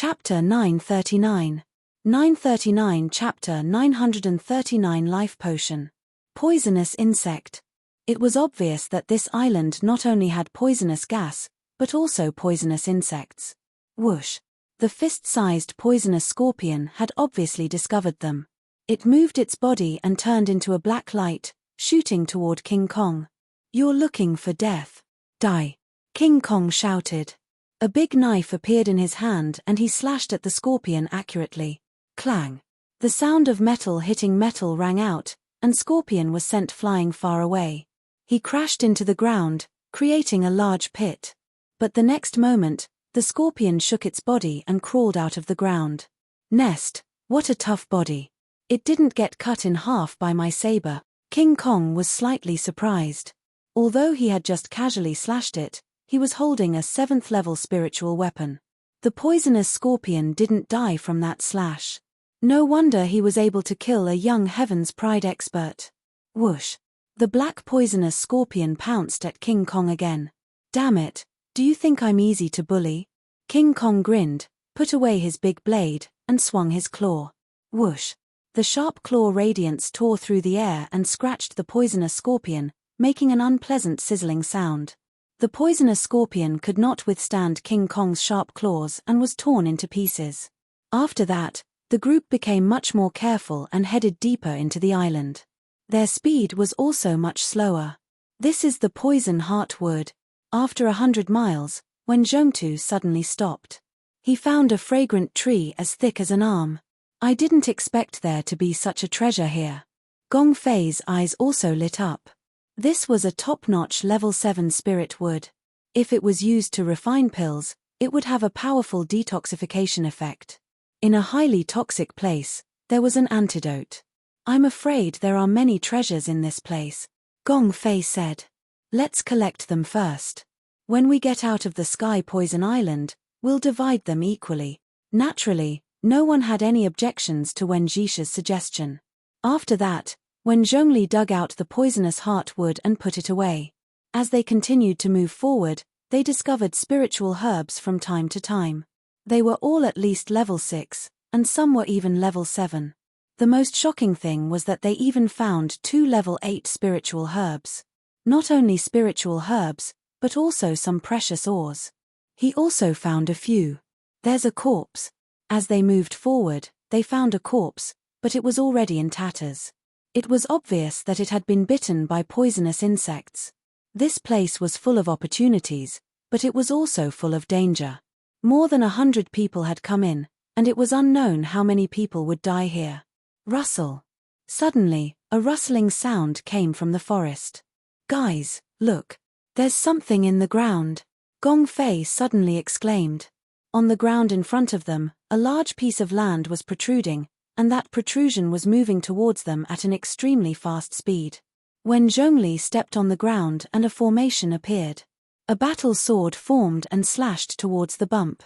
Chapter 939. 939 Chapter 939 Life Potion. Poisonous Insect. It was obvious that this island not only had poisonous gas, but also poisonous insects. Whoosh! The fist-sized poisonous scorpion had obviously discovered them. It moved its body and turned into a black light, shooting toward King Kong. "You're looking for death. Die!" King Kong shouted. A big knife appeared in his hand and he slashed at the scorpion accurately. Clang! The sound of metal hitting metal rang out, and Scorpion was sent flying far away. He crashed into the ground, creating a large pit. But the next moment, the scorpion shook its body and crawled out of the ground. Nest, what a tough body. It didn't get cut in half by my saber. King Kong was slightly surprised. Although he had just casually slashed it, he was holding a 7th-level spiritual weapon. The poisonous scorpion didn't die from that slash. No wonder he was able to kill a young Heaven's Pride expert. Whoosh! The black poisonous scorpion pounced at King Kong again. "Damn it, do you think I'm easy to bully?" King Kong grinned, put away his big blade, and swung his claw. Whoosh! The sharp claw radiance tore through the air and scratched the poisonous scorpion, making an unpleasant sizzling sound. The poisonous scorpion could not withstand King Kong's sharp claws and was torn into pieces. After that, the group became much more careful and headed deeper into the island. Their speed was also much slower. This is the poison heartwood. After 100 miles, when Zhongtu suddenly stopped. He found a fragrant tree as thick as an arm. "I didn't expect there to be such a treasure here." Gong Fei's eyes also lit up. This was a top-notch level 7 spirit wood. If it was used to refine pills, it would have a powerful detoxification effect. In a highly toxic place, there was an antidote. "I'm afraid there are many treasures in this place," Gong Fei said. "Let's collect them first. When we get out of the Sky Poison Island, we'll divide them equally." Naturally, no one had any objections to Wen Zhisha's suggestion. After that, Wen Zhongli dug out the poisonous heartwood and put it away. As they continued to move forward, they discovered spiritual herbs from time to time. They were all at least level 6, and some were even level 7. The most shocking thing was that they even found 2 level 8 spiritual herbs. Not only spiritual herbs, but also some precious ores. He also found a few. "There's a corpse." As they moved forward, they found a corpse, but it was already in tatters. It was obvious that it had been bitten by poisonous insects. This place was full of opportunities, but it was also full of danger. More than 100 people had come in, and it was unknown how many people would die here. Rustle. Suddenly, a rustling sound came from the forest. "Guys, look. There's something in the ground," Gong Fei suddenly exclaimed. On the ground in front of them, a large piece of land was protruding, and that protrusion was moving towards them at an extremely fast speed. Wen Zhongli stepped on the ground and a formation appeared. A battle sword formed and slashed towards the bump.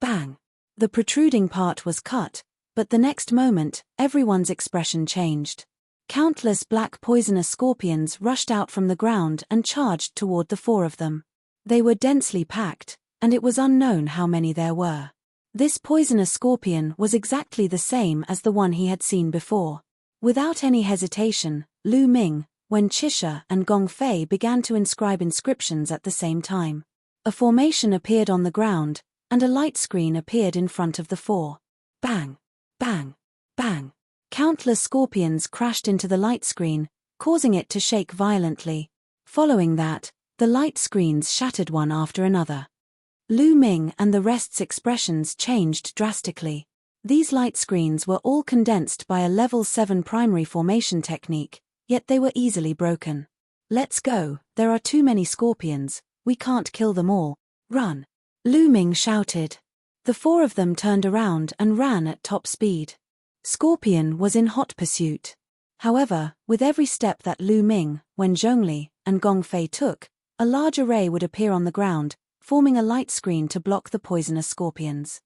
Bang! The protruding part was cut, but the next moment, everyone's expression changed. Countless black poisonous scorpions rushed out from the ground and charged toward the 4 of them. They were densely packed, and it was unknown how many there were. This poisonous scorpion was exactly the same as the one he had seen before. Without any hesitation, Lu Ming, Wen Zhisha and Gong Fei began to inscribe inscriptions at the same time. A formation appeared on the ground, and a light screen appeared in front of the 4. Bang! Bang! Bang! Countless scorpions crashed into the light screen, causing it to shake violently. Following that, the light screens shattered one after another. Lu Ming and the rest's expressions changed drastically. These light screens were all condensed by a level 7 primary formation technique, yet they were easily broken. "Let's go, there are too many scorpions, we can't kill them all. Run!" Lu Ming shouted. The 4 of them turned around and ran at top speed. Scorpion was in hot pursuit. However, with every step that Lu Ming, Wen Zhongli, and Gong Fei took, a large array would appear on the ground, forming a light screen to block the poisonous scorpions.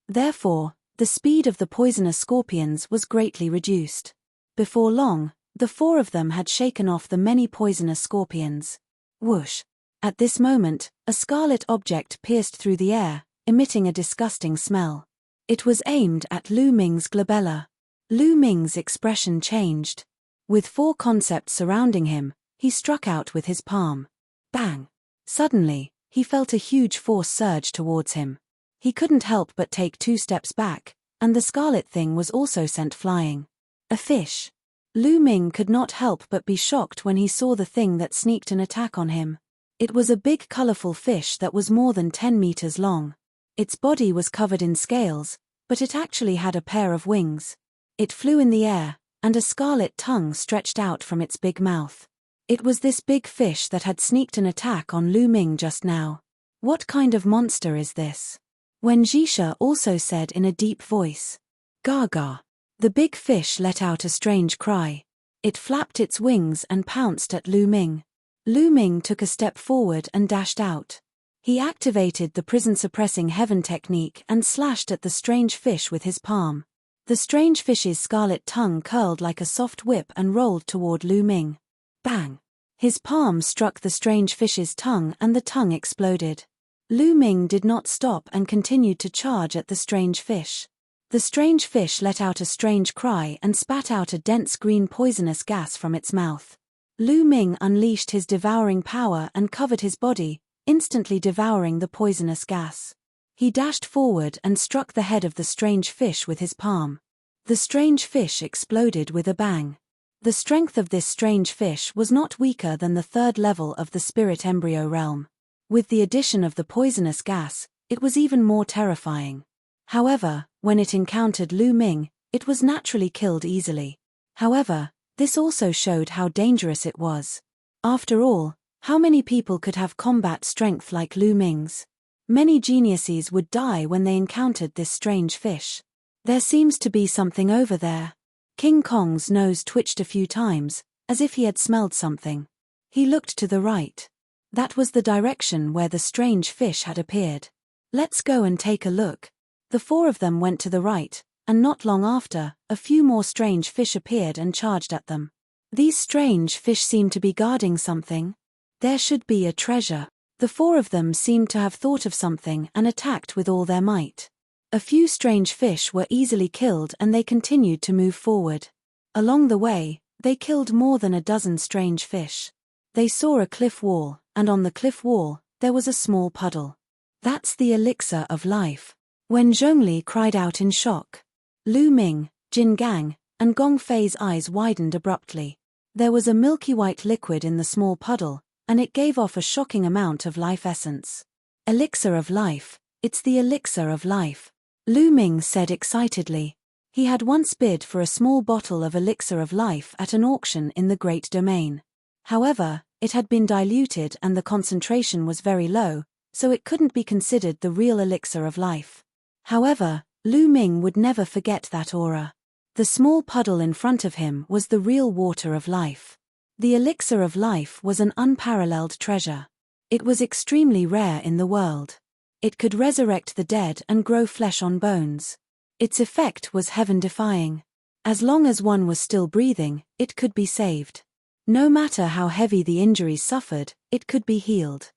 Therefore, the speed of the poisonous scorpions was greatly reduced. Before long, the 4 of them had shaken off the many poisonous scorpions. Whoosh! At this moment, a scarlet object pierced through the air, emitting a disgusting smell. It was aimed at Lu Ming's glabella. Lu Ming's expression changed. With 4 concepts surrounding him, he struck out with his palm. Bang! Suddenly, he felt a huge force surge towards him. He couldn't help but take 2 steps back, and the scarlet thing was also sent flying. A fish. Lu Ming could not help but be shocked when he saw the thing that sneaked an attack on him. It was a big colorful fish that was more than 10 meters long. Its body was covered in scales, but it actually had a pair of wings. It flew in the air, and a scarlet tongue stretched out from its big mouth. It was this big fish that had sneaked an attack on Lu Ming just now. What kind of monster is this? Wen Zhisha also said in a deep voice. Gaga. The big fish let out a strange cry. It flapped its wings and pounced at Lu Ming. Lu Ming took a step forward and dashed out. He activated the prison-suppressing heaven technique and slashed at the strange fish with his palm. The strange fish's scarlet tongue curled like a soft whip and rolled toward Lu Ming. Bang! His palm struck the strange fish's tongue and the tongue exploded. Lu Ming did not stop and continued to charge at the strange fish. The strange fish let out a strange cry and spat out a dense green poisonous gas from its mouth. Lu Ming unleashed his devouring power and covered his body, instantly devouring the poisonous gas. He dashed forward and struck the head of the strange fish with his palm. The strange fish exploded with a bang. The strength of this strange fish was not weaker than the 3rd level of the spirit embryo realm. With the addition of the poisonous gas, it was even more terrifying. However, when it encountered Lu Ming, it was naturally killed easily. However, this also showed how dangerous it was. After all, how many people could have combat strength like Lu Ming's? Many geniuses would die when they encountered this strange fish. There seems to be something over there. King Kong's nose twitched a few times, as if he had smelled something. He looked to the right. That was the direction where the strange fish had appeared. Let's go and take a look. The 4 of them went to the right, and not long after, a few more strange fish appeared and charged at them. These strange fish seemed to be guarding something. There should be a treasure. The 4 of them seemed to have thought of something and attacked with all their might. A few strange fish were easily killed and they continued to move forward. Along the way, they killed more than a dozen strange fish. They saw a cliff wall, and on the cliff wall, there was a small puddle. That's the elixir of life. When Zhongli cried out in shock. Lu Ming, Jin Gang, and Gong Fei's eyes widened abruptly. There was a milky white liquid in the small puddle, and it gave off a shocking amount of life essence. Elixir of life, it's the elixir of life. Lu Ming said excitedly. He had once bid for a small bottle of elixir of life at an auction in the Great Domain. However, it had been diluted and the concentration was very low, so it couldn't be considered the real elixir of life. However, Lu Ming would never forget that aura. The small puddle in front of him was the real water of life. The elixir of life was an unparalleled treasure. It was extremely rare in the world. It could resurrect the dead and grow flesh on bones. Its effect was heaven-defying. As long as one was still breathing, it could be saved. No matter how heavy the injuries suffered, it could be healed.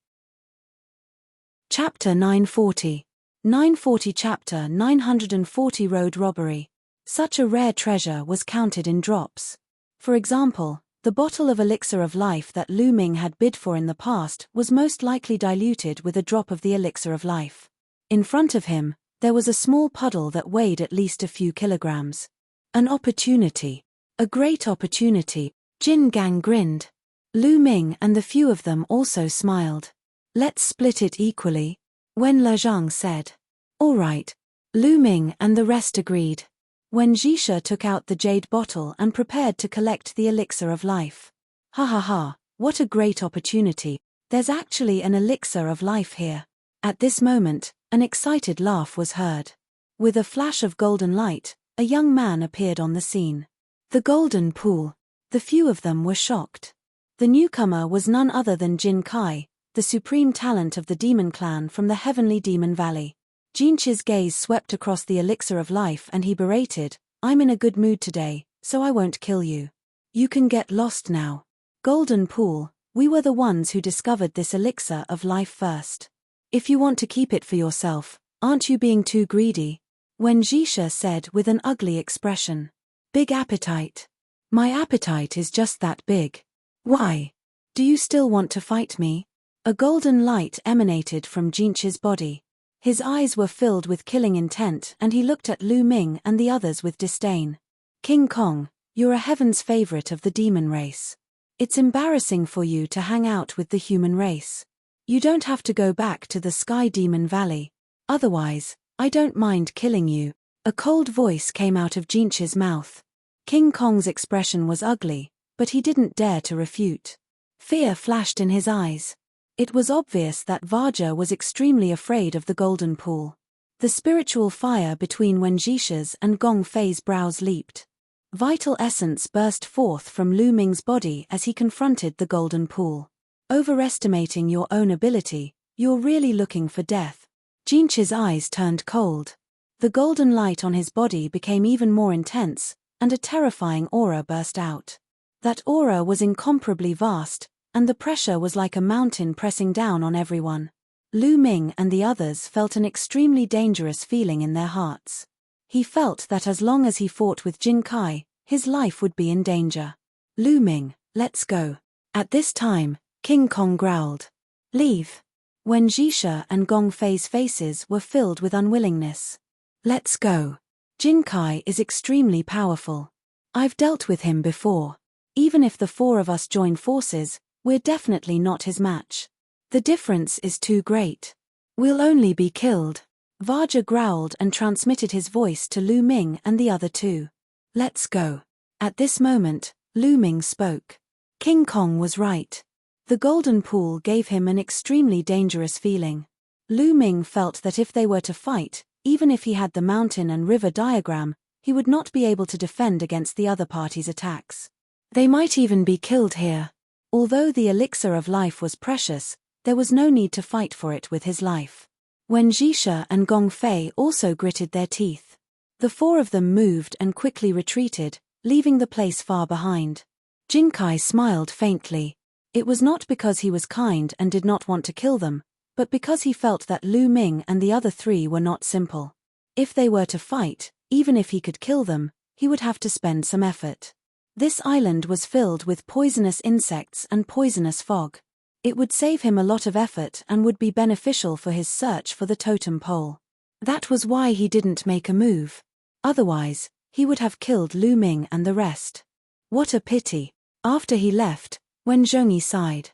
Chapter 940. 940 Chapter 940 Road Robbery. Such a rare treasure was counted in drops. For example, the bottle of elixir of life that Lu Ming had bid for in the past was most likely diluted with a drop of the elixir of life. In front of him, there was a small puddle that weighed at least a few kilograms. An opportunity. A great opportunity. Jin Gang grinned. Lu Ming and the few of them also smiled. Let's split it equally. Wen Lezhang said. All right. Lu Ming and the rest agreed. Wen Zhisha took out the jade bottle and prepared to collect the elixir of life. Ha ha ha, what a great opportunity. There's actually an elixir of life here. At this moment, an excited laugh was heard. With a flash of golden light, a young man appeared on the scene. The golden pool. The few of them were shocked. The newcomer was none other than Jin Kai, the supreme talent of the demon clan from the heavenly demon valley. Jinchi's gaze swept across the elixir of life and he berated, I'm in a good mood today, so I won't kill you. You can get lost now. Golden pool, we were the ones who discovered this elixir of life first. If you want to keep it for yourself, aren't you being too greedy? Wen Zhisha said with an ugly expression. Big appetite. My appetite is just that big. Why? Do you still want to fight me? A golden light emanated from Jinchi's body. His eyes were filled with killing intent and he looked at Lu Ming and the others with disdain. King Kong, you're a heaven's favorite of the demon race. It's embarrassing for you to hang out with the human race. You don't have to go back to the Sky Demon Valley. Otherwise, I don't mind killing you. A cold voice came out of Jinchi's mouth. King Kong's expression was ugly, but he didn't dare to refute. Fear flashed in his eyes. It was obvious that Vajra was extremely afraid of the golden pool. The spiritual fire between Wen Zhisha's and Gong Fei's brows leaped. Vital essence burst forth from Lu Ming's body as he confronted the golden pool. Overestimating your own ability, you're really looking for death. Jinchi's eyes turned cold. The golden light on his body became even more intense, and a terrifying aura burst out. That aura was incomparably vast, and the pressure was like a mountain pressing down on everyone. Lu Ming and the others felt an extremely dangerous feeling in their hearts. He felt that as long as he fought with Jin Kai, his life would be in danger. Lu Ming, let's go. At this time, King Kong growled. Leave. Wen Zhisha and Gong Fei's faces were filled with unwillingness. Let's go. Jin Kai is extremely powerful. I've dealt with him before. Even if the four of us join forces, we're definitely not his match. The difference is too great. We'll only be killed. Vajra growled and transmitted his voice to Lu Ming and the other two. Let's go. At this moment, Lu Ming spoke. King Kong was right. The golden pool gave him an extremely dangerous feeling. Lu Ming felt that if they were to fight, even if he had the mountain and river diagram, he would not be able to defend against the other party's attacks. They might even be killed here. Although the elixir of life was precious, there was no need to fight for it with his life. Wen Zhisha and Gong Fei also gritted their teeth. The four of them moved and quickly retreated, leaving the place far behind. Jin Kai smiled faintly. It was not because he was kind and did not want to kill them, but because he felt that Lu Ming and the other three were not simple. If they were to fight, even if he could kill them, he would have to spend some effort. This island was filled with poisonous insects and poisonous fog. It would save him a lot of effort and would be beneficial for his search for the totem pole. That was why he didn't make a move. Otherwise, he would have killed Lu Ming and the rest. What a pity. After he left, Wen Zhongyi sighed.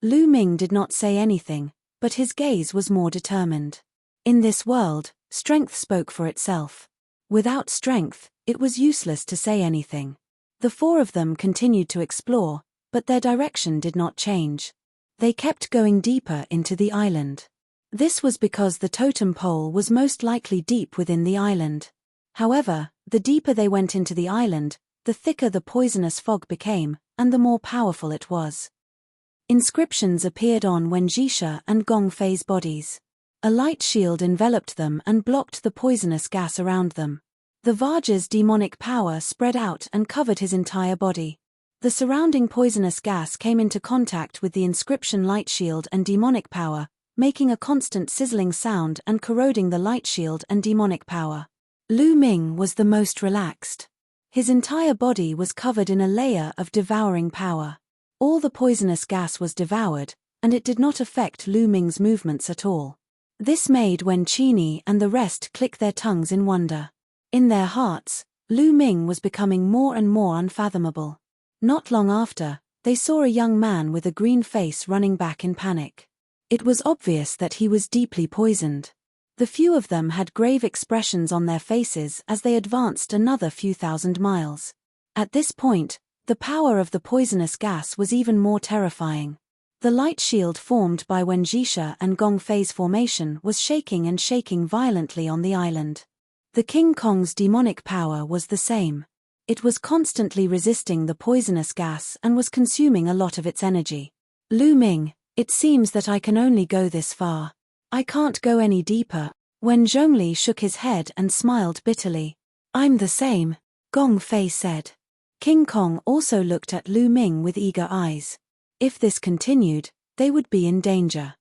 Lu Ming did not say anything, but his gaze was more determined. In this world, strength spoke for itself. Without strength, it was useless to say anything. The four of them continued to explore, but their direction did not change. They kept going deeper into the island. This was because the totem pole was most likely deep within the island. However, the deeper they went into the island, the thicker the poisonous fog became, and the more powerful it was. Inscriptions appeared on Wen Zhisha and Gong Fei's bodies. A light shield enveloped them and blocked the poisonous gas around them. The Vajra's demonic power spread out and covered his entire body. The surrounding poisonous gas came into contact with the inscription light shield and demonic power, making a constant sizzling sound and corroding the light shield and demonic power. Lu Ming was the most relaxed. His entire body was covered in a layer of devouring power. All the poisonous gas was devoured, and it did not affect Lu Ming's movements at all. This made Wen Qini and the rest click their tongues in wonder. In their hearts, Lu Ming was becoming more and more unfathomable. Not long after, they saw a young man with a green face running back in panic. It was obvious that he was deeply poisoned. The few of them had grave expressions on their faces as they advanced another few thousand miles. At this point, the power of the poisonous gas was even more terrifying. The light shield formed by Wen Zhisha and Gong Fei's formation was shaking and shaking violently on the island. The King Kong's demonic power was the same. It was constantly resisting the poisonous gas and was consuming a lot of its energy. Lu Ming, it seems that I can only go this far. I can't go any deeper. Wen Zhongli shook his head and smiled bitterly. I'm the same, Gong Fei said. King Kong also looked at Lu Ming with eager eyes. If this continued, they would be in danger.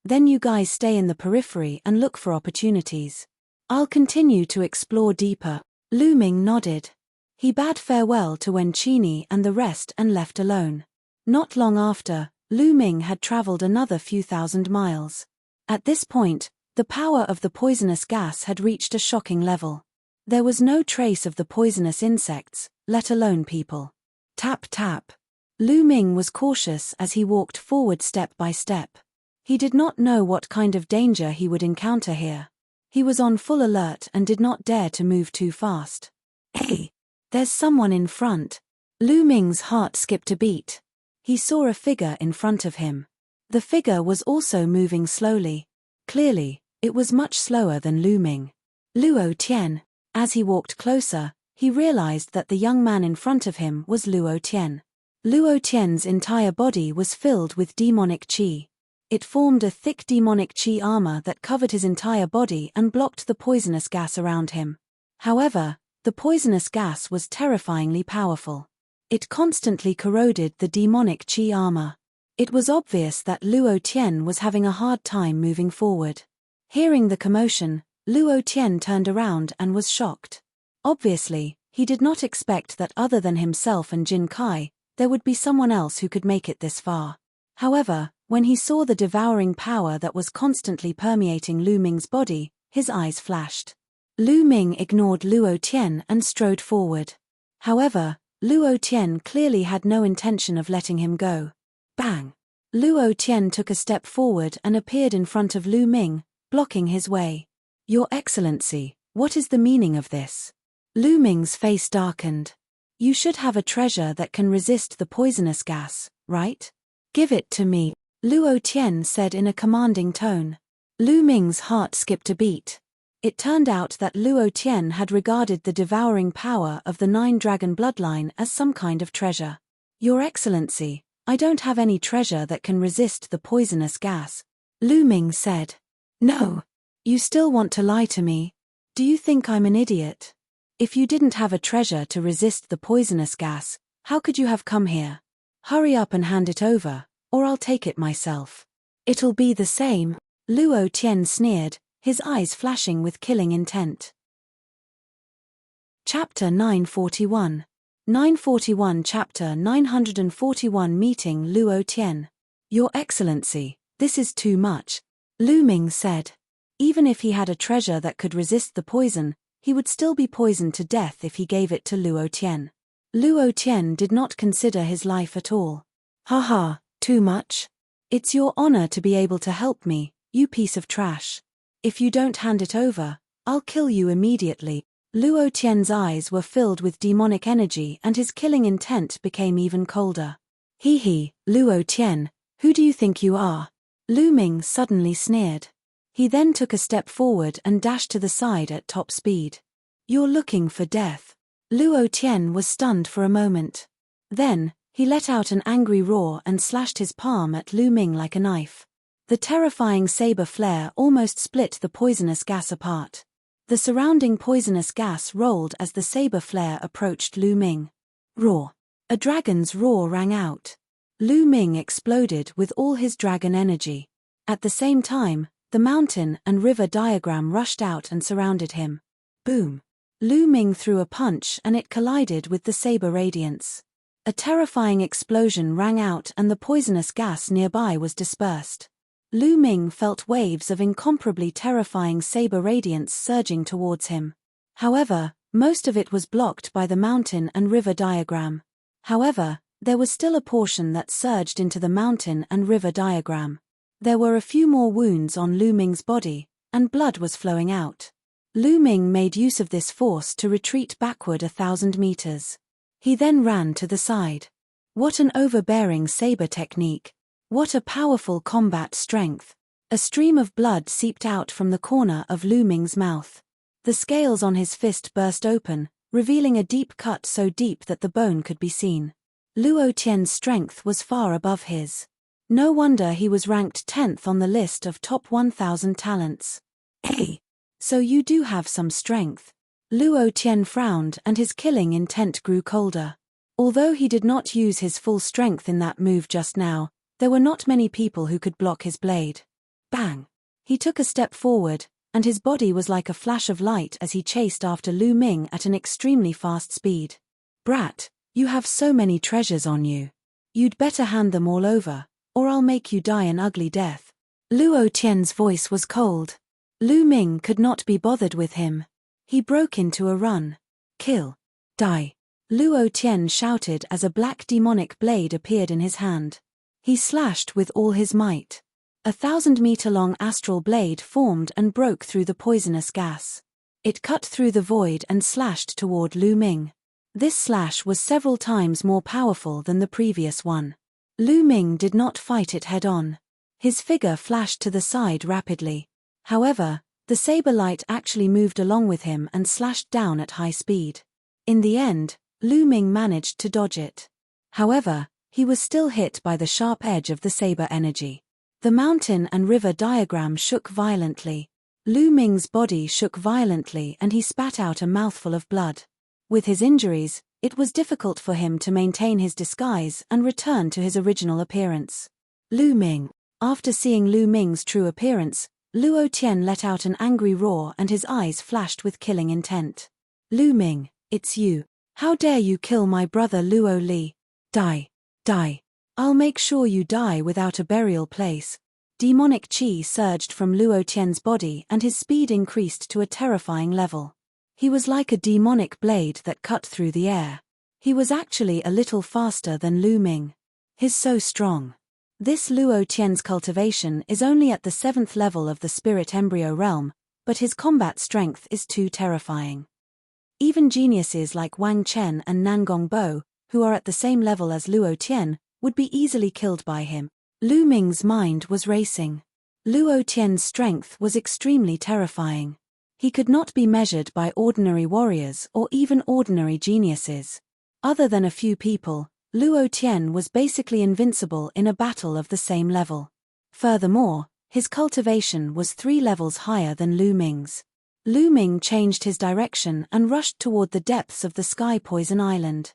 Then you guys stay in the periphery and look for opportunities. I'll continue to explore deeper. Lu Ming nodded. He bade farewell to Wen Qini and the rest and left alone. Not long after, Lu Ming had traveled another few thousand miles. At this point, the power of the poisonous gas had reached a shocking level. There was no trace of the poisonous insects, let alone people. Tap tap. Lu Ming was cautious as he walked forward step by step. He did not know what kind of danger he would encounter here. He was on full alert and did not dare to move too fast. Hey! There's someone in front. Lu Ming's heart skipped a beat. He saw a figure in front of him. The figure was also moving slowly. Clearly, it was much slower than Lu Ming. Luo Tian. As he walked closer, he realized that the young man in front of him was Luo Tian. Luo Tian's entire body was filled with demonic qi. It formed a thick demonic qi armor that covered his entire body and blocked the poisonous gas around him. However, the poisonous gas was terrifyingly powerful. It constantly corroded the demonic qi armor. It was obvious that Luo Tian was having a hard time moving forward. Hearing the commotion, Luo Tian turned around and was shocked. Obviously, he did not expect that other than himself and Jin Kai, there would be someone else who could make it this far. However, when he saw the devouring power that was constantly permeating Lu Ming's body, his eyes flashed. Lu Ming ignored Luo Tian and strode forward. However, Luo Tian clearly had no intention of letting him go. Bang! Luo Tian took a step forward and appeared in front of Lu Ming, blocking his way. Your Excellency, what is the meaning of this? Lu Ming's face darkened. You should have a treasure that can resist the poisonous gas, right? Give it to me, Luo Tian said in a commanding tone. Lu Ming's heart skipped a beat. It turned out that Luo Tian had regarded the devouring power of the Nine-Dragon bloodline as some kind of treasure. Your Excellency, I don't have any treasure that can resist the poisonous gas, Lu Ming said. No. You still want to lie to me? Do you think I'm an idiot? If you didn't have a treasure to resist the poisonous gas, how could you have come here? Hurry up and hand it over, or I'll take it myself. It'll be the same, Luo Tian sneered, his eyes flashing with killing intent. Chapter 941. 941 Chapter 941 Meeting Luo Tian. Your Excellency, this is too much, Lu Ming said. Even if he had a treasure that could resist the poison, he would still be poisoned to death if he gave it to Luo Tian. Luo Tian did not consider his life at all. Haha, too much? It's your honor to be able to help me, you piece of trash. If you don't hand it over, I'll kill you immediately. Luo Tian's eyes were filled with demonic energy and his killing intent became even colder. Hee, Luo Tian, who do you think you are? Lu Ming suddenly sneered. He then took a step forward and dashed to the side at top speed. You're looking for death. Luo Tian was stunned for a moment. Then, he let out an angry roar and slashed his palm at Lu Ming like a knife. The terrifying saber flare almost split the poisonous gas apart. The surrounding poisonous gas rolled as the saber flare approached Lu Ming. Roar! A dragon's roar rang out. Lu Ming exploded with all his dragon energy. At the same time, the mountain and river diagram rushed out and surrounded him. Boom! Lu Ming threw a punch and it collided with the saber radiance. A terrifying explosion rang out and the poisonous gas nearby was dispersed. Lu Ming felt waves of incomparably terrifying saber radiance surging towards him. However, most of it was blocked by the mountain and river diagram. However, there was still a portion that surged into the mountain and river diagram. There were a few more wounds on Lu Ming's body, and blood was flowing out. Lu Ming made use of this force to retreat backward 1,000 meters. He then ran to the side. What an overbearing saber technique! What a powerful combat strength! A stream of blood seeped out from the corner of Lu Ming's mouth. The scales on his fist burst open, revealing a deep cut so deep that the bone could be seen. Luo Tian's strength was far above his. No wonder he was ranked 10th on the list of top 1,000 talents. Hey! So you do have some strength. Luo Tian frowned and his killing intent grew colder. Although he did not use his full strength in that move just now, there were not many people who could block his blade. Bang! He took a step forward, and his body was like a flash of light as he chased after Lu Ming at an extremely fast speed. "Brat, you have so many treasures on you. You'd better hand them all over, or I'll make you die an ugly death." Luo Tian's voice was cold. Lu Ming could not be bothered with him. He broke into a run. "Kill. Die." Luo Tian shouted as a black demonic blade appeared in his hand. He slashed with all his might. 1,000-meter-long astral blade formed and broke through the poisonous gas. It cut through the void and slashed toward Lu Ming. This slash was several times more powerful than the previous one. Lu Ming did not fight it head-on. His figure flashed to the side rapidly. However, the saber light actually moved along with him and slashed down at high speed. In the end, Lu Ming managed to dodge it. However, he was still hit by the sharp edge of the saber energy. The mountain and river diagram shook violently. Lu Ming's body shook violently and he spat out a mouthful of blood. With his injuries, it was difficult for him to maintain his disguise and return to his original appearance. Lu Ming. After seeing Lu Ming's true appearance, Luo Tian let out an angry roar and his eyes flashed with killing intent. "Lu Ming, it's you. How dare you kill my brother Luo Li? Die. Die. I'll make sure you die without a burial place." Demonic chi surged from Luo Tian's body and his speed increased to a terrifying level. He was like a demonic blade that cut through the air. He was actually a little faster than Lu Ming. He's so strong. This Luo Tian's cultivation is only at the 7th level of the spirit embryo realm, but his combat strength is too terrifying. Even geniuses like Wang Chen and Nangong Bo, who are at the same level as Luo Tian, would be easily killed by him. Lu Ming's mind was racing. Luo Tian's strength was extremely terrifying. He could not be measured by ordinary warriors or even ordinary geniuses. Other than a few people, Luo Tian was basically invincible in a battle of the same level. Furthermore, his cultivation was 3 levels higher than Lu Ming's. Lu Ming changed his direction and rushed toward the depths of the Sky Poison Island.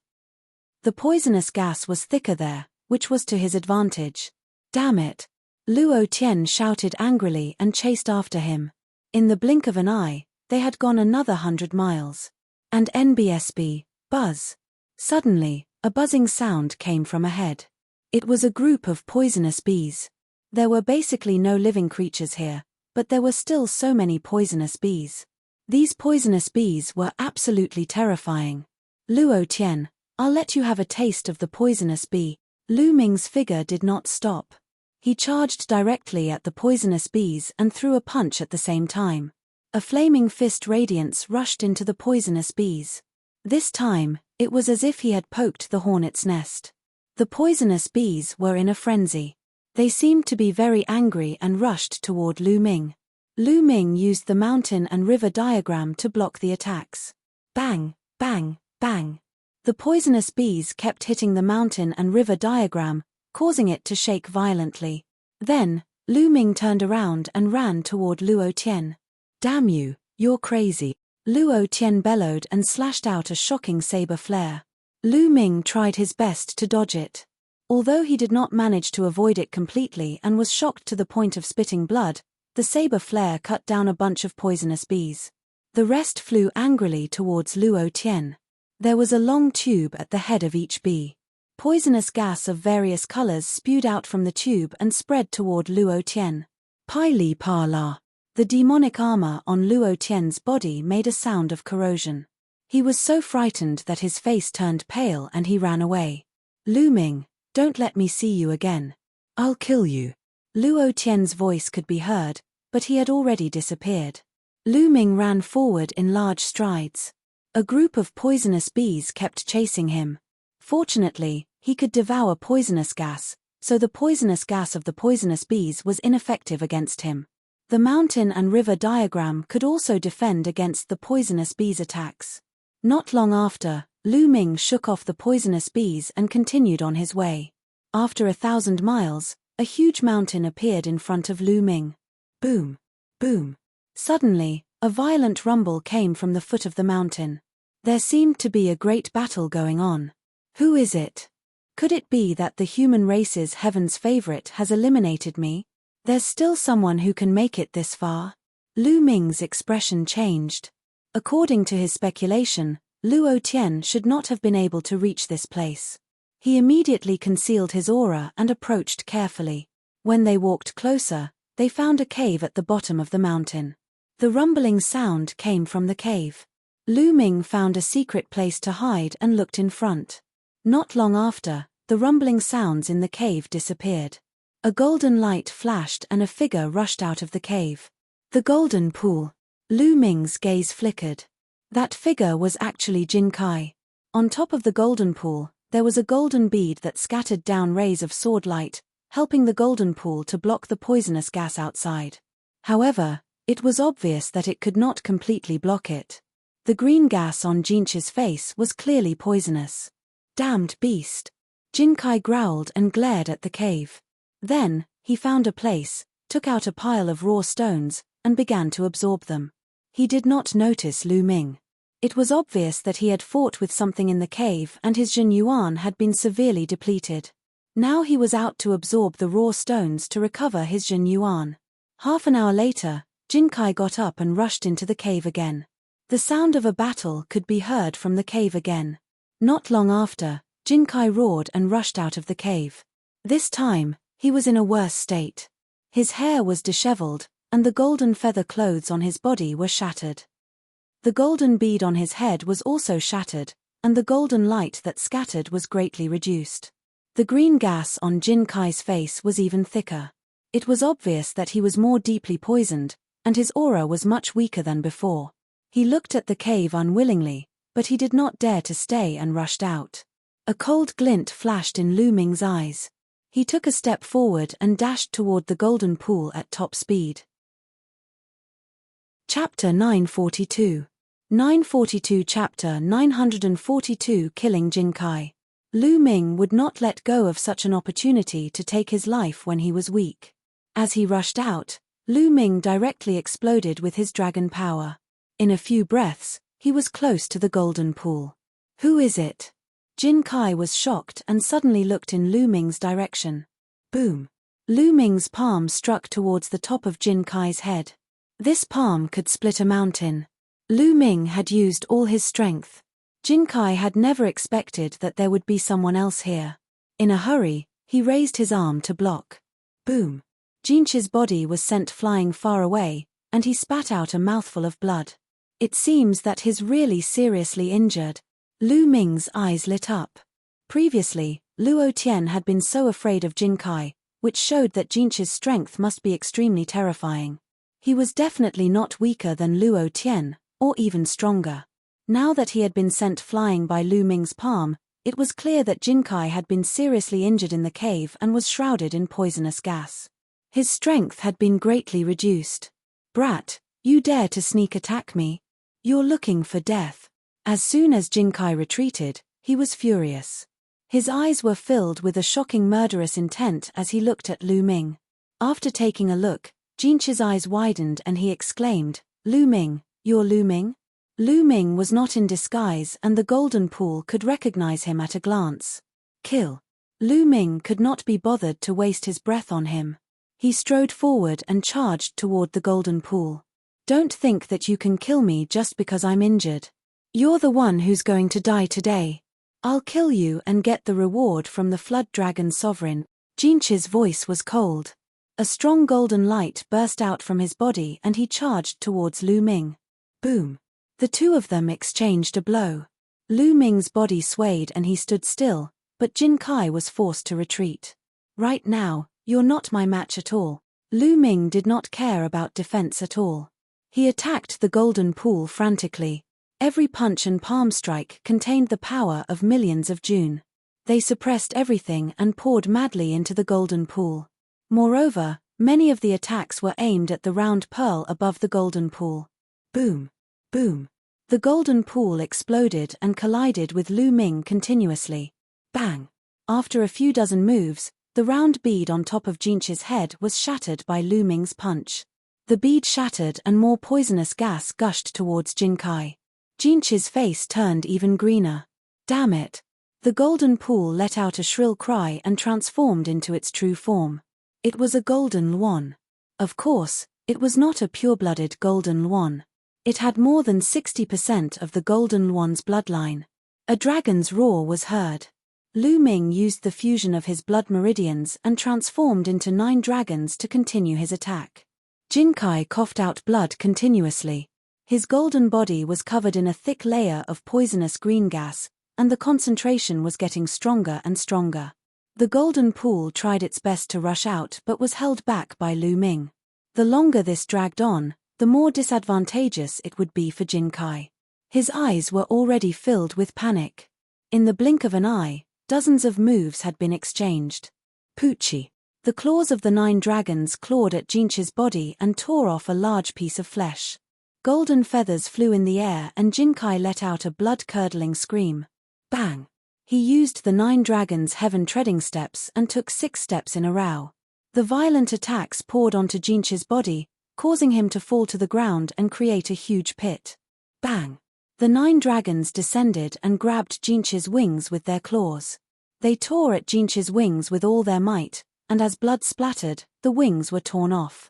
The poisonous gas was thicker there, which was to his advantage. "Damn it!" Luo Tian shouted angrily and chased after him. In the blink of an eye, they had gone another 100 miles. And NBSB, buzz. Suddenly, a buzzing sound came from ahead. It was a group of poisonous bees. There were basically no living creatures here, but there were still so many poisonous bees. These poisonous bees were absolutely terrifying. "Luo Tian, I'll let you have a taste of the poisonous bee." Lu Ming's figure did not stop. He charged directly at the poisonous bees and threw a punch at the same time. A flaming fist radiance rushed into the poisonous bees. This time, it was as if he had poked the hornet's nest. The poisonous bees were in a frenzy. They seemed to be very angry and rushed toward Lu Ming. Lu Ming used the mountain and river diagram to block the attacks. Bang, bang, bang. The poisonous bees kept hitting the mountain and river diagram, causing it to shake violently. Then, Lu Ming turned around and ran toward Luo Tian. "Damn you, you're crazy." Luo Tian bellowed and slashed out a shocking saber flare. Lu Ming tried his best to dodge it. Although he did not manage to avoid it completely and was shocked to the point of spitting blood, the saber flare cut down a bunch of poisonous bees. The rest flew angrily towards Luo Tian. There was a long tube at the head of each bee. Poisonous gas of various colors spewed out from the tube and spread toward Luo Tian. Pai Li Pa La. The demonic armor on Luo Tian's body made a sound of corrosion. He was so frightened that his face turned pale and he ran away. "Lu Ming, don't let me see you again. I'll kill you." Luo Tian's voice could be heard, but he had already disappeared. Lu Ming ran forward in large strides. A group of poisonous bees kept chasing him. Fortunately, he could devour poisonous gas, so the poisonous gas of the poisonous bees was ineffective against him. The mountain and river diagram could also defend against the poisonous bees' attacks. Not long after, Lu Ming shook off the poisonous bees and continued on his way. After 1,000 miles, a huge mountain appeared in front of Lu Ming. Boom! Boom! Suddenly, a violent rumble came from the foot of the mountain. There seemed to be a great battle going on. Who is it? Could it be that the human race's heaven's favorite has eliminated me? There's still someone who can make it this far. Lu Ming's expression changed. According to his speculation, Luo Tian should not have been able to reach this place. He immediately concealed his aura and approached carefully. When they walked closer, they found a cave at the bottom of the mountain. The rumbling sound came from the cave. Lu Ming found a secret place to hide and looked in front. Not long after, the rumbling sounds in the cave disappeared. A golden light flashed and a figure rushed out of the cave. The golden pool. Lu Ming's gaze flickered. That figure was actually Jin Kai. On top of the golden pool, there was a golden bead that scattered down rays of sword light, helping the golden pool to block the poisonous gas outside. However, it was obvious that it could not completely block it. The green gas on Jinchi's face was clearly poisonous. Damned beast! Jin Kai growled and glared at the cave. Then, he found a place, took out a pile of raw stones, and began to absorb them. He did not notice Lu Ming. It was obvious that he had fought with something in the cave and his Jin Yuan had been severely depleted. Now he was out to absorb the raw stones to recover his Jin Yuan. Half an hour later, Jin Kai got up and rushed into the cave again. The sound of a battle could be heard from the cave again. Not long after, Jin Kai roared and rushed out of the cave. This time, he was in a worse state. His hair was disheveled, and the golden feather clothes on his body were shattered. The golden bead on his head was also shattered, and the golden light that scattered was greatly reduced. The green gas on Jin Kai's face was even thicker. It was obvious that he was more deeply poisoned, and his aura was much weaker than before. He looked at the cave unwillingly, but he did not dare to stay and rushed out. A cold glint flashed in Lu Ming's eyes. He took a step forward and dashed toward the golden pool at top speed. Chapter 942. 942 Chapter 942 Killing Jin Kai. Lu Ming would not let go of such an opportunity to take his life when he was weak. As he rushed out, Lu Ming directly exploded with his dragon power. In a few breaths, he was close to the golden pool. Who is it? Jin Kai was shocked and suddenly looked in Lu Ming's direction. Boom! Lu Ming's palm struck towards the top of Jin Kai's head. This palm could split a mountain. Lu Ming had used all his strength. Jin Kai had never expected that there would be someone else here. In a hurry, he raised his arm to block. Boom! Jinchi's body was sent flying far away, and he spat out a mouthful of blood. It seems that he's really seriously injured. Lu Ming's eyes lit up. Previously, Luo Tian had been so afraid of Jin Kai, which showed that Jinchi's strength must be extremely terrifying. He was definitely not weaker than Luo Tian, or even stronger. Now that he had been sent flying by Lu Ming's palm, it was clear that Jin Kai had been seriously injured in the cave and was shrouded in poisonous gas. His strength had been greatly reduced. Brat, you dare to sneak attack me? You're looking for death. As soon as Jin Kai retreated, he was furious. His eyes were filled with a shocking murderous intent as he looked at Lu Ming. After taking a look, Jinchi's eyes widened and he exclaimed, Lu Ming, you're Lu Ming? Lu Ming was not in disguise and the golden pool could recognize him at a glance. Kill. Lu Ming could not be bothered to waste his breath on him. He strode forward and charged toward the golden pool. Don't think that you can kill me just because I'm injured. You're the one who's going to die today. I'll kill you and get the reward from the Flood Dragon Sovereign. Jinchi's voice was cold. A strong golden light burst out from his body and he charged towards Lu Ming. Boom! The two of them exchanged a blow. Lu Ming's body swayed and he stood still, but Jin Kai was forced to retreat. Right now, you're not my match at all. Lu Ming did not care about defense at all. He attacked the golden pool frantically. Every punch and palm strike contained the power of millions of June. They suppressed everything and poured madly into the golden pool. Moreover, many of the attacks were aimed at the round pearl above the golden pool. Boom! Boom! The golden pool exploded and collided with Lu Ming continuously. Bang! After a few dozen moves, the round bead on top of Jinchi's head was shattered by Lu Ming's punch. The bead shattered and more poisonous gas gushed towards Jin Kai. Jinchi's face turned even greener. Damn it! The golden pool let out a shrill cry and transformed into its true form. It was a golden Luan. Of course, It was not a pure-blooded golden Luan. It had more than 60% of the golden Luan's bloodline. A dragon's roar was heard. Lu Ming used the fusion of his blood meridians and transformed into 9 dragons to continue his attack. Jin Kai coughed out blood continuously. His golden body was covered in a thick layer of poisonous green gas, and the concentration was getting stronger and stronger. The golden pool tried its best to rush out but was held back by Lu Ming. The longer this dragged on, the more disadvantageous it would be for Jin Kai. His eyes were already filled with panic. In the blink of an eye, dozens of moves had been exchanged. Poochie. The claws of the 9 dragons clawed at Jinchi's body and tore off a large piece of flesh. Golden feathers flew in the air and Jin Kai let out a blood-curdling scream. Bang! He used the 9 dragons' heaven treading steps and took 6 steps in a row. The violent attacks poured onto Jinchi's body, causing him to fall to the ground and create a huge pit. Bang! The 9 dragons descended and grabbed Jinchi's wings with their claws. They tore at Jinchi's wings with all their might, and as blood splattered, the wings were torn off.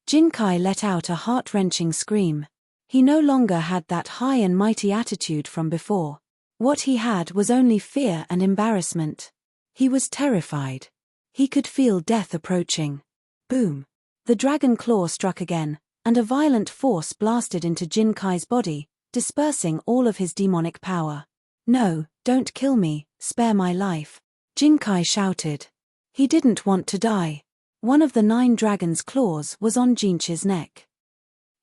Jin Kai let out a heart-wrenching scream. He no longer had that high and mighty attitude from before. What he had was only fear and embarrassment. He was terrified. He could feel death approaching. Boom! The dragon claw struck again, and a violent force blasted into Jin Kai's body, dispersing all of his demonic power. "No, don't kill me, spare my life," Jin Kai shouted. He didn't want to die. One of the 9 dragons' claws was on Jinchi's neck.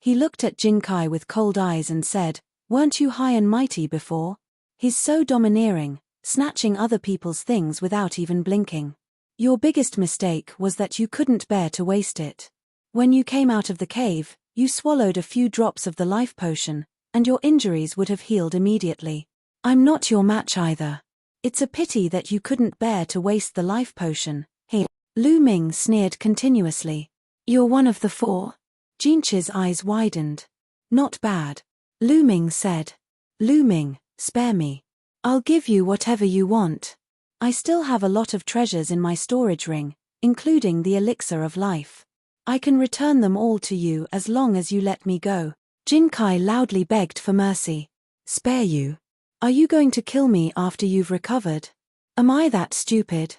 He looked at Jin Kai with cold eyes and said, "Weren't you high and mighty before?" He's so domineering, snatching other people's things without even blinking. Your biggest mistake was that you couldn't bear to waste it. When you came out of the cave, you swallowed a few drops of the life potion, and your injuries would have healed immediately. I'm not your match either. It's a pity that you couldn't bear to waste the life potion. Hey. Lu Ming sneered continuously. You're one of the 4? Jinchi's eyes widened. Not bad. Lu Ming said. Lu Ming, spare me. I'll give you whatever you want. I still have a lot of treasures in my storage ring, including the elixir of life. I can return them all to you as long as you let me go. Jin Kai loudly begged for mercy. Spare you? Are you going to kill me after you've recovered? Am I that stupid?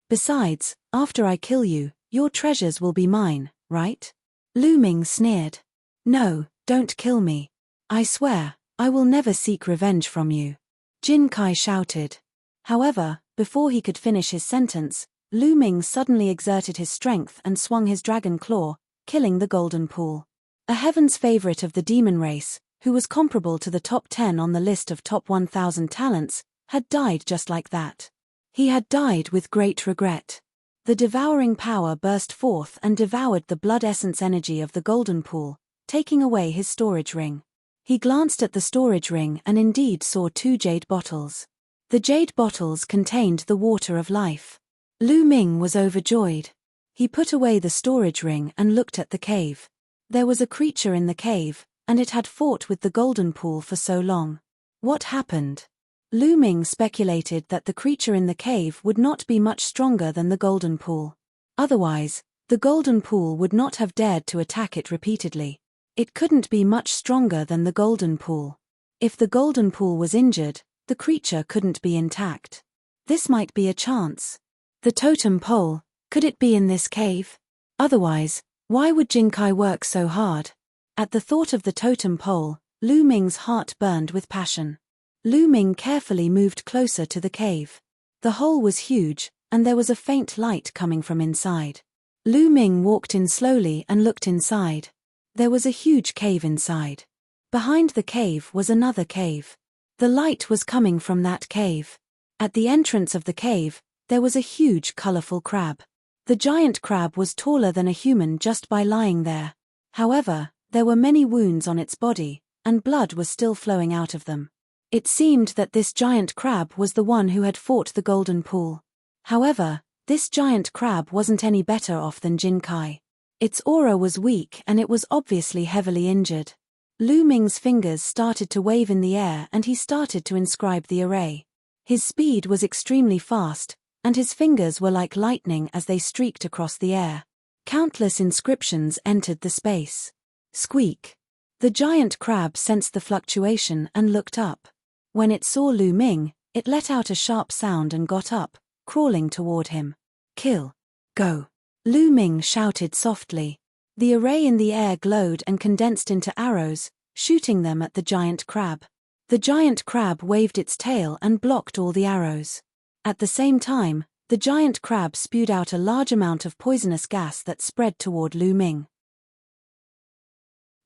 Besides, after I kill you, your treasures will be mine, right? Lu Ming sneered. No, don't kill me. I swear, I will never seek revenge from you. Jin Kai shouted. However, before he could finish his sentence, Lu Ming suddenly exerted his strength and swung his dragon claw, killing the golden pool. A heaven's favorite of the demon race, who was comparable to the top 10 on the list of top 1,000 talents, had died just like that. He had died with great regret. The devouring power burst forth and devoured the blood essence energy of the golden pool, taking away his storage ring. He glanced at the storage ring and indeed saw 2 jade bottles. The jade bottles contained the water of life. Lu Ming was overjoyed. He put away the storage ring and looked at the cave. There was a creature in the cave, and it had fought with the golden pool for so long. What happened? Lu Ming speculated that the creature in the cave would not be much stronger than the golden pool. Otherwise, the golden pool would not have dared to attack it repeatedly. It couldn't be much stronger than the golden pool. If the golden pool was injured, the creature couldn't be intact. This might be a chance. The totem pole, could it be in this cave? Otherwise, why would Jin Kai work so hard? At the thought of the totem pole, Lu Ming's heart burned with passion. Lu Ming carefully moved closer to the cave. The hole was huge, and there was a faint light coming from inside. Lu Ming walked in slowly and looked inside. There was a huge cave inside. Behind the cave was another cave. The light was coming from that cave. At the entrance of the cave, there was a huge colorful crab. The giant crab was taller than a human just by lying there. However, there were many wounds on its body, and blood was still flowing out of them. It seemed that this giant crab was the one who had fought the golden pool. However, this giant crab wasn't any better off than Jin Kai. Its aura was weak and it was obviously heavily injured. Lu Ming's fingers started to wave in the air and he started to inscribe the array. His speed was extremely fast, and his fingers were like lightning as they streaked across the air. Countless inscriptions entered the space. Squeak. The giant crab sensed the fluctuation and looked up. When it saw Lu Ming, it let out a sharp sound and got up, crawling toward him. Kill. Go. Lu Ming shouted softly. The array in the air glowed and condensed into arrows, shooting them at the giant crab. The giant crab waved its tail and blocked all the arrows. At the same time, the giant crab spewed out a large amount of poisonous gas that spread toward Lu Ming.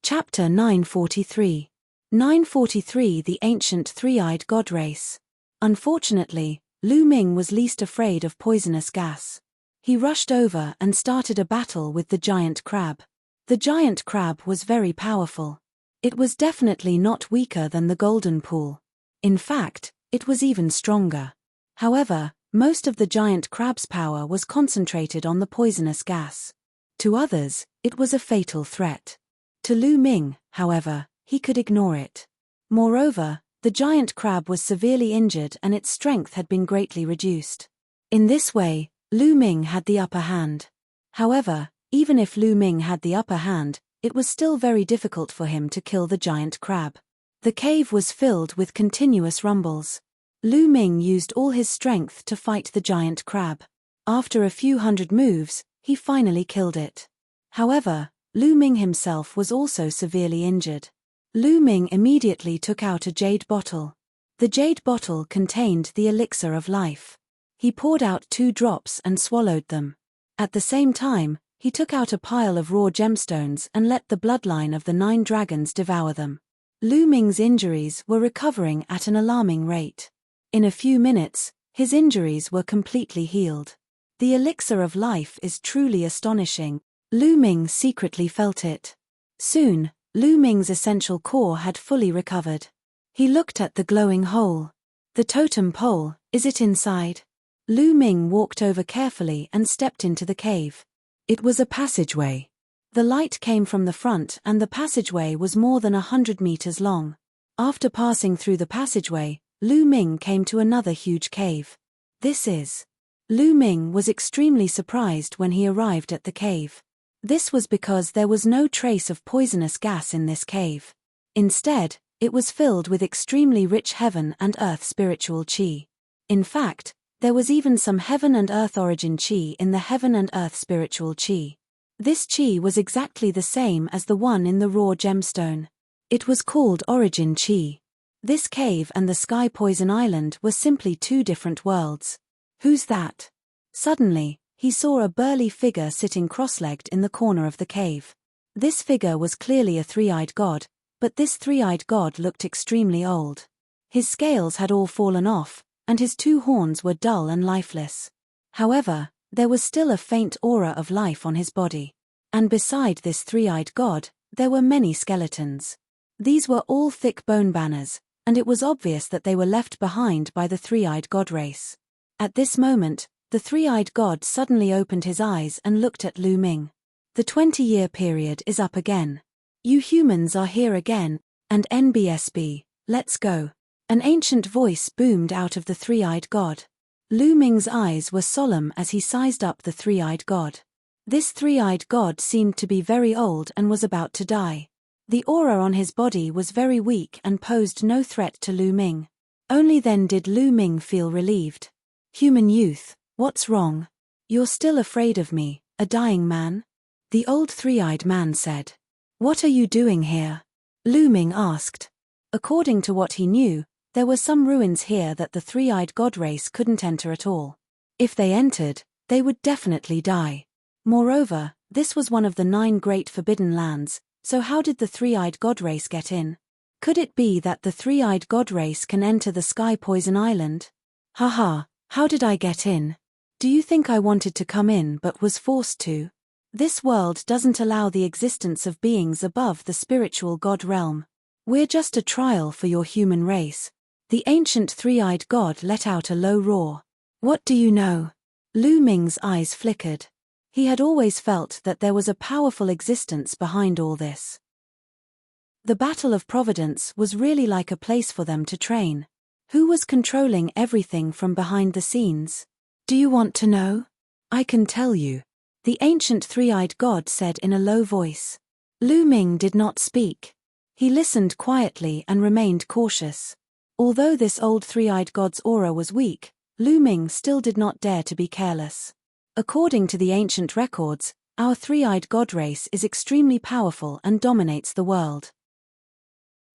Chapter 943. 943 The Ancient Three-Eyed God Race. Unfortunately, Lu Ming was least afraid of poisonous gas. He rushed over and started a battle with the giant crab. The giant crab was very powerful. It was definitely not weaker than the golden pool. In fact, it was even stronger. However, most of the giant crab's power was concentrated on the poisonous gas. To others, it was a fatal threat. To Lu Ming, however, he could ignore it. Moreover, the giant crab was severely injured and its strength had been greatly reduced. In this way, Lu Ming had the upper hand. However, even if Lu Ming had the upper hand, it was still very difficult for him to kill the giant crab. The cave was filled with continuous rumbles. Lu Ming used all his strength to fight the giant crab. After a few hundred moves, he finally killed it. However, Lu Ming himself was also severely injured. Lu Ming immediately took out a jade bottle. The jade bottle contained the elixir of life. He poured out 2 drops and swallowed them. At the same time, he took out a pile of raw gemstones and let the bloodline of the 9 dragons devour them. Lu Ming's injuries were recovering at an alarming rate. In a few minutes, his injuries were completely healed. The elixir of life is truly astonishing. Lu Ming secretly felt it. Soon, Lu Ming's essential core had fully recovered. He looked at the glowing hole. The totem pole, is it inside? Lu Ming walked over carefully and stepped into the cave. It was a passageway. The light came from the front and the passageway was more than 100 meters long. After passing through the passageway, Lu Ming came to another huge cave. This is. Lu Ming was extremely surprised when he arrived at the cave. This was because there was no trace of poisonous gas in this cave. Instead, it was filled with extremely rich heaven and earth spiritual qi. In fact, there was even some heaven and earth origin qi in the heaven and earth spiritual qi. This qi was exactly the same as the one in the raw gemstone. It was called origin qi. This cave and the Sky Poison Island were simply 2 different worlds. Who's that? Suddenly, he saw a burly figure sitting cross-legged in the corner of the cave. This figure was clearly a 3-eyed god, but this 3-eyed god looked extremely old. His scales had all fallen off, and his 2 horns were dull and lifeless. However, there was still a faint aura of life on his body. And beside this 3-eyed god, there were many skeletons. These were all thick bone banners, and it was obvious that they were left behind by the 3-eyed god race. At this moment, the 3-eyed god suddenly opened his eyes and looked at Lu Ming. The 20-year period is up again. You humans are here again, and NBSB, let's go. An ancient voice boomed out of the 3-eyed god. Lu Ming's eyes were solemn as he sized up the 3-eyed god. This 3-eyed god seemed to be very old and was about to die. The aura on his body was very weak and posed no threat to Lu Ming. Only then did Lu Ming feel relieved. Human youth, what's wrong? You're still afraid of me, a dying man? The old 3-eyed man said. What are you doing here? Lu Ming asked. According to what he knew, there were some ruins here that the 3-eyed god race couldn't enter at all. If they entered, they would definitely die. Moreover, this was one of the 9 great forbidden lands, so how did the 3-eyed god race get in? Could it be that the 3-eyed god race can enter the Sky Poison Island? Haha, how did I get in? Do you think I wanted to come in but was forced to? This world doesn't allow the existence of beings above the spiritual god realm. We're just a trial for your human race. The ancient 3-eyed god let out a low roar. What do you know? Lu Ming's eyes flickered. He had always felt that there was a powerful existence behind all this. The Battle of Providence was really like a place for them to train. Who was controlling everything from behind the scenes? Do you want to know? I can tell you. the ancient three-eyed god said in a low voice. Lu Ming did not speak. He listened quietly and remained cautious. Although this old three-eyed god's aura was weak, Lu Ming still did not dare to be careless. According to the ancient records, our three-eyed god race is extremely powerful and dominates the world.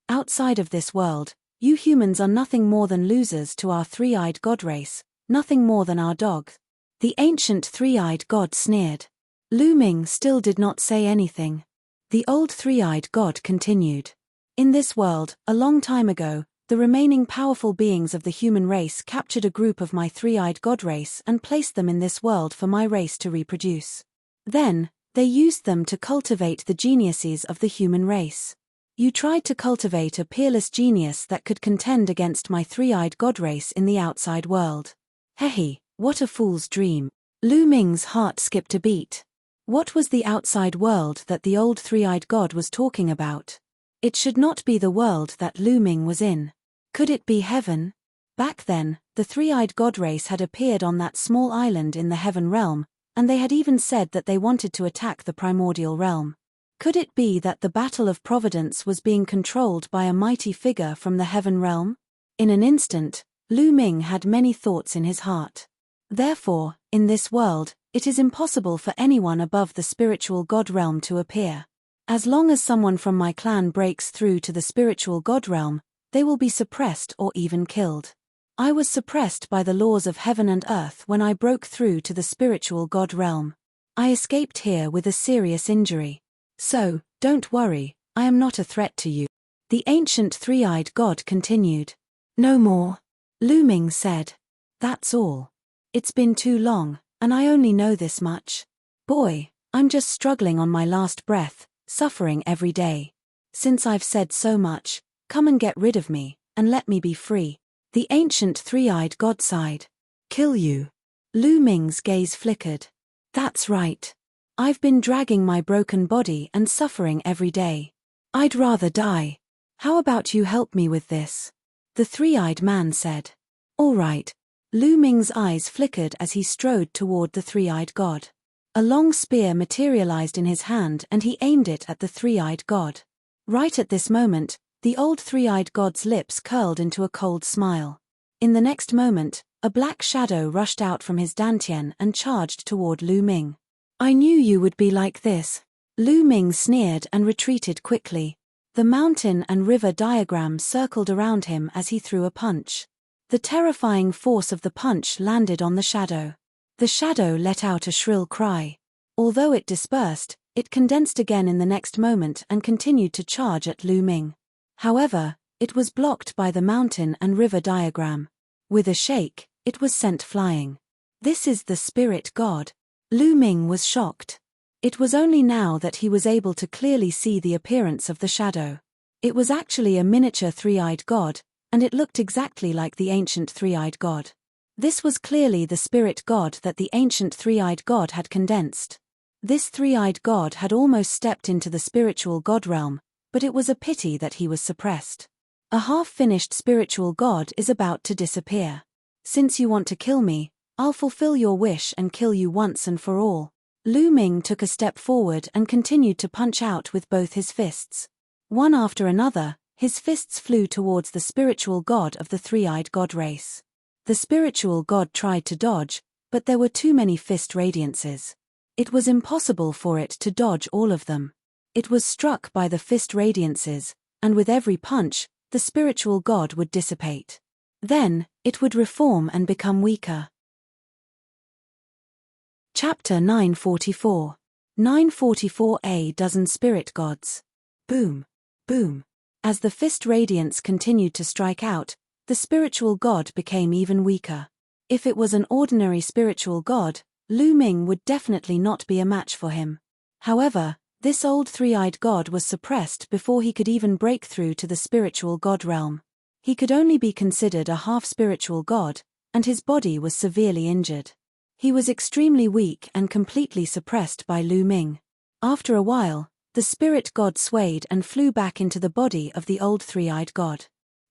Outside of this world, you humans are nothing more than losers to our three-eyed god race, nothing more than our dogs. The ancient three-eyed god sneered. Lu Ming still did not say anything. The old three-eyed god continued. In this world, a long time ago, the remaining powerful beings of the human race captured a group of my three-eyed god race and placed them in this world for my race to reproduce. Then, they used them to cultivate the geniuses of the human race. You tried to cultivate a peerless genius that could contend against my three-eyed god race in the outside world. Hehe, what a fool's dream. Lu Ming's heart skipped a beat. What was the outside world that the old three-eyed god was talking about? It should not be the world that Lu Ming was in. Could it be heaven? Back then, the three-eyed god race had appeared on that small island in the heaven realm, and they had even said that they wanted to attack the primordial realm. Could it be that the battle of providence was being controlled by a mighty figure from the heaven realm? In an instant, Lu Ming had many thoughts in his heart. Therefore, in this world, it is impossible for anyone above the spiritual god realm to appear. As long as someone from my clan breaks through to the spiritual god realm, they will be suppressed or even killed. I was suppressed by the laws of heaven and earth when I broke through to the spiritual god realm. I escaped here with a serious injury. So, don't worry, I am not a threat to you. The ancient three-eyed god continued. No more. Lu Ming said. That's all. It's been too long, and I only know this much. Boy, I'm just struggling on my last breath, suffering every day. Since I've said so much, come and get rid of me, and let me be free. The ancient three-eyed god sighed. Kill you. Lu Ming's gaze flickered. That's right. I've been dragging my broken body and suffering every day. I'd rather die. How about you help me with this? The three-eyed man said. All right. Lu Ming's eyes flickered as he strode toward the three-eyed god. A long spear materialized in his hand and he aimed it at the three-eyed god. Right at this moment, the old three-eyed god's lips curled into a cold smile. In the next moment, a black shadow rushed out from his dantian and charged toward Lu Ming. I knew you would be like this. Lu Ming sneered and retreated quickly. The mountain and river diagram circled around him as he threw a punch. The terrifying force of the punch landed on the shadow. The shadow let out a shrill cry. Although it dispersed, it condensed again in the next moment and continued to charge at Lu Ming. However, it was blocked by the mountain and river diagram. With a shake, it was sent flying. This is the spirit god. Lu Ming was shocked. It was only now that he was able to clearly see the appearance of the shadow. It was actually a miniature three-eyed god, and it looked exactly like the ancient three-eyed god. This was clearly the spirit god that the ancient three-eyed god had condensed. This three-eyed god had almost stepped into the spiritual god realm, but it was a pity that he was suppressed. A half-finished spiritual god is about to disappear. Since you want to kill me, I'll fulfill your wish and kill you once and for all. Lu Ming took a step forward and continued to punch out with both his fists. One after another, his fists flew towards the spiritual god of the three-eyed god race. The spiritual god tried to dodge, but there were too many fist radiances. It was impossible for it to dodge all of them. It was struck by the fist radiances, and with every punch, the spiritual god would dissipate. Then, it would reform and become weaker. Chapter 944. 944A Dozen Spirit Gods. Boom. Boom. As the fist radiance continued to strike out, the spiritual god became even weaker. If it was an ordinary spiritual god, Lu Ming would definitely not be a match for him. However, this old three-eyed god was suppressed before he could even break through to the spiritual god realm. He could only be considered a half-spiritual god, and his body was severely injured. He was extremely weak and completely suppressed by Lu Ming. After a while, the spirit god swayed and flew back into the body of the old three-eyed god.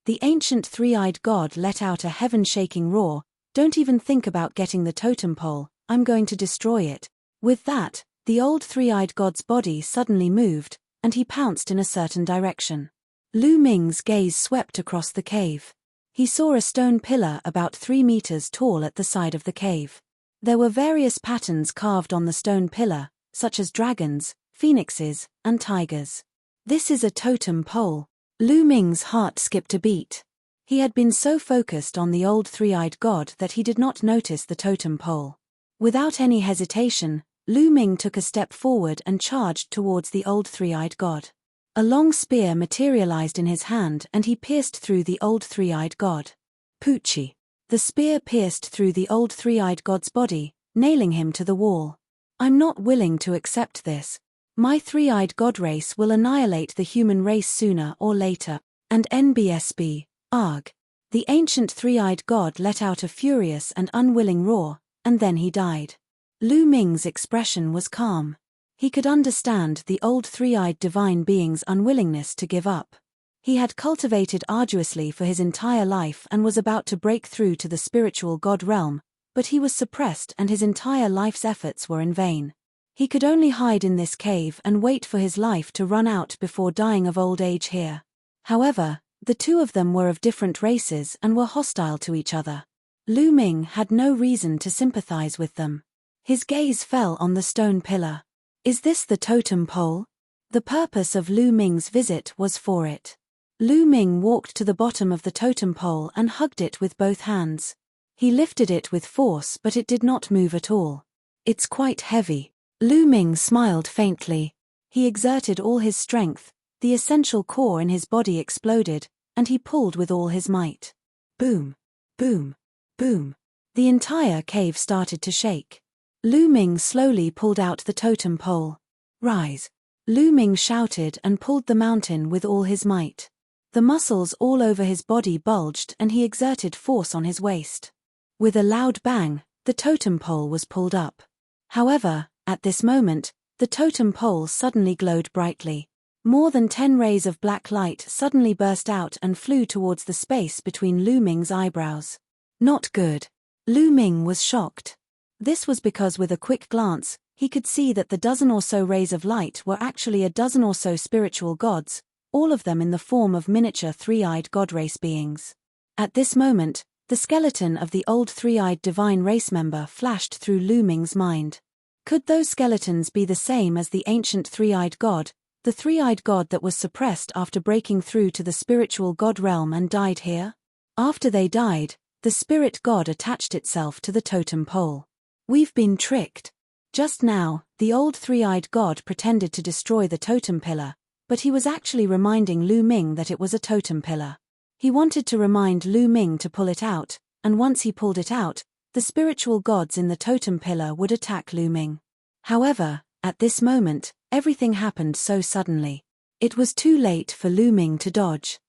The ancient three-eyed god let out a heaven-shaking roar. Don't even think about getting the totem pole, I'm going to destroy it. With that, the old three-eyed god's body suddenly moved, and he pounced in a certain direction. Lu Ming's gaze swept across the cave. He saw a stone pillar about 3 meters tall at the side of the cave. There were various patterns carved on the stone pillar, such as dragons, phoenixes, and tigers. This is a totem pole. Lu Ming's heart skipped a beat. He had been so focused on the old three-eyed god that he did not notice the totem pole. Without any hesitation, Lu Ming took a step forward and charged towards the old three-eyed god. A long spear materialized in his hand and he pierced through the old three-eyed god. Poochie. The spear pierced through the old three-eyed god's body, nailing him to the wall. I'm not willing to accept this. My three-eyed god race will annihilate the human race sooner or later. And NBSB, arg. The ancient three-eyed god let out a furious and unwilling roar, and then he died. Lu Ming's expression was calm. He could understand the old three-eyed divine being's unwillingness to give up. He had cultivated arduously for his entire life and was about to break through to the spiritual god realm, but he was suppressed and his entire life's efforts were in vain. He could only hide in this cave and wait for his life to run out before dying of old age here. However, the two of them were of different races and were hostile to each other. Lu Ming had no reason to sympathize with them. His gaze fell on the stone pillar. Is this the totem pole? The purpose of Lu Ming's visit was for it. Lu Ming walked to the bottom of the totem pole and hugged it with both hands. He lifted it with force but it did not move at all. It's quite heavy. Lu Ming smiled faintly. He exerted all his strength, the essential core in his body exploded, and he pulled with all his might. Boom, boom, boom. The entire cave started to shake. Lu Ming slowly pulled out the totem pole. Rise. Lu Ming shouted and pulled the mountain with all his might. The muscles all over his body bulged and he exerted force on his waist. With a loud bang, the totem pole was pulled up. However, at this moment, the totem pole suddenly glowed brightly. More than 10 rays of black light suddenly burst out and flew towards the space between Lu Ming's eyebrows. Not good. Lu Ming was shocked. This was because with a quick glance, he could see that the dozen or so rays of light were actually a dozen or so spiritual gods, all of them in the form of miniature three-eyed god race beings. At this moment, the skeleton of the old three-eyed divine race member flashed through Lu Ming's mind. Could those skeletons be the same as the ancient three-eyed god, the three-eyed god that was suppressed after breaking through to the spiritual god realm and died here? After they died, the spirit god attached itself to the totem pole. We've been tricked. Just now, the old three-eyed god pretended to destroy the totem pillar, but he was actually reminding Lu Ming that it was a totem pillar. He wanted to remind Lu Ming to pull it out, and once he pulled it out, the spiritual gods in the totem pillar would attack Lu Ming. However, at this moment, everything happened so suddenly. It was too late for Lu Ming to dodge.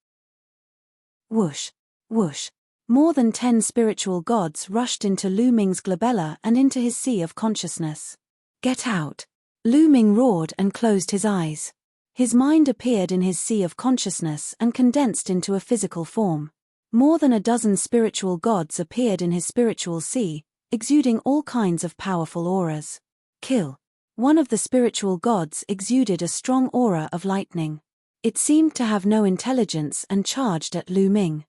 Whoosh, whoosh. More than 10 spiritual gods rushed into Lu Ming's glabella and into his sea of consciousness. Get out! Lu Ming roared and closed his eyes. His mind appeared in his sea of consciousness and condensed into a physical form. More than a dozen spiritual gods appeared in his spiritual sea, exuding all kinds of powerful auras. Kill. One of the spiritual gods exuded a strong aura of lightning. It seemed to have no intelligence and charged at Lu Ming.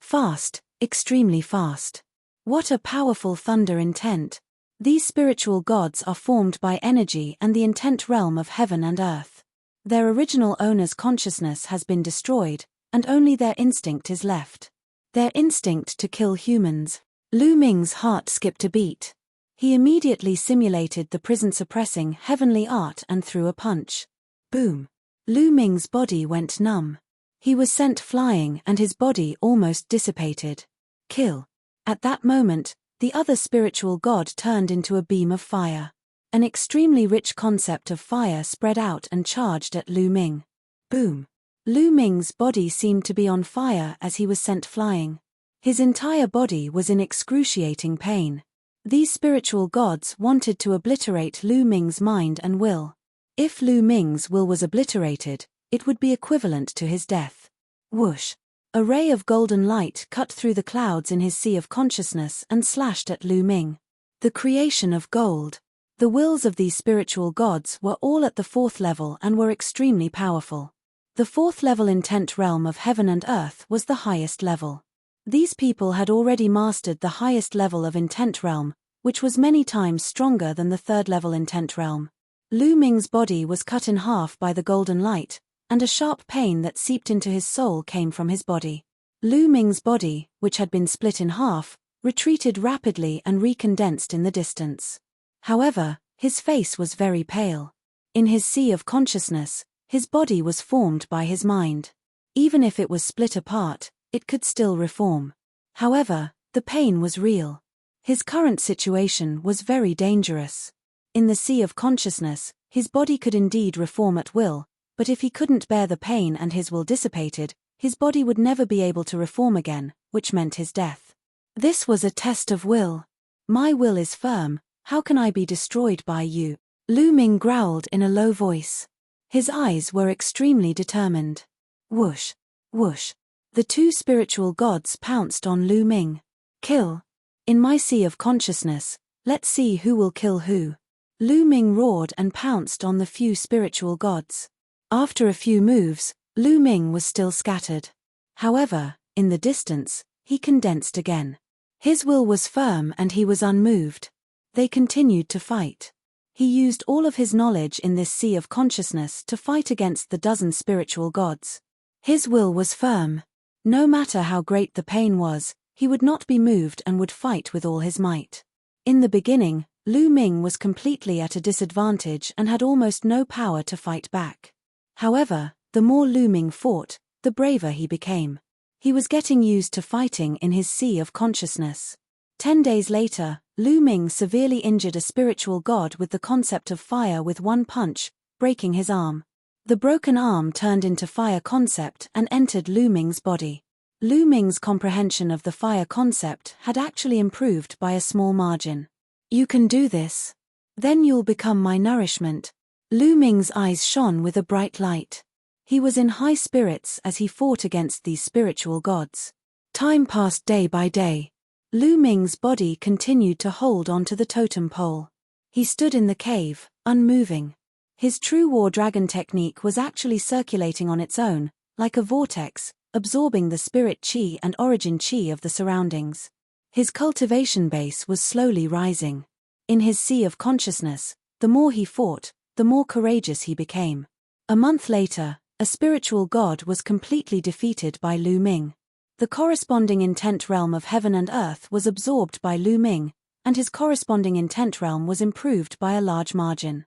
Fast, extremely fast. What a powerful thunder intent. These spiritual gods are formed by energy and the intent realm of heaven and earth. Their original owner's consciousness has been destroyed, and only their instinct is left. Their instinct to kill humans. Lu Ming's heart skipped a beat. He immediately simulated the prison-suppressing heavenly art and threw a punch. Boom. Lu Ming's body went numb. He was sent flying and his body almost dissipated. Kill. At that moment, the other spiritual god turned into a beam of fire. An extremely rich concept of fire spread out and charged at Lu Ming. Boom. Lu Ming's body seemed to be on fire as he was sent flying. His entire body was in excruciating pain. These spiritual gods wanted to obliterate Lu Ming's mind and will. If Lu Ming's will was obliterated, it would be equivalent to his death. Whoosh. A ray of golden light cut through the clouds in his sea of consciousness and slashed at Lu Ming. The creation of gold. The wills of these spiritual gods were all at the fourth level and were extremely powerful. The fourth level intent realm of heaven and earth was the highest level. These people had already mastered the highest level of intent realm, which was many times stronger than the third level intent realm. Lu Ming's body was cut in half by the golden light, and a sharp pain that seeped into his soul came from his body. Lu Ming's body, which had been split in half, retreated rapidly and recondensed in the distance. However, his face was very pale. In his sea of consciousness, his body was formed by his mind. Even if it was split apart, it could still reform. However, the pain was real. His current situation was very dangerous. In the sea of consciousness, his body could indeed reform at will, but if he couldn't bear the pain and his will dissipated, his body would never be able to reform again, which meant his death. This was a test of will. My will is firm, how can I be destroyed by you? Lu Ming growled in a low voice. His eyes were extremely determined. Whoosh, whoosh. The two spiritual gods pounced on Lu Ming. Kill. In my sea of consciousness, let's see who will kill who. Lu Ming roared and pounced on the few spiritual gods. After a few moves, Lu Ming was still scattered. However, in the distance, he condensed again. His will was firm and he was unmoved. They continued to fight. He used all of his knowledge in this sea of consciousness to fight against the dozen spiritual gods. His will was firm. No matter how great the pain was, he would not be moved and would fight with all his might. In the beginning, Lu Ming was completely at a disadvantage and had almost no power to fight back. However, the more Lu Ming fought, the braver he became. He was getting used to fighting in his sea of consciousness. 10 days later, Lu Ming severely injured a spiritual god with the concept of fire with one punch, breaking his arm. The broken arm turned into fire concept and entered Lu Ming's body. Lu Ming's comprehension of the fire concept had actually improved by a small margin. You can do this. Then you'll become my nourishment. Lu Ming's eyes shone with a bright light. He was in high spirits as he fought against these spiritual gods. Time passed day by day. Lu Ming's body continued to hold onto the totem pole. He stood in the cave, unmoving. His true war dragon technique was actually circulating on its own, like a vortex, absorbing the spirit chi and origin chi of the surroundings. His cultivation base was slowly rising. In his sea of consciousness, the more he fought, the more courageous he became. A month later, a spiritual god was completely defeated by Lu Ming. The corresponding intent realm of heaven and earth was absorbed by Lu Ming, and his corresponding intent realm was improved by a large margin.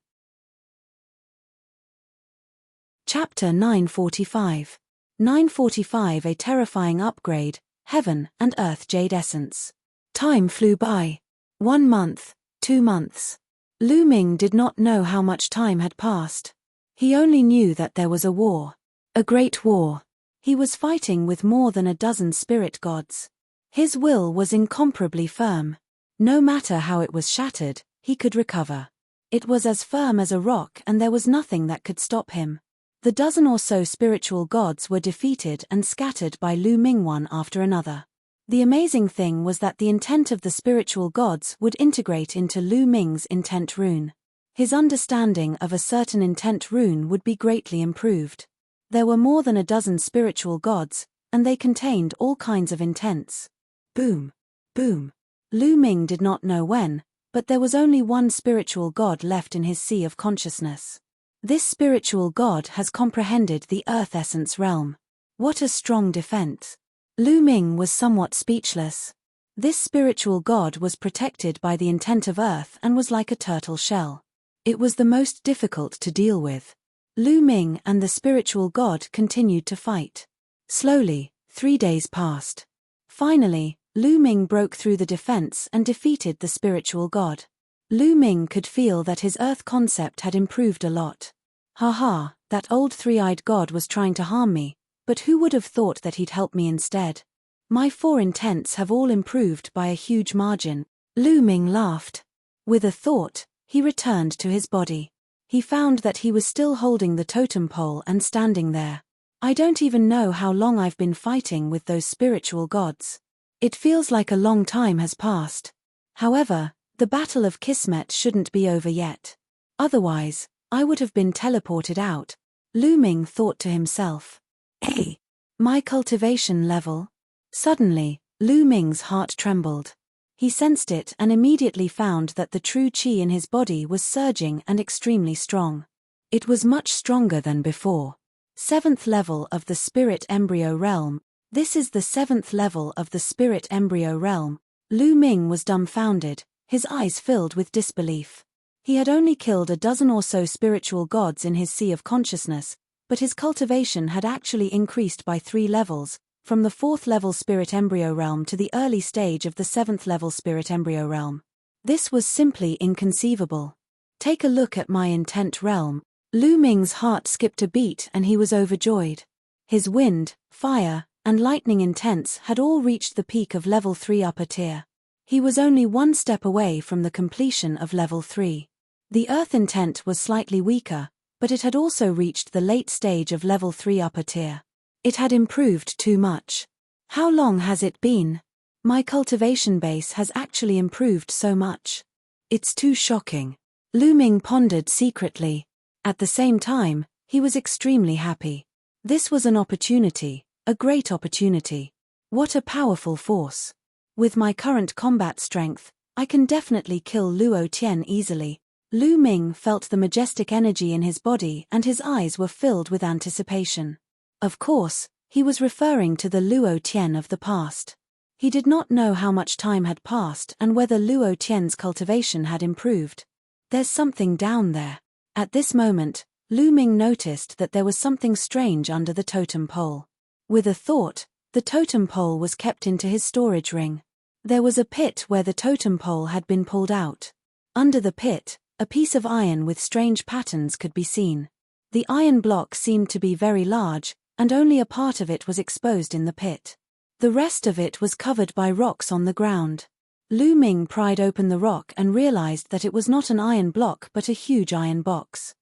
Chapter 945. 945 A terrifying upgrade, Heaven and Earth Jade Essence. Time flew by. 1 month, 2 months. Lu Ming did not know how much time had passed. He only knew that there was a war. A great war. He was fighting with more than a dozen spirit gods. His will was incomparably firm. No matter how it was shattered, he could recover. It was as firm as a rock and there was nothing that could stop him. The dozen or so spiritual gods were defeated and scattered by Lu Ming one after another. The amazing thing was that the intent of the spiritual gods would integrate into Lu Ming's intent rune. His understanding of a certain intent rune would be greatly improved. There were more than a dozen spiritual gods, and they contained all kinds of intents. Boom. Boom. Lu Ming did not know when, but there was only one spiritual god left in his sea of consciousness. This spiritual god has comprehended the earth essence realm. What a strong defense. Lu Ming was somewhat speechless. This spiritual god was protected by the intent of earth and was like a turtle shell. It was the most difficult to deal with. Lu Ming and the spiritual god continued to fight. Slowly, 3 days passed. Finally, Lu Ming broke through the defense and defeated the spiritual god. Lu Ming could feel that his earth concept had improved a lot. Haha, that old three-eyed god was trying to harm me, but who would have thought that he'd help me instead? My 4 intents have all improved by a huge margin. Lu Ming laughed. With a thought, he returned to his body. He found that he was still holding the totem pole and standing there. I don't even know how long I've been fighting with those spiritual gods. It feels like a long time has passed. However, The Battle of Kismet shouldn't be over yet. Otherwise, I would have been teleported out, Lu Ming thought to himself. Hey! My cultivation level? Suddenly, Lu Ming's heart trembled. He sensed it and immediately found that the true qi in his body was surging and extremely strong. It was much stronger than before. 7th level of the spirit embryo realm. This is the 7th level of the spirit embryo realm. Lu Ming was dumbfounded, his eyes filled with disbelief. He had only killed a dozen or so spiritual gods in his sea of consciousness, but his cultivation had actually increased by 3 levels, from the 4th level spirit embryo realm to the early stage of the 7th level spirit embryo realm. This was simply inconceivable. Take a look at my intent realm. Lu Ming's heart skipped a beat and he was overjoyed. His wind, fire, and lightning intents had all reached the peak of level 3 upper tier. He was only one step away from the completion of level 3. The earth intent was slightly weaker, but it had also reached the late stage of level 3 upper tier. It had improved too much. How long has it been? My cultivation base has actually improved so much. It's too shocking. Lu Ming pondered secretly. At the same time, he was extremely happy. This was an opportunity, a great opportunity. What a powerful force. With my current combat strength, I can definitely kill Luo Tian easily. Lu Ming felt the majestic energy in his body and his eyes were filled with anticipation. Of course, he was referring to the Luo Tian of the past. He did not know how much time had passed and whether Luo Tian's cultivation had improved. There's something down there. At this moment, Lu Ming noticed that there was something strange under the totem pole. With a thought, the totem pole was kept into his storage ring. There was a pit where the totem pole had been pulled out. Under the pit, a piece of iron with strange patterns could be seen. The iron block seemed to be very large, and only a part of it was exposed in the pit. The rest of it was covered by rocks on the ground. Lu Ming pried open the rock and realized that it was not an iron block but a huge iron box.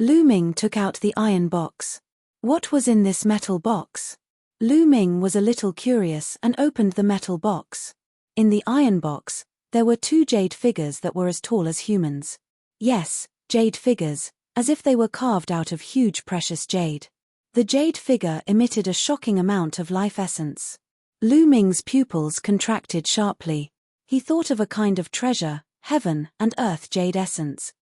Lu Ming took out the iron box. What was in this metal box? Lu Ming was a little curious and opened the metal box. In the iron box, there were 2 jade figures that were as tall as humans. Yes, jade figures, as if they were carved out of huge precious jade. The jade figure emitted a shocking amount of life essence. Lu Ming's pupils contracted sharply. He thought of a kind of treasure, heaven and earth jade essence.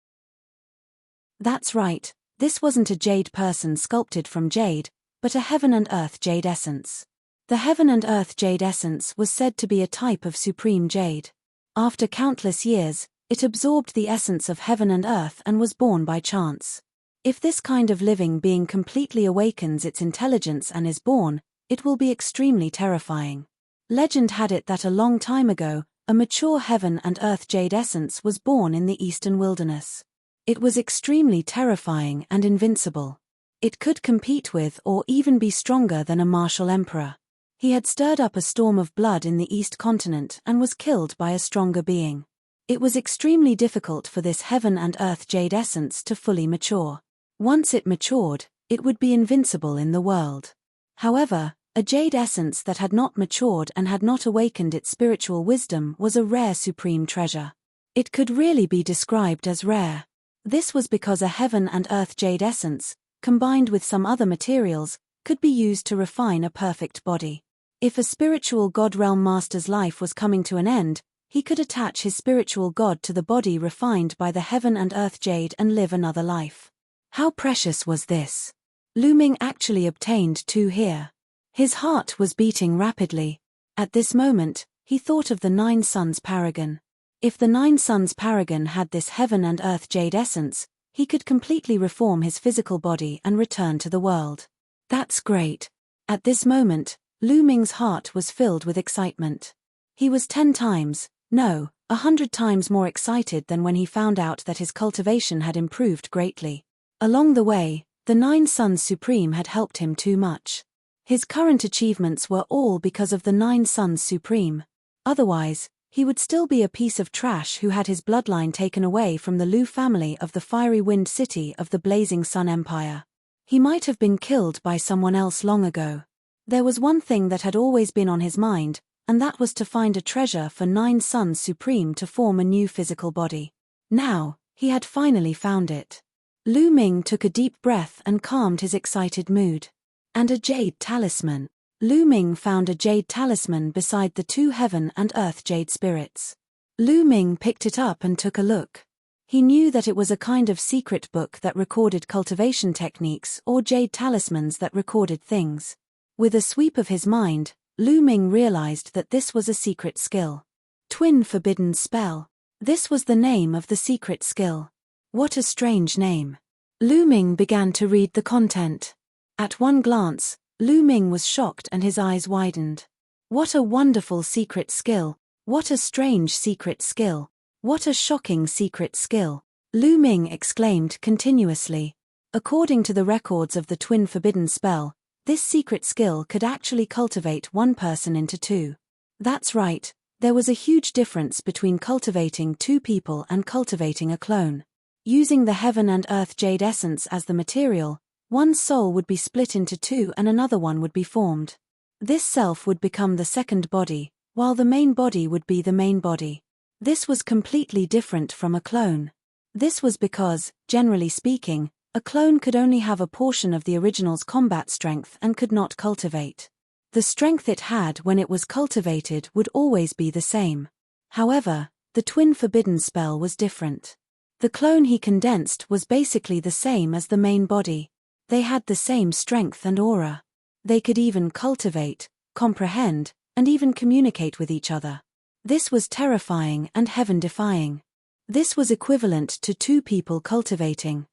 That's right, this wasn't a jade person sculpted from jade, but a heaven and earth jade essence. The heaven and earth jade essence was said to be a type of supreme jade. After countless years, it absorbed the essence of heaven and earth and was born by chance. If this kind of living being completely awakens its intelligence and is born, it will be extremely terrifying. Legend had it that a long time ago, a mature heaven and earth jade essence was born in the eastern wilderness. It was extremely terrifying and invincible. It could compete with or even be stronger than a martial emperor. He had stirred up a storm of blood in the East continent and was killed by a stronger being. It was extremely difficult for this heaven and earth jade essence to fully mature. Once it matured, it would be invincible in the world. However, a jade essence that had not matured and had not awakened its spiritual wisdom was a rare supreme treasure. It could really be described as rare. This was because a heaven and earth jade essence, combined with some other materials, could be used to refine a perfect body. If a spiritual god realm master's life was coming to an end, he could attach his spiritual god to the body refined by the heaven and earth jade and live another life. How precious was this? Lu Ming actually obtained 2 here. His heart was beating rapidly. At this moment, he thought of the 9 Suns Paragon. If the 9 Suns Paragon had this heaven and earth jade essence, he could completely reform his physical body and return to the world. That's great. At this moment, Lu Ming's heart was filled with excitement. He was 10 times, no, 100 times more excited than when he found out that his cultivation had improved greatly. Along the way, the 9 Suns Supreme had helped him too much. His current achievements were all because of the 9 Suns Supreme. Otherwise, he would still be a piece of trash who had his bloodline taken away from the Lu family of the fiery wind city of the Blazing Sun Empire. He might have been killed by someone else long ago. There was one thing that had always been on his mind, and that was to find a treasure for 9 suns supreme to form a new physical body. Now, he had finally found it. Lu Ming took a deep breath and calmed his excited mood. And a jade talisman. Lu Ming found a jade talisman beside the 2 heaven and earth jade spirits. Lu Ming picked it up and took a look. He knew that it was a kind of secret book that recorded cultivation techniques or jade talismans that recorded things. With a sweep of his mind, Lu Ming realized that this was a secret skill. Twin Forbidden Spell. This was the name of the secret skill. What a strange name. Lu Ming began to read the content. At one glance, Lu Ming was shocked and his eyes widened. What a wonderful secret skill, what a strange secret skill, what a shocking secret skill, Lu Ming exclaimed continuously. According to the records of the Twin Forbidden Spell, this secret skill could actually cultivate one person into 2. That's right, there was a huge difference between cultivating 2 people and cultivating a clone. Using the heaven and earth jade essence as the material, one soul would be split into 2 and another one would be formed. This self would become the second body, while the main body would be the main body. This was completely different from a clone. This was because, generally speaking, a clone could only have a portion of the original's combat strength and could not cultivate. The strength it had when it was cultivated would always be the same. However, the Twin Forbidden Spell was different. The clone he condensed was basically the same as the main body. They had the same strength and aura. They could even cultivate, comprehend, and even communicate with each other. This was terrifying and heaven-defying. This was equivalent to 2 people cultivating.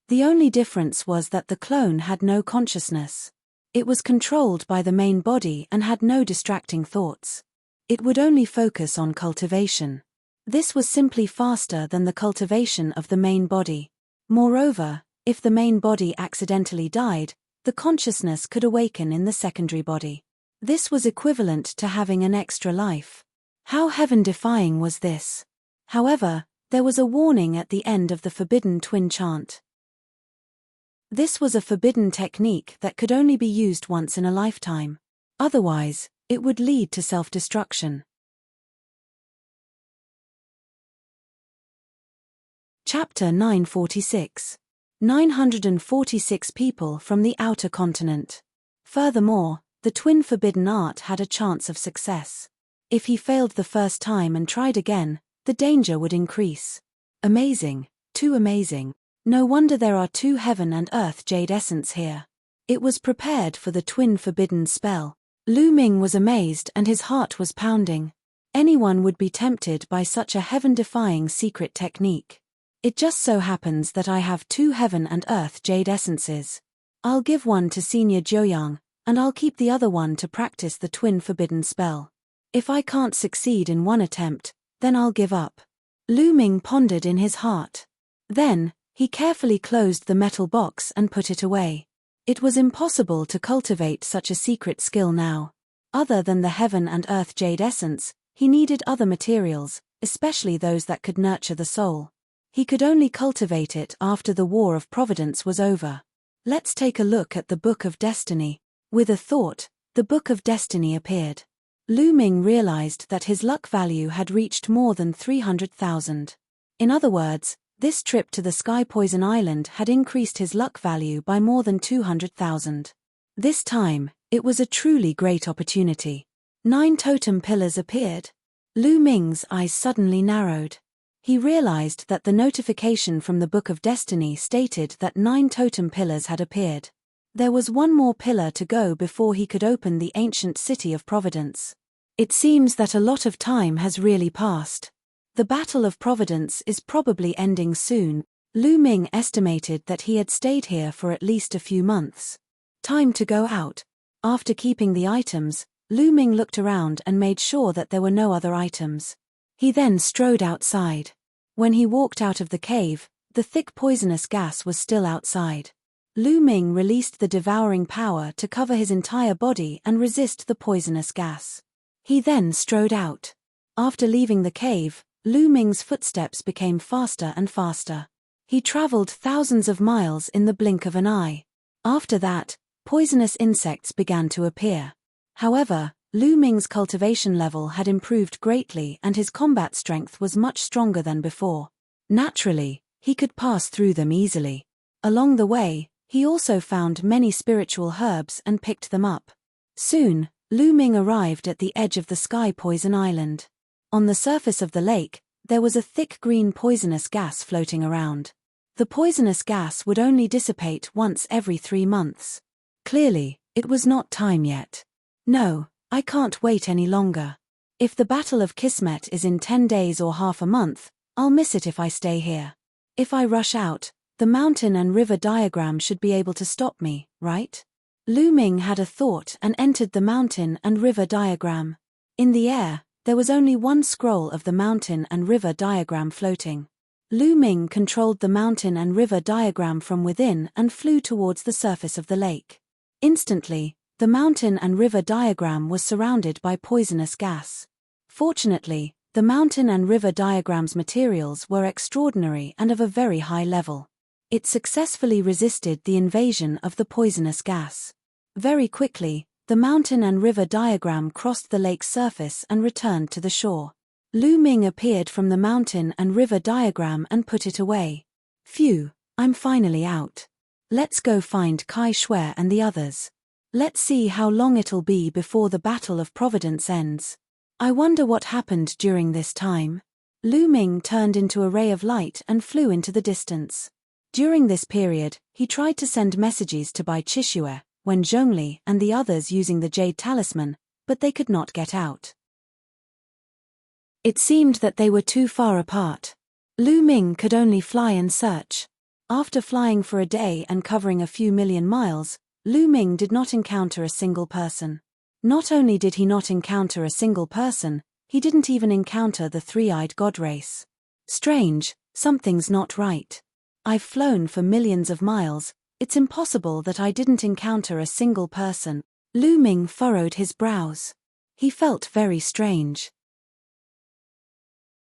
The only difference was that the clone had no consciousness. It was controlled by the main body and had no distracting thoughts. It would only focus on cultivation. This was simply faster than the cultivation of the main body. Moreover, if the main body accidentally died, the consciousness could awaken in the secondary body. This was equivalent to having an extra life. How heaven-defying was this? However, there was a warning at the end of the Forbidden Twin chant. This was a forbidden technique that could only be used once in a lifetime. Otherwise, it would lead to self-destruction. Chapter 946. 946 people from the outer continent. Furthermore, the Twin Forbidden Art had a chance of success. If he failed the first time and tried again, the danger would increase. Amazing, too amazing. No wonder there are 2 heaven and earth jade essence here. It was prepared for the Twin Forbidden Spell. Lu Ming was amazed and his heart was pounding. Anyone would be tempted by such a heaven-defying secret technique. It just so happens that I have 2 heaven and earth jade essences. I'll give one to Senior Joyang, and I'll keep the other one to practice the Twin Forbidden Spell. If I can't succeed in one attempt, then I'll give up. Lu Ming pondered in his heart. Then, he carefully closed the metal box and put it away. It was impossible to cultivate such a secret skill now. Other than the heaven and earth jade essence, he needed other materials, especially those that could nurture the soul. He could only cultivate it after the War of Providence was over. Let's take a look at the Book of Destiny. With a thought, the Book of Destiny appeared. Lu Ming realized that his luck value had reached more than 300,000. In other words, this trip to the Sky Poison Island had increased his luck value by more than 200,000. This time, it was a truly great opportunity. 9 totem pillars appeared. Lu Ming's eyes suddenly narrowed. He realized that the notification from the Book of Destiny stated that 9 totem pillars had appeared. There was one more pillar to go before he could open the ancient city of Providence. It seems that a lot of time has really passed. The Battle of Providence is probably ending soon. Lu Ming estimated that he had stayed here for at least a few months. Time to go out. After keeping the items, Lu Ming looked around and made sure that there were no other items. He then strode outside. When he walked out of the cave, the thick poisonous gas was still outside. Lu Ming released the devouring power to cover his entire body and resist the poisonous gas. He then strode out. After leaving the cave, Lu Ming's footsteps became faster and faster. He traveled thousands of miles in the blink of an eye. After that, poisonous insects began to appear. However, Lu Ming's cultivation level had improved greatly and his combat strength was much stronger than before. Naturally, he could pass through them easily. Along the way, he also found many spiritual herbs and picked them up. Soon, Lu Ming arrived at the edge of the Sky Poison Island. On the surface of the lake, there was a thick green poisonous gas floating around. The poisonous gas would only dissipate once every 3 months. Clearly, it was not time yet. No, I can't wait any longer. If the Battle of Kismet is in 10 days or half a month, I'll miss it if I stay here. If I rush out, the mountain and river diagram should be able to stop me, right? Lu Ming had a thought and entered the mountain and river diagram. In the air, there was only one scroll of the mountain and river diagram floating. Lu Ming controlled the mountain and river diagram from within and flew towards the surface of the lake. Instantly, the mountain and river diagram was surrounded by poisonous gas. Fortunately, the mountain and river diagram's materials were extraordinary and of a very high level. It successfully resisted the invasion of the poisonous gas. Very quickly, the mountain and river diagram crossed the lake's surface and returned to the shore. Lu Ming appeared from the mountain and river diagram and put it away. Phew, I'm finally out. Let's go find Kai Shui and the others. Let's see how long it'll be before the Battle of Providence ends. I wonder what happened during this time. Lu Ming turned into a ray of light and flew into the distance. During this period, he tried to send messages to Bai Chishue, Wen Zhongli and the others using the Jade Talisman, but they could not get out. It seemed that they were too far apart. Lu Ming could only fly and search. After flying for a day and covering a few million miles, Lu Ming did not encounter a single person. Not only did he not encounter a single person, he didn't even encounter the three-eyed god race. Strange, something's not right. I've flown for millions of miles, it's impossible that I didn't encounter a single person. Lu Ming furrowed his brows. He felt very strange.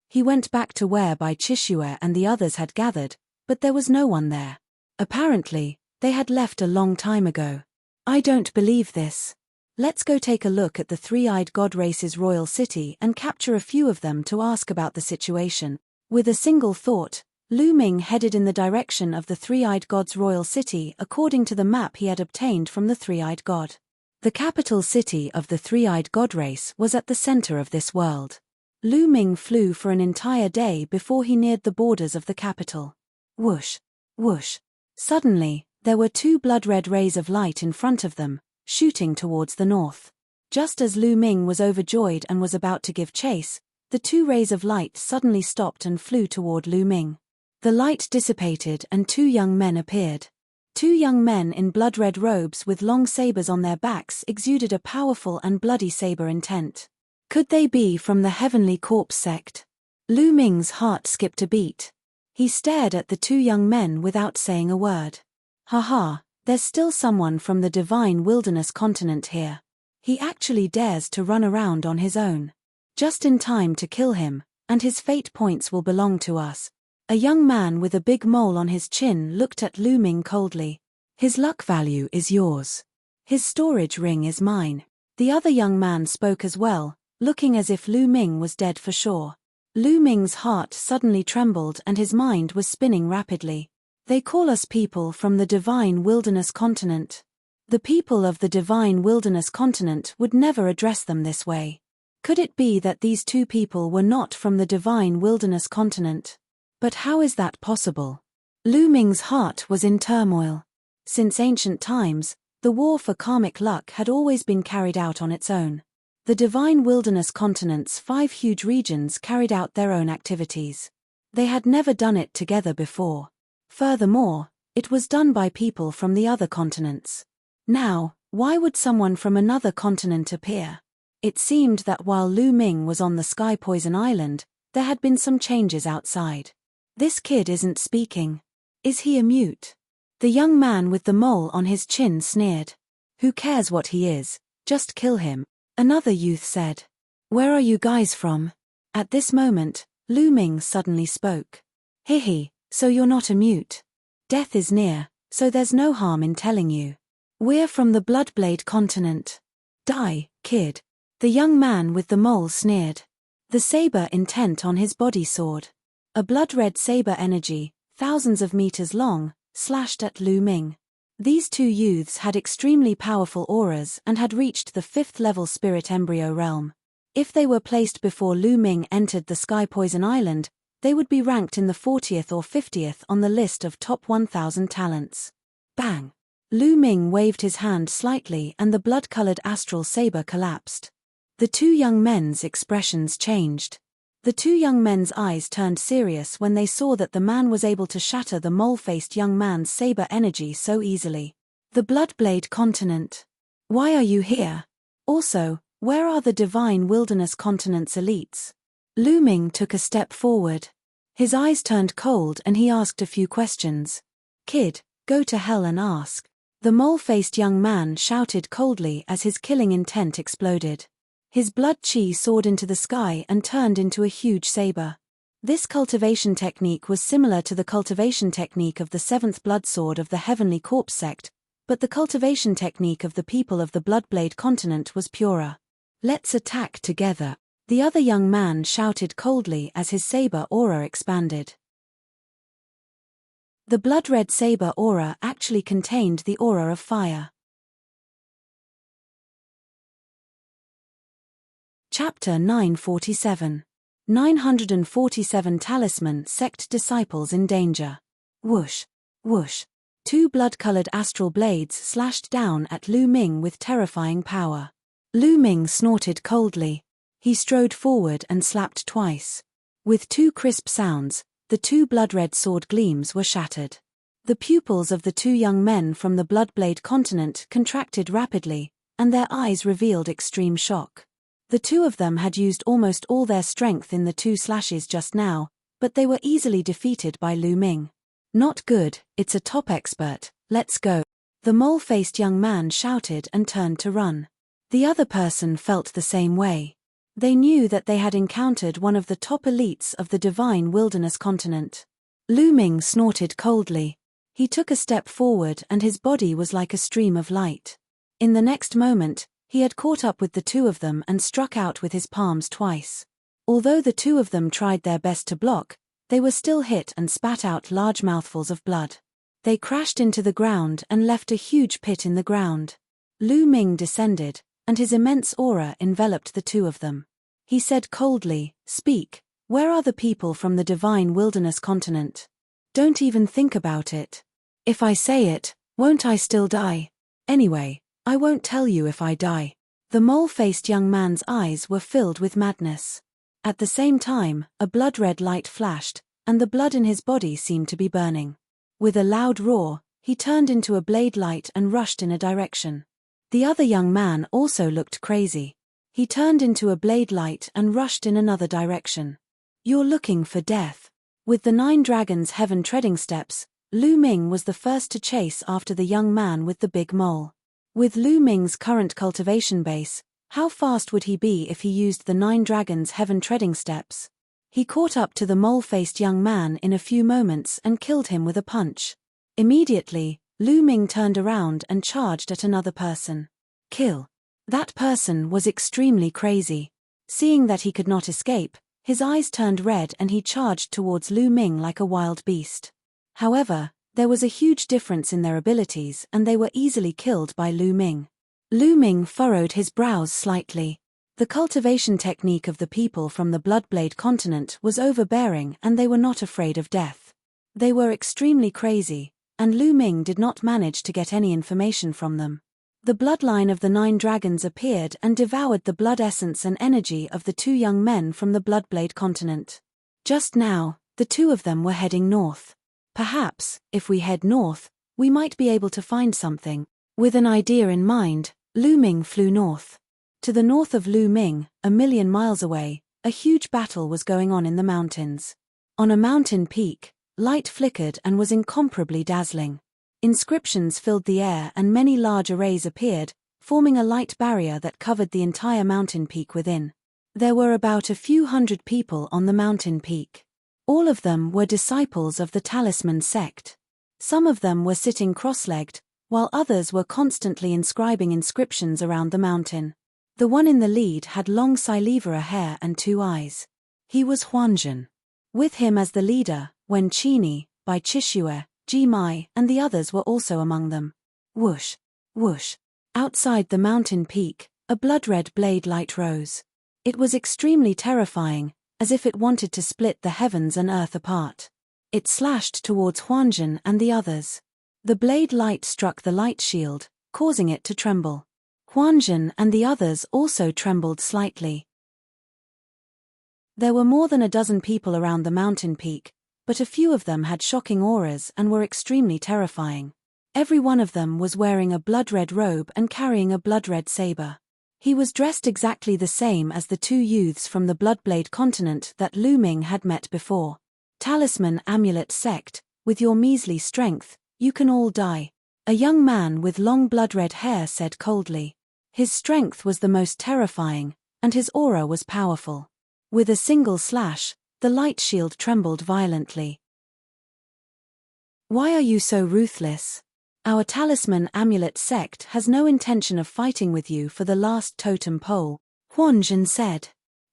He went back to where Bai Chishue and the others had gathered, but there was no one there. Apparently, they had left a long time ago. I don't believe this. Let's go take a look at the three-eyed god race's royal city and capture a few of them to ask about the situation. With a single thought, Lu Ming headed in the direction of the three-eyed god's royal city according to the map he had obtained from the three-eyed god. The capital city of the three-eyed god race was at the center of this world. Lu Ming flew for an entire day before he neared the borders of the capital. Whoosh! Whoosh! Suddenly, there were 2 blood-red rays of light in front of them, shooting towards the north. Just as Lu Ming was overjoyed and was about to give chase, the 2 rays of light suddenly stopped and flew toward Lu Ming. The light dissipated and 2 young men appeared. 2 young men in blood-red robes with long sabers on their backs exuded a powerful and bloody saber intent. Could they be from the Heavenly Corpse sect? Lu Ming's heart skipped a beat. He stared at the 2 young men without saying a word. Haha, there's still someone from the Divine Wilderness continent here. He actually dares to run around on his own. Just in time to kill him, and his fate points will belong to us. A young man with a big mole on his chin looked at Lu Ming coldly. His luck value is yours. His storage ring is mine. The other young man spoke as well, looking as if Lu Ming was dead for sure. Lu Ming's heart suddenly trembled and his mind was spinning rapidly. They call us people from the Divine Wilderness continent. The people of the Divine Wilderness continent would never address them this way. Could it be that these 2 people were not from the Divine Wilderness continent? But how is that possible? Lu Ming's heart was in turmoil. Since ancient times, the war for karmic luck had always been carried out on its own. The Divine Wilderness continent's 5 huge regions carried out their own activities. They had never done it together before. Furthermore, it was done by people from the other continents. Now, why would someone from another continent appear? It seemed that while Lu Ming was on the Sky Poison Island, there had been some changes outside. This kid isn't speaking. Is he a mute? The young man with the mole on his chin sneered. Who cares what he is, just kill him. Another youth said. Where are you guys from? At this moment, Lu Ming suddenly spoke. Hihi, so you're not a mute. Death is near, so there's no harm in telling you. We're from the Bloodblade continent. Die, kid. The young man with the mole sneered. The saber intent on his body soared. A blood-red saber energy, thousands of meters long, slashed at Lu Ming. These two youths had extremely powerful auras and had reached the 5th-level spirit embryo realm. If they were placed before Lu Ming entered the Sky Poison Island, they would be ranked in the 40th or 50th on the list of top 1,000 talents. Bang! Lu Ming waved his hand slightly and the blood-colored astral saber collapsed. The two young men's expressions changed. The two young men's eyes turned serious when they saw that the man was able to shatter the mole-faced young man's saber energy so easily. The Bloodblade Continent. Why are you here? Also, where are the Divine Wilderness Continent's elites? Lu Ming took a step forward. His eyes turned cold and he asked a few questions. Kid, go to hell and ask. The mole-faced young man shouted coldly as his killing intent exploded. His blood chi soared into the sky and turned into a huge saber. This cultivation technique was similar to the cultivation technique of the 7th blood sword of the Heavenly Corpse sect, but the cultivation technique of the people of the Bloodblade Continent was purer. Let's attack together, the other young man shouted coldly as his saber aura expanded. The blood-red saber aura actually contained the aura of fire. Chapter 947. 947 Talisman Sect Disciples in Danger. Whoosh, whoosh. Two blood-colored astral blades slashed down at Lu Ming with terrifying power. Lu Ming snorted coldly. He strode forward and slapped twice. With two crisp sounds, the two blood-red sword gleams were shattered. The pupils of the two young men from the Bloodblade Continent contracted rapidly, and their eyes revealed extreme shock. The two of them had used almost all their strength in the two slashes just now, but they were easily defeated by Lu Ming. Not good, it's a top expert, let's go. The mole-faced young man shouted and turned to run. The other person felt the same way. They knew that they had encountered one of the top elites of the Divine Wilderness Continent. Lu Ming snorted coldly. He took a step forward and his body was like a stream of light. In the next moment, he had caught up with the two of them and struck out with his palms twice. Although the two of them tried their best to block, they were still hit and spat out large mouthfuls of blood. They crashed into the ground and left a huge pit in the ground. Lu Ming descended, and his immense aura enveloped the two of them. He said coldly, "Speak, where are the people from the Divine Wilderness Continent? Don't even think about it. If I say it, won't I still die? Anyway, I won't tell you if I die." The mole-faced young man's eyes were filled with madness. At the same time, a blood-red light flashed, and the blood in his body seemed to be burning. With a loud roar, he turned into a blade light and rushed in a direction. The other young man also looked crazy. He turned into a blade light and rushed in another direction. You're looking for death. With the 9 dragons' heaven treading steps, Lu Ming was the first to chase after the young man with the big mole. With Lu Ming's current cultivation base, how fast would he be if he used the 9 dragons' heaven treading steps? He caught up to the mole-faced young man in a few moments and killed him with a punch. Immediately, Lu Ming turned around and charged at another person. Kill. That person was extremely crazy. Seeing that he could not escape, his eyes turned red and he charged towards Lu Ming like a wild beast. However, there was a huge difference in their abilities and they were easily killed by Lu Ming. Lu Ming furrowed his brows slightly. The cultivation technique of the people from the Bloodblade Continent was overbearing and they were not afraid of death. They were extremely crazy, and Lu Ming did not manage to get any information from them. The bloodline of the 9 dragons appeared and devoured the blood essence and energy of the 2 young men from the Bloodblade Continent. Just now, the 2 of them were heading north. Perhaps, if we head north, we might be able to find something. With an idea in mind, Lu Ming flew north. To the north of Lu Ming, 1,000,000 miles away, a huge battle was going on in the mountains. On a mountain peak, light flickered and was incomparably dazzling. Inscriptions filled the air and many large arrays appeared, forming a light barrier that covered the entire mountain peak within. There were about a few hundred people on the mountain peak. All of them were disciples of the Talisman sect. Some of them were sitting cross-legged, while others were constantly inscribing inscriptions around the mountain. The one in the lead had long silivera hair and 2 eyes. He was Huanzhen. With him as the leader, Wen Qini, Bai Chishue, Ji Mai, and the others were also among them. Whoosh! Whoosh! Outside the mountain peak, a blood-red blade light rose. It was extremely terrifying, as if it wanted to split the heavens and earth apart. It slashed towards Huanzhen and the others. The blade light struck the light shield, causing it to tremble. Huanzhen and the others also trembled slightly. There were more than a dozen people around the mountain peak, but a few of them had shocking auras and were extremely terrifying. Every one of them was wearing a blood-red robe and carrying a blood-red saber. He was dressed exactly the same as the 2 youths from the Bloodblade continent that Lu Ming had met before. Talisman Amulet Sect, with your measly strength, you can all die. A young man with long blood-red hair said coldly. His strength was the most terrifying, and his aura was powerful. With a single slash, the light shield trembled violently. Why are you so ruthless? Our Talisman Amulet Sect has no intention of fighting with you for the last totem pole, Huanzhen said.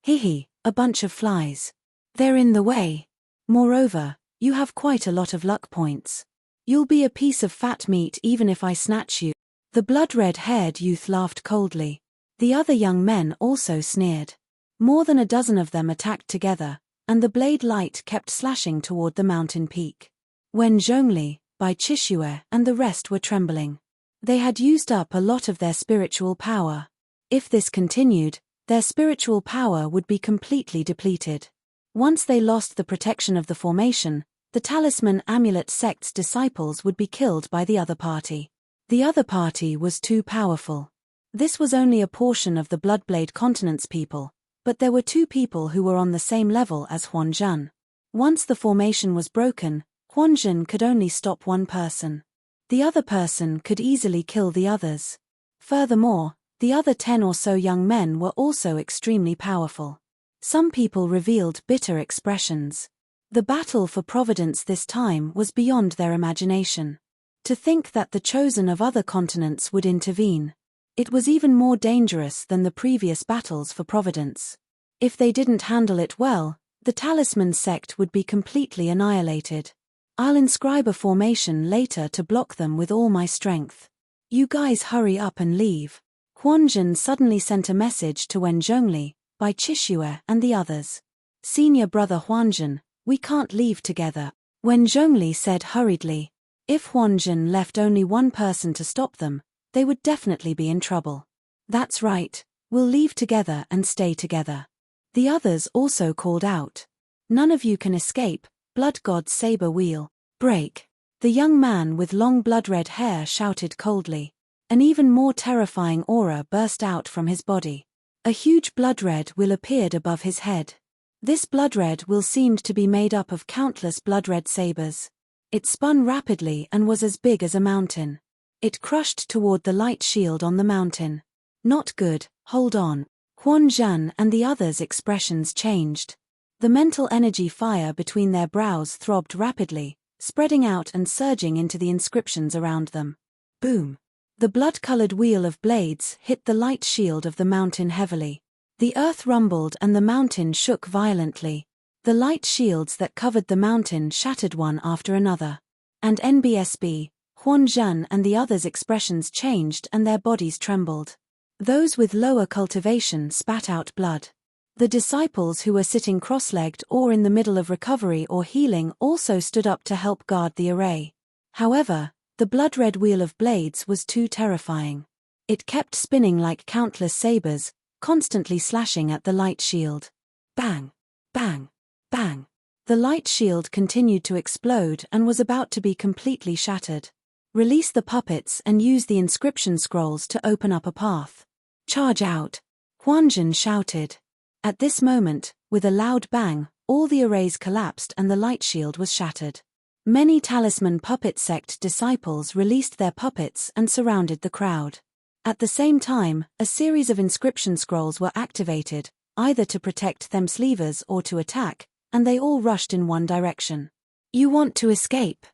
Hehe, a bunch of flies. They're in the way. Moreover, you have quite a lot of luck points. You'll be a piece of fat meat even if I snatch you. The blood-red-haired youth laughed coldly. The other young men also sneered. More than a dozen of them attacked together, and the blade light kept slashing toward the mountain peak. Wen Zhongli, Bai Chishue, and the rest were trembling. They had used up a lot of their spiritual power. If this continued, their spiritual power would be completely depleted. Once they lost the protection of the formation, the Talisman Amulet Sect's disciples would be killed by the other party. The other party was too powerful. This was only a portion of the Bloodblade continent's people, but there were 2 people who were on the same level as Huanzhen. Once the formation was broken, Huanzhen could only stop one person. The other person could easily kill the others. Furthermore, the other 10 or so young men were also extremely powerful. Some people revealed bitter expressions. The battle for Providence this time was beyond their imagination. To think that the chosen of other continents would intervene. It was even more dangerous than the previous battles for Providence. If they didn't handle it well, the Talisman sect would be completely annihilated. I'll inscribe a formation later to block them with all my strength. You guys hurry up and leave. Huanzhen suddenly sent a message to Wen Zhongli, Bai Chishue, and the others. Senior brother Huanzhen, we can't leave together. Wen Zhongli said hurriedly. If Huanzhen left only one person to stop them, they would definitely be in trouble. That's right, we'll leave together and stay together. The others also called out. None of you can escape, Blood God's saber wheel, break. The young man with long blood-red hair shouted coldly. An even more terrifying aura burst out from his body. A huge blood-red wheel appeared above his head. This blood-red wheel seemed to be made up of countless blood-red sabers. It spun rapidly and was as big as a mountain. It crushed toward the light shield on the mountain. Not good, hold on. Huanzhen and the others' expressions changed. The mental energy fire between their brows throbbed rapidly, spreading out and surging into the inscriptions around them. Boom! The blood-colored wheel of blades hit the light shield of the mountain heavily. The earth rumbled and the mountain shook violently. The light shields that covered the mountain shattered one after another. And NBSB, Huanzhen and the others' expressions changed and their bodies trembled. Those with lower cultivation spat out blood. The disciples who were sitting cross-legged or in the middle of recovery or healing also stood up to help guard the array. However, the blood-red wheel of blades was too terrifying. It kept spinning like countless sabers, constantly slashing at the light shield. Bang! Bang! Bang! The light shield continued to explode and was about to be completely shattered. Release the puppets and use the inscription scrolls to open up a path. Charge out! Huanzhen shouted. At this moment, with a loud bang, all the arrays collapsed and the light shield was shattered. Many Talisman Puppet Sect disciples released their puppets and surrounded the crowd. At the same time, a series of inscription scrolls were activated, either to protect Themslevers or to attack, and they all rushed in one direction. You want to escape?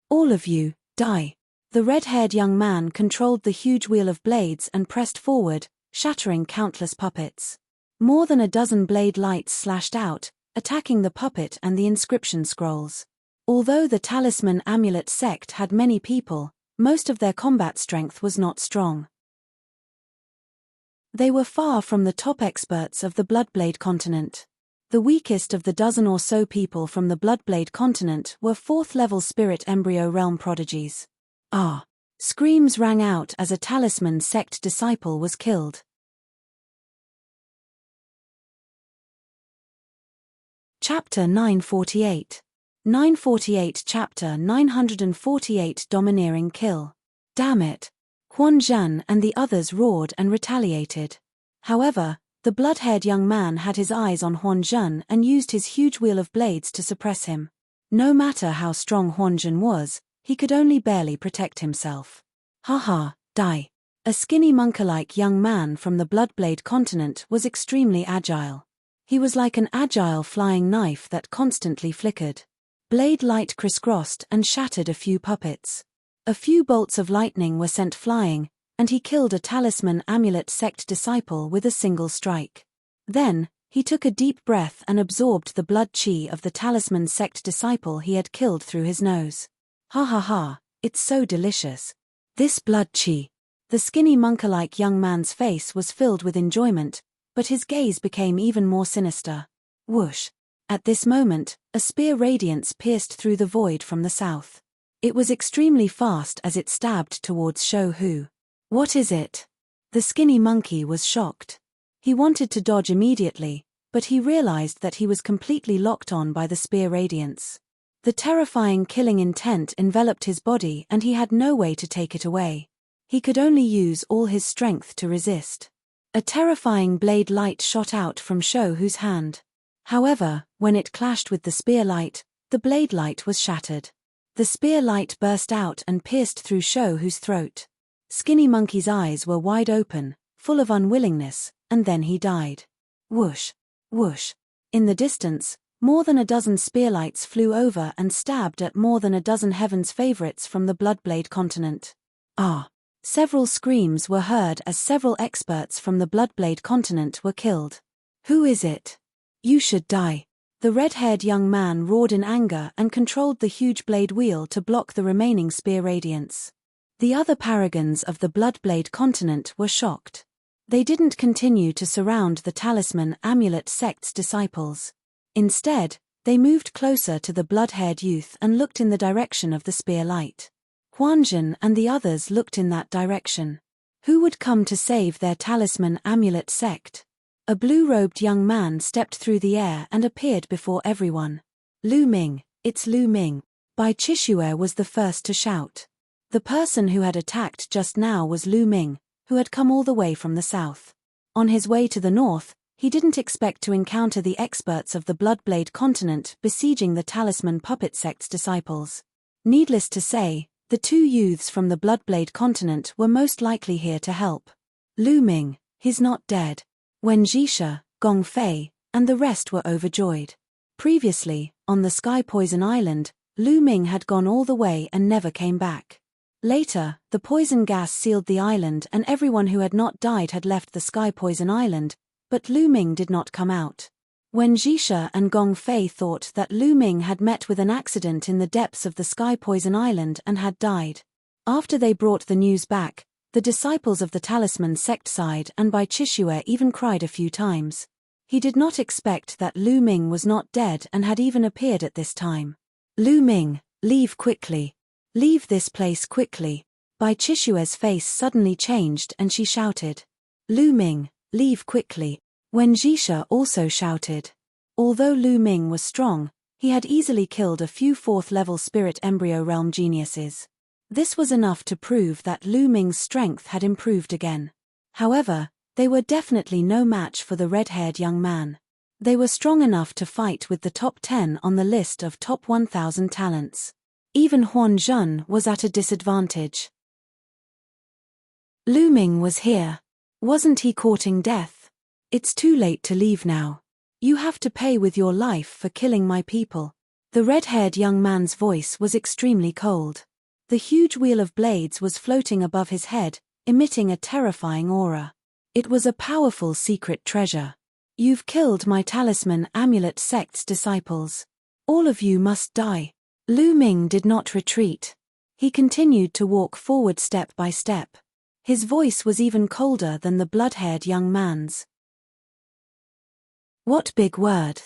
All of you, die. The red-haired young man controlled the huge wheel of blades and pressed forward, shattering countless puppets. More than a dozen blade lights slashed out, attacking the puppet and the inscription scrolls. Although the Talisman Amulet sect had many people, most of their combat strength was not strong. They were far from the top experts of the Bloodblade continent. The weakest of the dozen or so people from the Bloodblade continent were 4th-level spirit embryo realm prodigies. Ah! Screams rang out as a Talisman sect disciple was killed. Chapter 948. 948 Chapter 948 Domineering Kill. Damn it! Huan Zhan and the others roared and retaliated. However, the blood-haired young man had his eyes on Huan Zhan and used his huge wheel of blades to suppress him. No matter how strong Huan Zhan was, he could only barely protect himself. Haha, die. A skinny monk-like young man from the Bloodblade continent was extremely agile. He was like an agile flying knife that constantly flickered. Blade light crisscrossed and shattered a few puppets. A few bolts of lightning were sent flying, and he killed a Talisman Amulet sect disciple with a single strike. Then, he took a deep breath and absorbed the blood chi of the Talisman sect disciple he had killed through his nose. Ha ha ha, it's so delicious. This blood chi. The skinny monk-like young man's face was filled with enjoyment, but his gaze became even more sinister. Whoosh. At this moment, a spear radiance pierced through the void from the south. It was extremely fast as it stabbed towards Shou Hu. What is it? The skinny monkey was shocked. He wanted to dodge immediately, but he realized that he was completely locked on by the spear radiance. The terrifying killing intent enveloped his body and he had no way to take it away. He could only use all his strength to resist. A terrifying blade light shot out from Shou Hu's hand. However, when it clashed with the spear light, the blade light was shattered. The spear light burst out and pierced through Shou Hu's throat. Skinny Monkey's eyes were wide open, full of unwillingness, and then he died. Whoosh! Whoosh! In the distance, more than a dozen spearlights flew over and stabbed at more than a dozen Heaven's favorites from the Bloodblade continent. Ah! Several screams were heard as several experts from the Bloodblade continent were killed. Who is it? You should die. The red-haired young man roared in anger and controlled the huge blade wheel to block the remaining spear radiance. The other paragons of the Bloodblade continent were shocked. They didn't continue to surround the Talisman Amulet sect's disciples. Instead, they moved closer to the blood-haired youth and looked in the direction of the spear light. Huan Zhan and the others looked in that direction. Who would come to save their Talisman Amulet sect? A blue-robed young man stepped through the air and appeared before everyone. Lu Ming, it's Lu Ming. Bai Chishue was the first to shout. The person who had attacked just now was Lu Ming, who had come all the way from the south. On his way to the north, he didn't expect to encounter the experts of the Bloodblade continent besieging the Talisman Puppet sect's disciples. Needless to say, the two youths from the Bloodblade continent were most likely here to help. Lu Ming, he's not dead. Wen Jisha, Gong Fei, and the rest were overjoyed. Previously, on the Sky Poison Island, Lu Ming had gone all the way and never came back. Later, the poison gas sealed the island and everyone who had not died had left the Sky Poison Island, but Lu Ming did not come out. Wen Jisha and Gong Fei thought that Lu Ming had met with an accident in the depths of the Sky Poison Island and had died. After they brought the news back, the disciples of the Talisman sect sighed and Bai Chishue even cried a few times. He did not expect that Lu Ming was not dead and had even appeared at this time. Lu Ming, leave quickly. Leave this place quickly. Bai Chishue's face suddenly changed and she shouted. Lu Ming, leave quickly. Wen Jisha also shouted. Although Lu Ming was strong, he had easily killed a few 4th-level spirit embryo realm geniuses. This was enough to prove that Lu Ming's strength had improved again. However, they were definitely no match for the red-haired young man. They were strong enough to fight with the top 10 on the list of top 1,000 talents. Even Huan Zhan was at a disadvantage. Lu Ming was here. Wasn't he courting death? It's too late to leave now. You have to pay with your life for killing my people. The red-haired young man's voice was extremely cold. The huge wheel of blades was floating above his head, emitting a terrifying aura. It was a powerful secret treasure. You've killed my talisman amulet sect's disciples. All of you must die. Lu Ming did not retreat. He continued to walk forward step by step. His voice was even colder than the blood-haired young man's. What big word.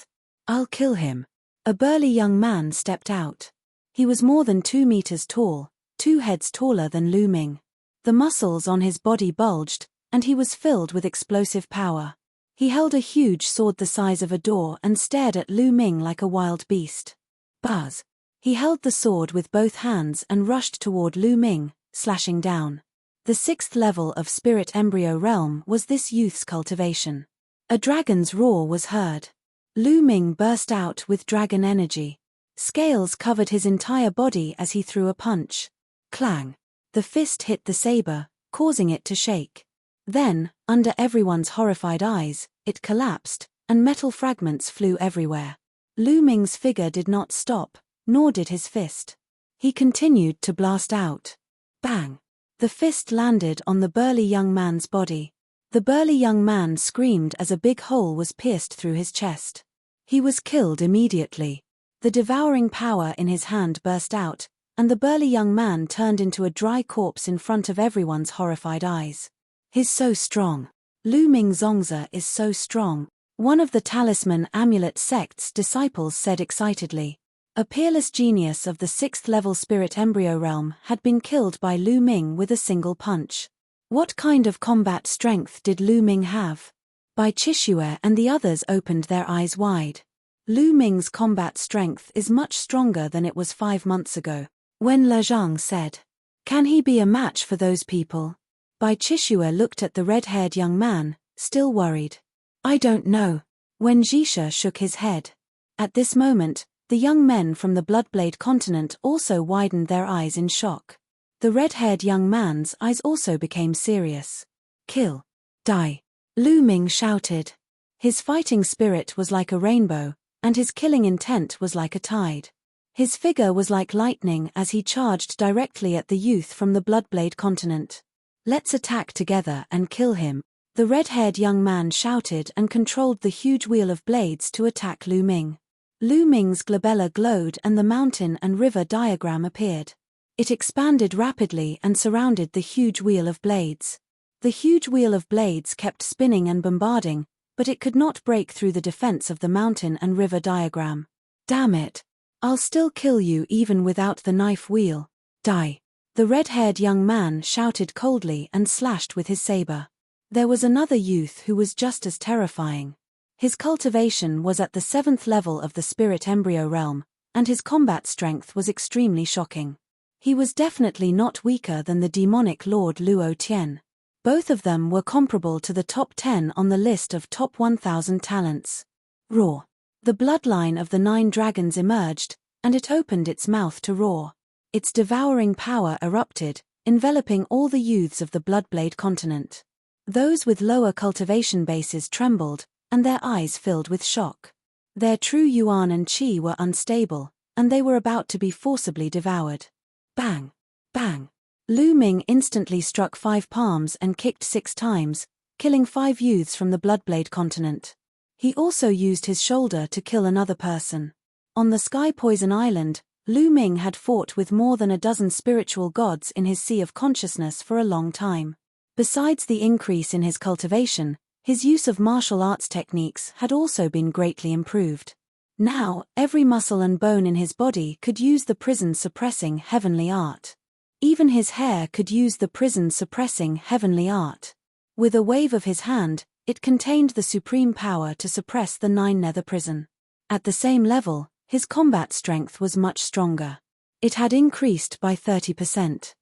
I'll kill him. A burly young man stepped out. He was more than 2 meters tall, 2 heads taller than Lu Ming. The muscles on his body bulged, and he was filled with explosive power. He held a huge sword the size of a door and stared at Lu Ming like a wild beast. Buzz. He held the sword with both hands and rushed toward Lu Ming, slashing down. The 6th level of Spirit Embryo Realm was this youth's cultivation. A dragon's roar was heard. Lu Ming burst out with dragon energy. Scales covered his entire body as he threw a punch. Clang. The fist hit the saber, causing it to shake. Then, under everyone's horrified eyes, it collapsed, and metal fragments flew everywhere. Lu Ming's figure did not stop, nor did his fist. He continued to blast out. Bang! The fist landed on the burly young man's body. The burly young man screamed as a big hole was pierced through his chest. He was killed immediately. The devouring power in his hand burst out, and the burly young man turned into a dry corpse in front of everyone's horrified eyes. He's so strong. Lu Ming Zongzi is so strong. One of the talisman amulet sect's disciples said excitedly. A peerless genius of the 6th level Spirit Embryo Realm had been killed by Lu Ming with a single punch. What kind of combat strength did Lu Ming have? Bai Qixue and the others opened their eyes wide. Lu Ming's combat strength is much stronger than it was 5 months ago. When Le Zhang said, "Can he be a match for those people?" Bai Qixue looked at the red-haired young man, still worried. "I don't know." When Jisha shook his head. At this moment, the young men from the Bloodblade continent also widened their eyes in shock. The red-haired young man's eyes also became serious. "Kill. Die." Lu Ming shouted. His fighting spirit was like a rainbow, and his killing intent was like a tide. His figure was like lightning as he charged directly at the youth from the Bloodblade continent. "Let's attack together and kill him." The red-haired young man shouted and controlled the huge wheel of blades to attack Lu Ming. Lu Ming's glabella glowed and the mountain and river diagram appeared. It expanded rapidly and surrounded the huge wheel of blades. The huge wheel of blades kept spinning and bombarding, but it could not break through the defense of the mountain and river diagram. "Damn it! I'll still kill you even without the knife wheel. Die." The red-haired young man shouted coldly and slashed with his saber. There was another youth who was just as terrifying. His cultivation was at the 7th level of the Spirit Embryo Realm, and his combat strength was extremely shocking. He was definitely not weaker than the demonic Lord Luo Tian. Both of them were comparable to the top 10 on the list of top 1,000 talents. Roar. The bloodline of the 9 dragons emerged, and it opened its mouth to roar. Its devouring power erupted, enveloping all the youths of the Bloodblade continent. Those with lower cultivation bases trembled, and their eyes filled with shock. Their true yuan and qi were unstable, and they were about to be forcibly devoured. Bang! Bang! Lu Ming instantly struck 5 palms and kicked 6 times, killing 5 youths from the Bloodblade continent. He also used his shoulder to kill another person. On the Sky Poison Island, Lu Ming had fought with more than a dozen spiritual gods in his sea of consciousness for a long time. Besides the increase in his cultivation, his use of martial arts techniques had also been greatly improved. Now, every muscle and bone in his body could use the prison-suppressing heavenly art. Even his hair could use the prison-suppressing heavenly art. With a wave of his hand, it contained the supreme power to suppress the 9 nether prison. At the same level, his combat strength was much stronger. It had increased by 30%.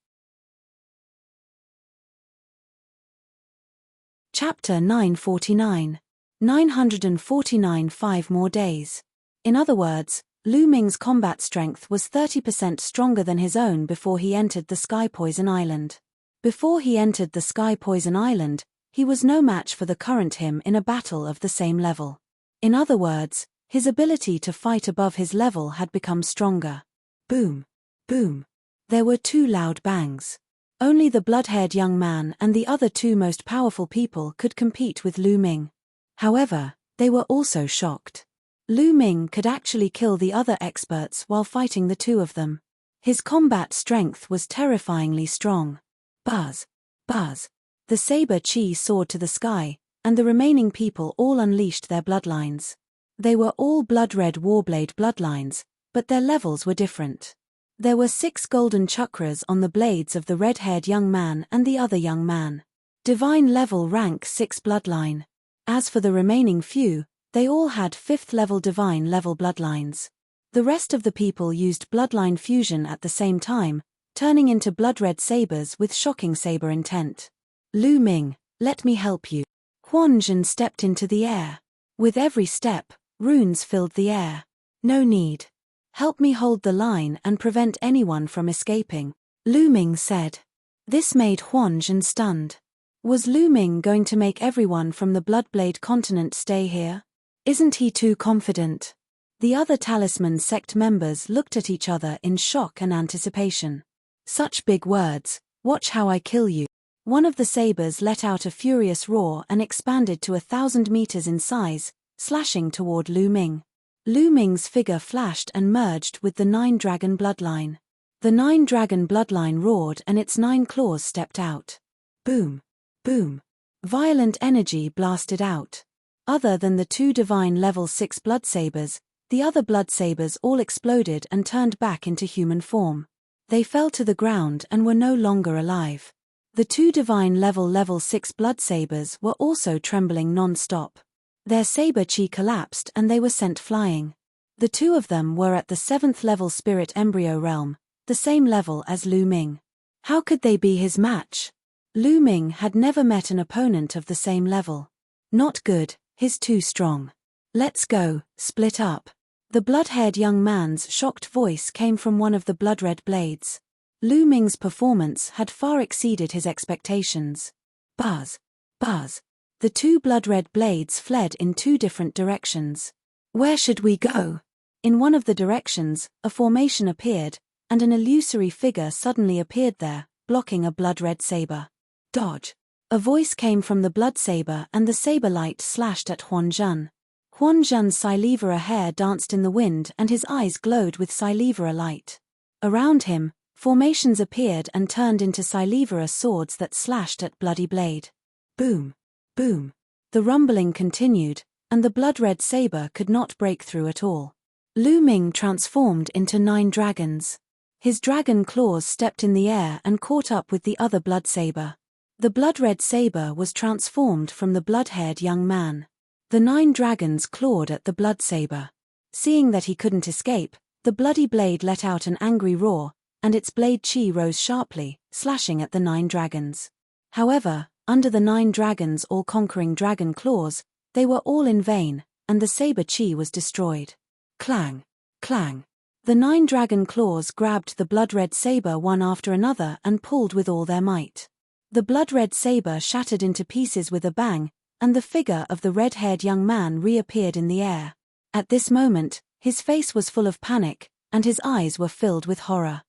Chapter 949. 949 5 more days. In other words, Lu Ming's combat strength was 30% stronger than his own before he entered the Sky Poison Island. Before he entered the Sky Poison Island, he was no match for the current him in a battle of the same level. In other words, his ability to fight above his level had become stronger. Boom! Boom! There were 2 loud bangs. Only the blood-haired young man and the other two most powerful people could compete with Lu Ming. However, they were also shocked. Lu Ming could actually kill the other experts while fighting the two of them. His combat strength was terrifyingly strong. Buzz! Buzz! The saber chi soared to the sky, and the remaining people all unleashed their bloodlines. They were all blood-red warblade bloodlines, but their levels were different. There were 6 golden chakras on the blades of the red-haired young man and the other young man. Divine level rank 6 bloodline. As for the remaining few, they all had 5th level divine level bloodlines. The rest of the people used bloodline fusion at the same time, turning into blood-red sabers with shocking saber intent. Lu Ming, let me help you. Huan Zhen stepped into the air. With every step, runes filled the air. No need. Help me hold the line and prevent anyone from escaping, Lu Ming said. This made Huan Zhen stunned. Was Lu Ming going to make everyone from the Bloodblade continent stay here? Isn't he too confident? The other Talisman sect members looked at each other in shock and anticipation. Such big words, watch how I kill you. One of the sabers let out a furious roar and expanded to 1,000 meters in size, slashing toward Lu Ming. Lu Ming's figure flashed and merged with the 9-dragon bloodline. The 9-dragon bloodline roared and its 9 claws stepped out. Boom! Boom! Violent energy blasted out. Other than the 2 divine level 6 blood sabers, the other blood sabers all exploded and turned back into human form. They fell to the ground and were no longer alive. The 2 divine level 6 blood sabers were also trembling non-stop. Their saber chi collapsed and they were sent flying. The 2 of them were at the 7th level spirit embryo realm, the same level as Lu Ming. How could they be his match? Lu Ming had never met an opponent of the same level. Not good, he's too strong. Let's go, split up. The blood-haired young man's shocked voice came from one of the blood-red blades. Lu Ming's performance had far exceeded his expectations. Buzz! Buzz! The 2 blood-red blades fled in 2 different directions. Where should we go? In one of the directions, a formation appeared, and an illusory figure suddenly appeared there, blocking a blood-red saber. Dodge! A voice came from the blood saber and the saber light slashed at Huan Zhen. Huan Zhen's Silivera hair danced in the wind and his eyes glowed with Silivera light. Around him, formations appeared and turned into Silivera swords that slashed at Bloody Blade. Boom! Boom! The rumbling continued, and the blood-red saber could not break through at all. Lu Ming transformed into 9 dragons. His dragon claws stepped in the air and caught up with the other blood saber. The blood-red saber was transformed from the blood-haired young man. The 9 dragons clawed at the blood saber. Seeing that he couldn't escape, the bloody blade let out an angry roar, and its blade chi rose sharply, slashing at the 9 dragons. However, under the 9 dragons' all-conquering dragon claws, they were all in vain, and the saber chi was destroyed. Clang! Clang! The 9 dragon claws grabbed the blood-red saber one after another and pulled with all their might. The blood-red saber shattered into pieces with a bang, and the figure of the red-haired young man reappeared in the air. At this moment, his face was full of panic, and his eyes were filled with horror.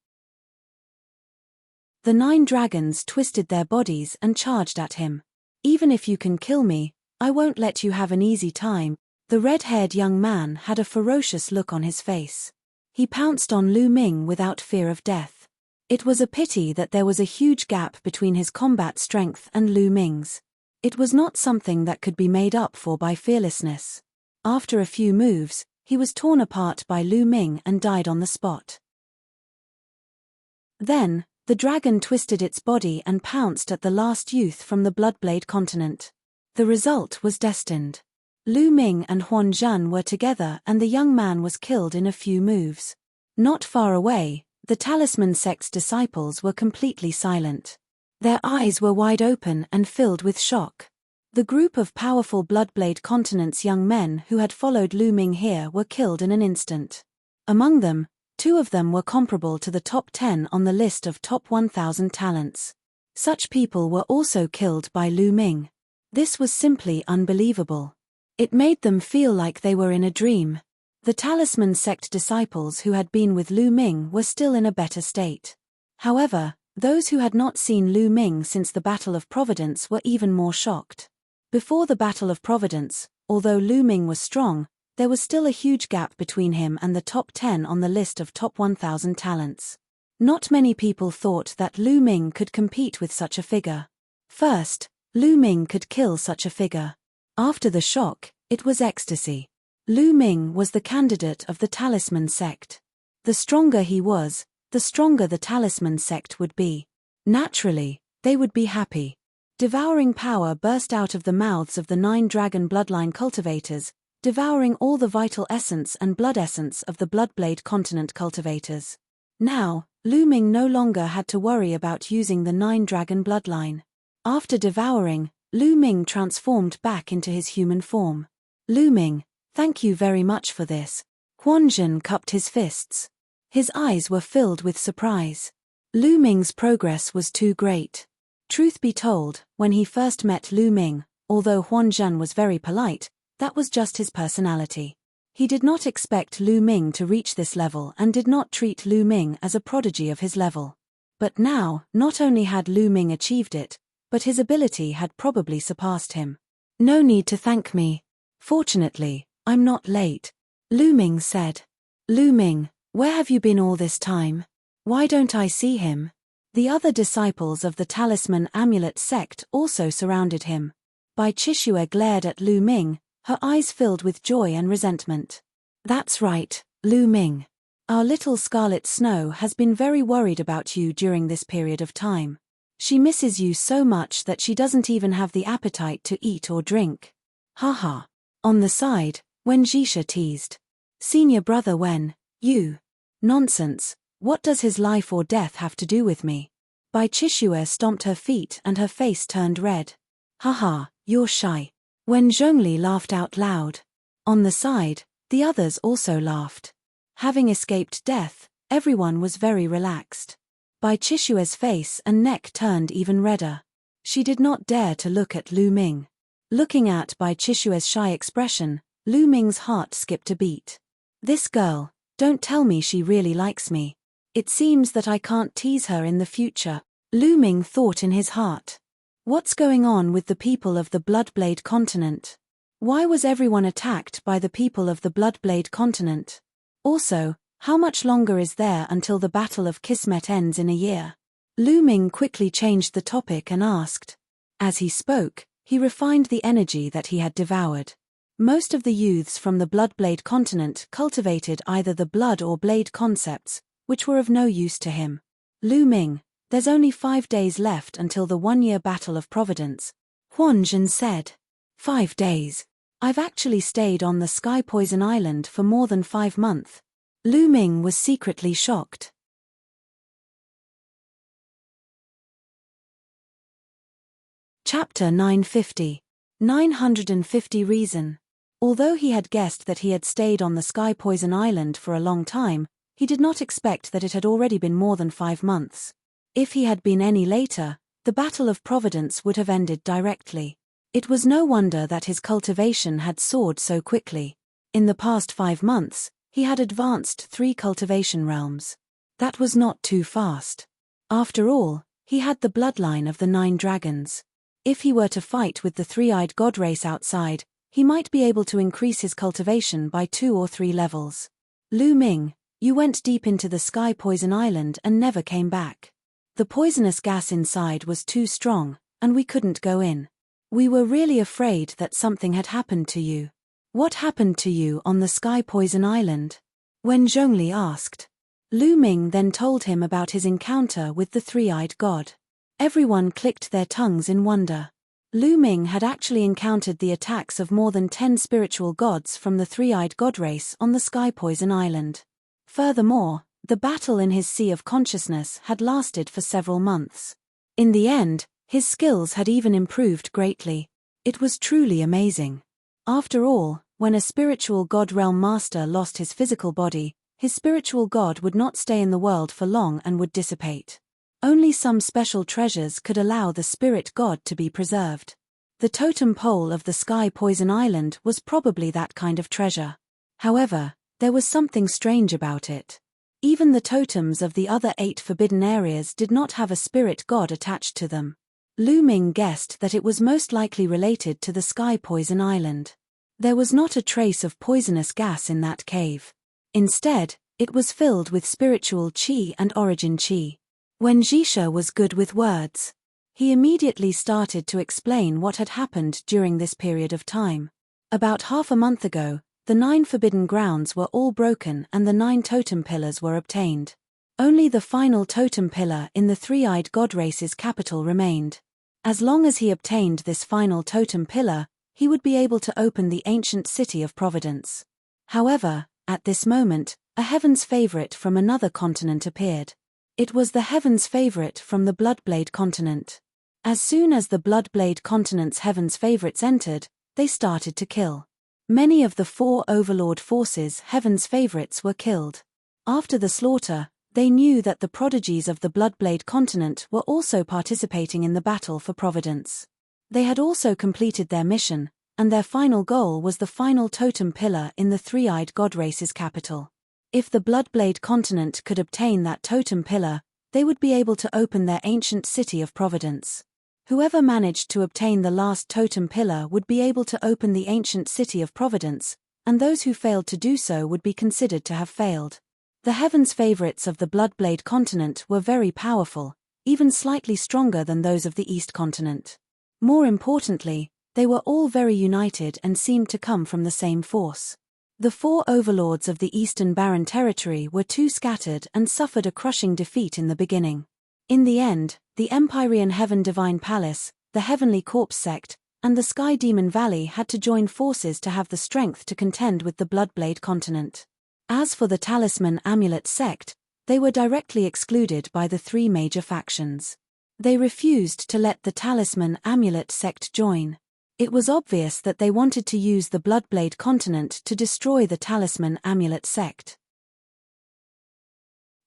The 9 dragons twisted their bodies and charged at him. Even if you can kill me, I won't let you have an easy time. The red-haired young man had a ferocious look on his face. He pounced on Lu Ming without fear of death. It was a pity that there was a huge gap between his combat strength and Lu Ming's. It was not something that could be made up for by fearlessness. After a few moves, he was torn apart by Lu Ming and died on the spot. Then, the dragon twisted its body and pounced at the last youth from the Bloodblade continent. The result was destined. Lu Ming and Huan Zhen were together and the young man was killed in a few moves. Not far away, the Talisman sect's disciples were completely silent. Their eyes were wide open and filled with shock. The group of powerful Bloodblade continent's young men who had followed Lu Ming here were killed in an instant. Among them, 2 of them were comparable to the top 10 on the list of top 1,000 talents. Such people were also killed by Lu Ming. This was simply unbelievable. It made them feel like they were in a dream. The Talisman sect disciples who had been with Lu Ming were still in a better state. However, Those who had not seen Lu Ming since the Battle of Providence were even more shocked. Before the Battle of Providence, although Lu Ming was strong, there was still a huge gap between him and the top 10 on the list of top 1,000 talents. Not many people thought that Lu Ming could compete with such a figure. First, Lu Ming could kill such a figure. After the shock, it was ecstasy. Lu Ming was the candidate of the Talisman sect. The stronger he was, the stronger the Talisman sect would be. Naturally, they would be happy. Devouring power burst out of the mouths of the 9 dragon bloodline cultivators, devouring all the vital essence and blood essence of the Bloodblade continent cultivators. Now, Lu Ming no longer had to worry about using the 9 dragon bloodline. After devouring, Lu Ming transformed back into his human form. Lu Ming, thank you very much for this. Huanzhen cupped his fists. His eyes were filled with surprise. Lu Ming's progress was too great. Truth be told, when he first met Lu Ming, although Huanzhen was very polite, that was just his personality. He did not expect Lu Ming to reach this level and did not treat Lu Ming as a prodigy of his level. But now, not only had Lu Ming achieved it, but his ability had probably surpassed him. No need to thank me. Fortunately, I'm not late, Lu Ming said. Lu Ming, where have you been all this time? Why don't I see him? The other disciples of the Talisman Amulet sect also surrounded him. Bai Chishue glared at Lu Ming, her eyes filled with joy and resentment. That's right, Lu Ming. Our little Scarlet Snow has been very worried about you during this period of time. She misses you so much that she doesn't even have the appetite to eat or drink. Haha. On the side, Wen Jisha teased. Senior brother Wen, you. Nonsense, what does his life or death have to do with me? Bai Chishue stomped her feet and her face turned red. Haha, you're shy. Wen Zhongli laughed out loud. On the side, the others also laughed. Having escaped death, everyone was very relaxed. Bai Chishue's face and neck turned even redder. She did not dare to look at Lu Ming. Looking at Bai Chishue's shy expression, Lu Ming's heart skipped a beat. This girl, don't tell me she really likes me. It seems that I can't tease her in the future, Lu Ming thought in his heart. What's going on with the people of the Bloodblade continent? Why was everyone attacked by the people of the Bloodblade continent? Also, how much longer is there until the Battle of Kismet ends in a year? Lu Ming quickly changed the topic and asked. As he spoke, he refined the energy that he had devoured. Most of the youths from the Bloodblade continent cultivated either the blood or blade concepts, which were of no use to him. Lu Ming, there's only 5 days left until the 1-year Battle of Providence, Huanzhen said. 5 days. I've actually stayed on the Sky Poison Island for more than 5 months. Lu Ming was secretly shocked. Chapter 950. 950 Reason. Although he had guessed that he had stayed on the Sky Poison Island for a long time, he did not expect that it had already been more than 5 months. If he had been any later, the Battle of Providence would have ended directly. It was no wonder that his cultivation had soared so quickly. In the past 5 months, he had advanced 3 cultivation realms. That was not too fast. After all, he had the bloodline of the 9 dragons. If he were to fight with the 3-eyed god race outside, he might be able to increase his cultivation by 2 or 3 levels. Lu Ming, you went deep into the Sky Poison Island and never came back. The poisonous gas inside was too strong, and we couldn't go in. We were really afraid that something had happened to you. What happened to you on the Sky Poison Island? Wen Zhongli asked. Lu Ming then told him about his encounter with the 3-eyed god. Everyone clicked their tongues in wonder. Lu Ming had actually encountered the attacks of more than 10 spiritual gods from the 3-eyed god race on the Sky Poison Island. Furthermore, the battle in his Sea of Consciousness had lasted for several months. In the end, his skills had even improved greatly. It was truly amazing. After all, when a spiritual god realm master lost his physical body, his spiritual god would not stay in the world for long and would dissipate. Only some special treasures could allow the spirit god to be preserved. The totem pole of the Sky Poison Island was probably that kind of treasure. However, there was something strange about it. Even the totems of the other 8 forbidden areas did not have a spirit god attached to them. Lu Ming guessed that it was most likely related to the Sky Poison Island. There was not a trace of poisonous gas in that cave. Instead, it was filled with spiritual qi and origin qi. When Jisha was good with words, he immediately started to explain what had happened during this period of time. About half a month ago, the 9 forbidden grounds were all broken and the 9 totem pillars were obtained. Only the final totem pillar in the three-eyed god race's capital remained. As long as he obtained this final totem pillar, he would be able to open the ancient city of Providence. However, at this moment, a heaven's favorite from another continent appeared. It was the heaven's favorite from the Bloodblade continent. As soon as the Bloodblade continent's heaven's favorites entered, they started to kill. Many of the 4 Overlord forces' heaven's favorites were killed. After the slaughter, they knew that the prodigies of the Bloodblade continent were also participating in the battle for Providence. They had also completed their mission, and their final goal was the final totem pillar in the three-eyed god race's capital. If the Bloodblade continent could obtain that totem pillar, they would be able to open their ancient city of Providence. Whoever managed to obtain the last totem pillar would be able to open the ancient city of Providence, and those who failed to do so would be considered to have failed. The heaven's favorites of the Bloodblade continent were very powerful, even slightly stronger than those of the East continent. More importantly, they were all very united and seemed to come from the same force. The 4 overlords of the Eastern Barren Territory were too scattered and suffered a crushing defeat in the beginning. In the end, the Empyrean Heaven Divine Palace, the Heavenly Corpse Sect, and the Sky Demon Valley had to join forces to have the strength to contend with the Bloodblade continent. As for the Talisman Amulet Sect, they were directly excluded by the 3 major factions. They refused to let the Talisman Amulet Sect join. It was obvious that they wanted to use the Bloodblade continent to destroy the Talisman Amulet Sect.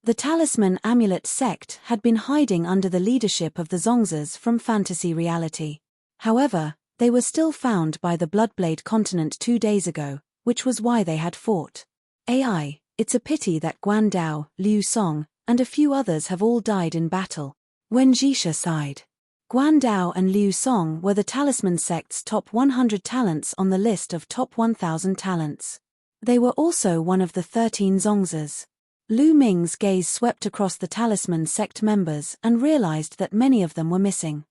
The Talisman Amulet Sect had been hiding under the leadership of the Zongzas from fantasy reality. However, they were still found by the Bloodblade continent 2 days ago, which was why they had fought. It's a pity that Guan Dao, Liu Song, and a few others have all died in battle. When Jisha sighed. Guan Dao and Liu Song were the Talisman sect's top 100 talents on the list of top 1,000 talents. They were also one of the 13 Zongzas. Lu Ming's gaze swept across the Talisman sect members and realized that many of them were missing.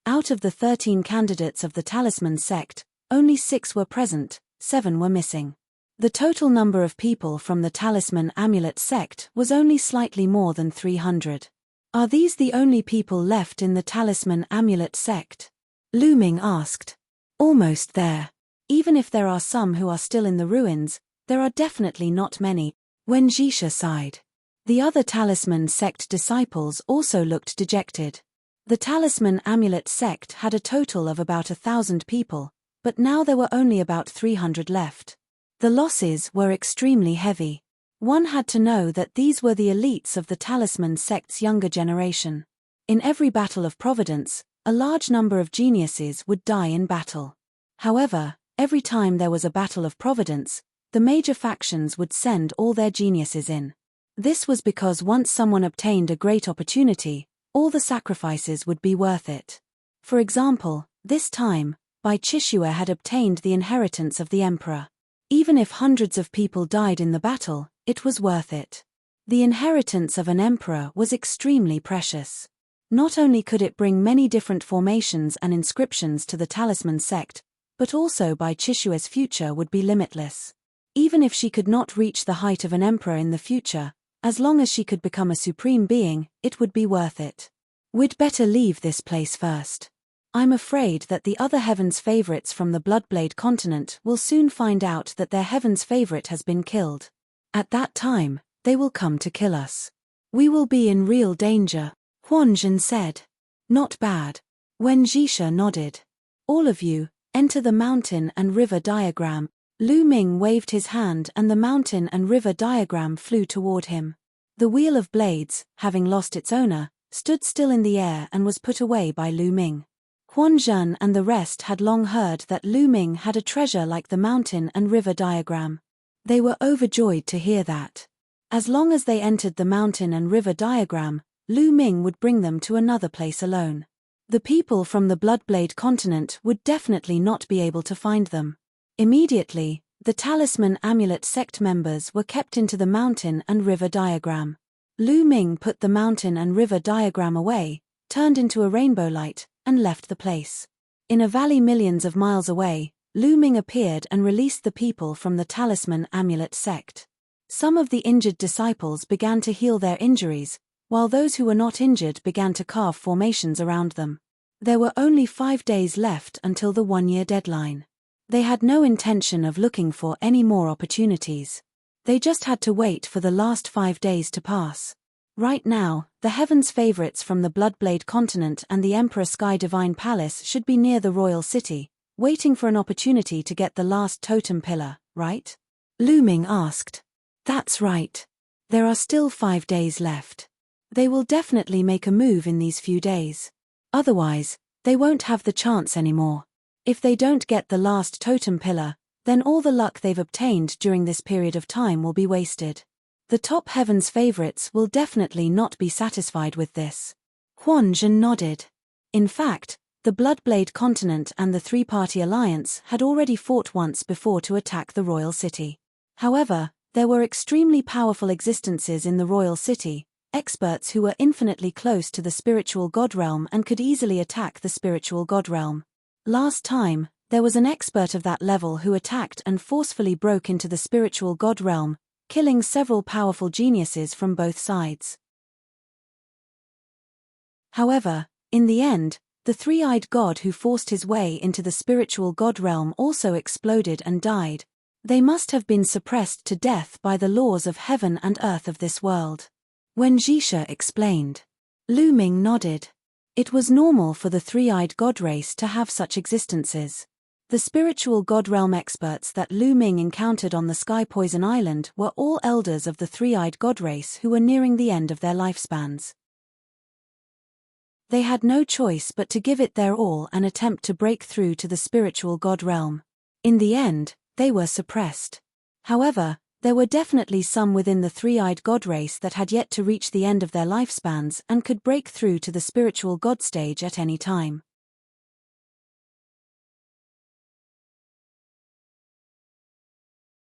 Out of the 13 candidates of the Talisman sect, only 6 were present, 7 were missing. The total number of people from the Talisman Amulet sect was only slightly more than 300. Are these the only people left in the Talisman Amulet sect? Lu Ming asked. Almost there. Even if there are some who are still in the ruins, there are definitely not many. When Jisha sighed. The other Talisman sect disciples also looked dejected. The Talisman Amulet sect had a total of about 1,000 people, but now there were only about 300 left. The losses were extremely heavy. One had to know that these were the elites of the Talisman sect's younger generation. In every battle of Providence, a large number of geniuses would die in battle. However, every time there was a battle of Providence, the major factions would send all their geniuses in. This was because once someone obtained a great opportunity, all the sacrifices would be worth it. For example, this time, Bai Chishua had obtained the inheritance of the emperor. Even if hundreds of people died in the battle, it was worth it. The inheritance of an emperor was extremely precious. Not only could it bring many different formations and inscriptions to the Talisman sect, but also Bai Chishua's future would be limitless. Even if she could not reach the height of an emperor in the future, as long as she could become a supreme being, it would be worth it. We'd better leave this place first. I'm afraid that the other heaven's favorites from the Bloodblade continent will soon find out that their heaven's favorite has been killed. At that time, they will come to kill us. We will be in real danger, Huanzhen said. Not bad. When Jisha nodded. All of you, enter the mountain and river diagram. Lu Ming waved his hand and the mountain and river diagram flew toward him. The Wheel of Blades, having lost its owner, stood still in the air and was put away by Lu Ming. Huanzhen and the rest had long heard that Lu Ming had a treasure like the mountain and river diagram. They were overjoyed to hear that. As long as they entered the mountain and river diagram, Lu Ming would bring them to another place alone. The people from the Bloodblade continent would definitely not be able to find them. Immediately, the Talisman Amulet sect members were kept into the mountain and river diagram. Lu Ming put the mountain and river diagram away, turned into a rainbow light, and left the place. In a valley millions of miles away, Lu Ming appeared and released the people from the Talisman Amulet sect. Some of the injured disciples began to heal their injuries, while those who were not injured began to carve formations around them. There were only 5 days left until the 1-year deadline. They had no intention of looking for any more opportunities. They just had to wait for the last 5 days to pass. Right now, the Heaven's favorites from the Bloodblade continent and the Emperor Sky Divine Palace should be near the royal city, waiting for an opportunity to get the last totem pillar, right? Lu Ming asked. That's right. There are still 5 days left. They will definitely make a move in these few days. Otherwise, they won't have the chance anymore. If they don't get the last totem pillar, then all the luck they've obtained during this period of time will be wasted. The top Heaven's favorites will definitely not be satisfied with this. Huan Zhen nodded. In fact, the Bloodblade continent and the three-party alliance had already fought once before to attack the royal city. However, there were extremely powerful existences in the royal city, experts who were infinitely close to the spiritual god realm and could easily attack the spiritual god realm. Last time, there was an expert of that level who attacked and forcefully broke into the spiritual god realm, killing several powerful geniuses from both sides. However, in the end, the three-eyed god who forced his way into the spiritual god realm also exploded and died. They must have been suppressed to death by the laws of heaven and earth of this world. When Jisha explained, Lu Ming nodded. It was normal for the three-eyed god race to have such existences. The spiritual god realm experts that Lu Ming encountered on the Sky Poison Island were all elders of the three-eyed god race who were nearing the end of their lifespans. They had no choice but to give it their all and attempt to break through to the spiritual god realm. In the end, they were suppressed. However, there were definitely some within the three-eyed god race that had yet to reach the end of their lifespans and could break through to the spiritual god stage at any time.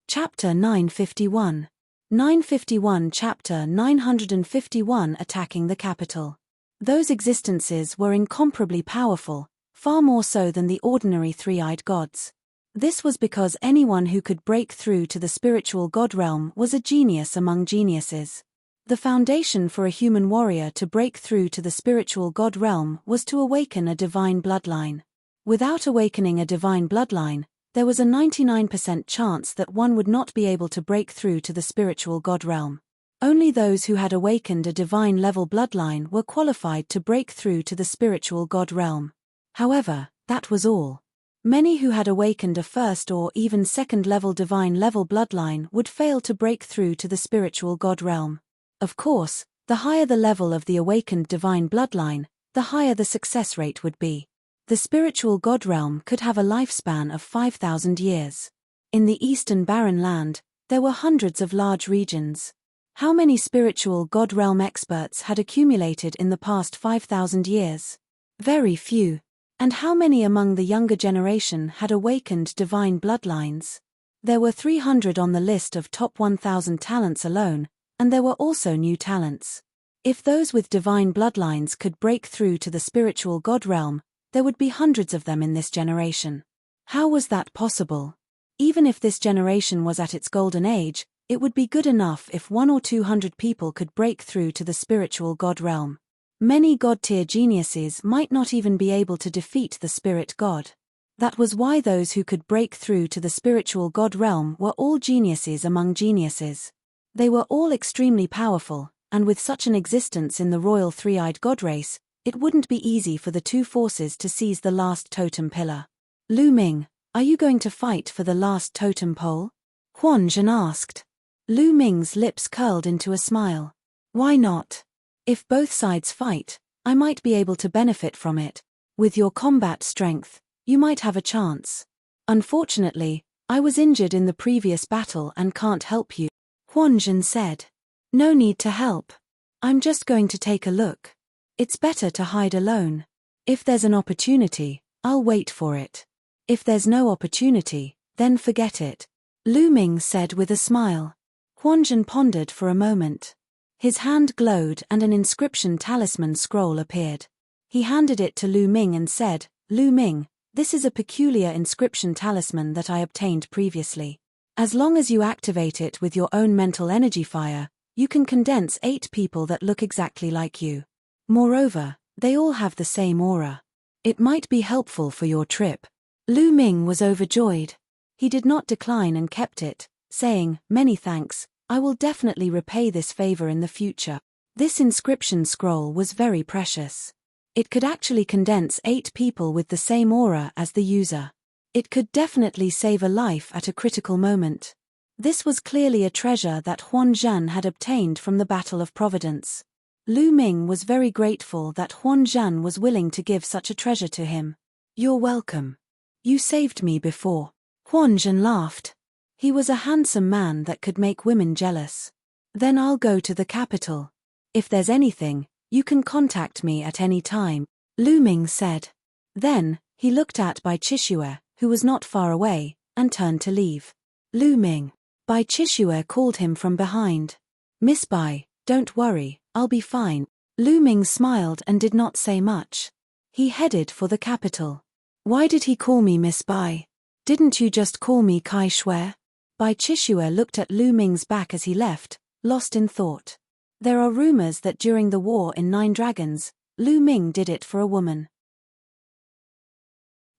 Chapter 951. 951 Chapter 951 Attacking the Capital. Those existences were incomparably powerful, far more so than the ordinary three-eyed gods. This was because anyone who could break through to the spiritual god realm was a genius among geniuses. The foundation for a human warrior to break through to the spiritual god realm was to awaken a divine bloodline. Without awakening a divine bloodline, there was a 99% chance that one would not be able to break through to the spiritual god realm. Only those who had awakened a divine-level bloodline were qualified to break through to the spiritual god realm. However, that was all. Many who had awakened a first or even second-level divine-level bloodline would fail to break through to the spiritual god realm. Of course, the higher the level of the awakened divine bloodline, the higher the success rate would be. The spiritual god realm could have a lifespan of 5,000 years. In the Eastern Barren Land, there were hundreds of large regions. How many spiritual god realm experts had accumulated in the past 5,000 years? Very few. And how many among the younger generation had awakened divine bloodlines? There were 300 on the list of top 1,000 talents alone, and there were also new talents. If those with divine bloodlines could break through to the spiritual god realm, there would be hundreds of them in this generation. How was that possible? Even if this generation was at its golden age, it would be good enough if 100 or 200 people could break through to the spiritual god realm. Many god-tier geniuses might not even be able to defeat the spirit god. That was why those who could break through to the spiritual god realm were all geniuses among geniuses. They were all extremely powerful, and with such an existence in the royal three-eyed god race, it wouldn't be easy for the two forces to seize the last totem pillar. Lu Ming, are you going to fight for the last totem pole? Huan Zhen asked. Lu Ming's lips curled into a smile. Why not? If both sides fight, I might be able to benefit from it. With your combat strength, you might have a chance. Unfortunately, I was injured in the previous battle and can't help you, Huanzhen said. No need to help. I'm just going to take a look. It's better to hide alone. If there's an opportunity, I'll wait for it. If there's no opportunity, then forget it, Lu Ming said with a smile. Huanzhen pondered for a moment. His hand glowed and an inscription talisman scroll appeared. He handed it to Lu Ming and said, Lu Ming, this is a peculiar inscription talisman that I obtained previously. As long as you activate it with your own mental energy fire, you can condense 8 people that look exactly like you. Moreover, they all have the same aura. It might be helpful for your trip. Lu Ming was overjoyed. He did not decline and kept it, saying, Many thanks, I will definitely repay this favor in the future. This inscription scroll was very precious. It could actually condense 8 people with the same aura as the user. It could definitely save a life at a critical moment. This was clearly a treasure that Huanzhen had obtained from the Battle of Providence. Lu Ming was very grateful that Huanzhen was willing to give such a treasure to him. You're welcome. You saved me before. Huanzhen laughed. He was a handsome man that could make women jealous. Then I'll go to the capital. If there's anything, you can contact me at any time, Lu Ming said. Then, he looked at Bai Chishue, who was not far away, and turned to leave. Lu Ming. Bai Chishue called him from behind. Miss Bai, don't worry, I'll be fine. Lu Ming smiled and did not say much. He headed for the capital. Why did he call me Miss Bai? Didn't you just call me Kai Shui? Bai Chishue looked at Lu Ming's back as he left, lost in thought. There are rumors that during the war in 9 Dragons, Lu Ming did it for a woman.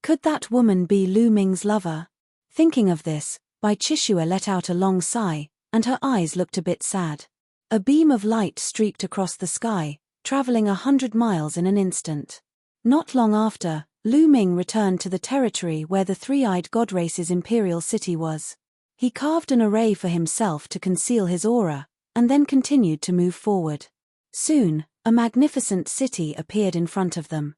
Could that woman be Lu Ming's lover? Thinking of this, Bai Chishue let out a long sigh, and her eyes looked a bit sad. A beam of light streaked across the sky, traveling 100 miles in an instant. Not long after, Lu Ming returned to the territory where the three-eyed god race's imperial city was. He carved an array for himself to conceal his aura, and then continued to move forward. Soon, a magnificent city appeared in front of them.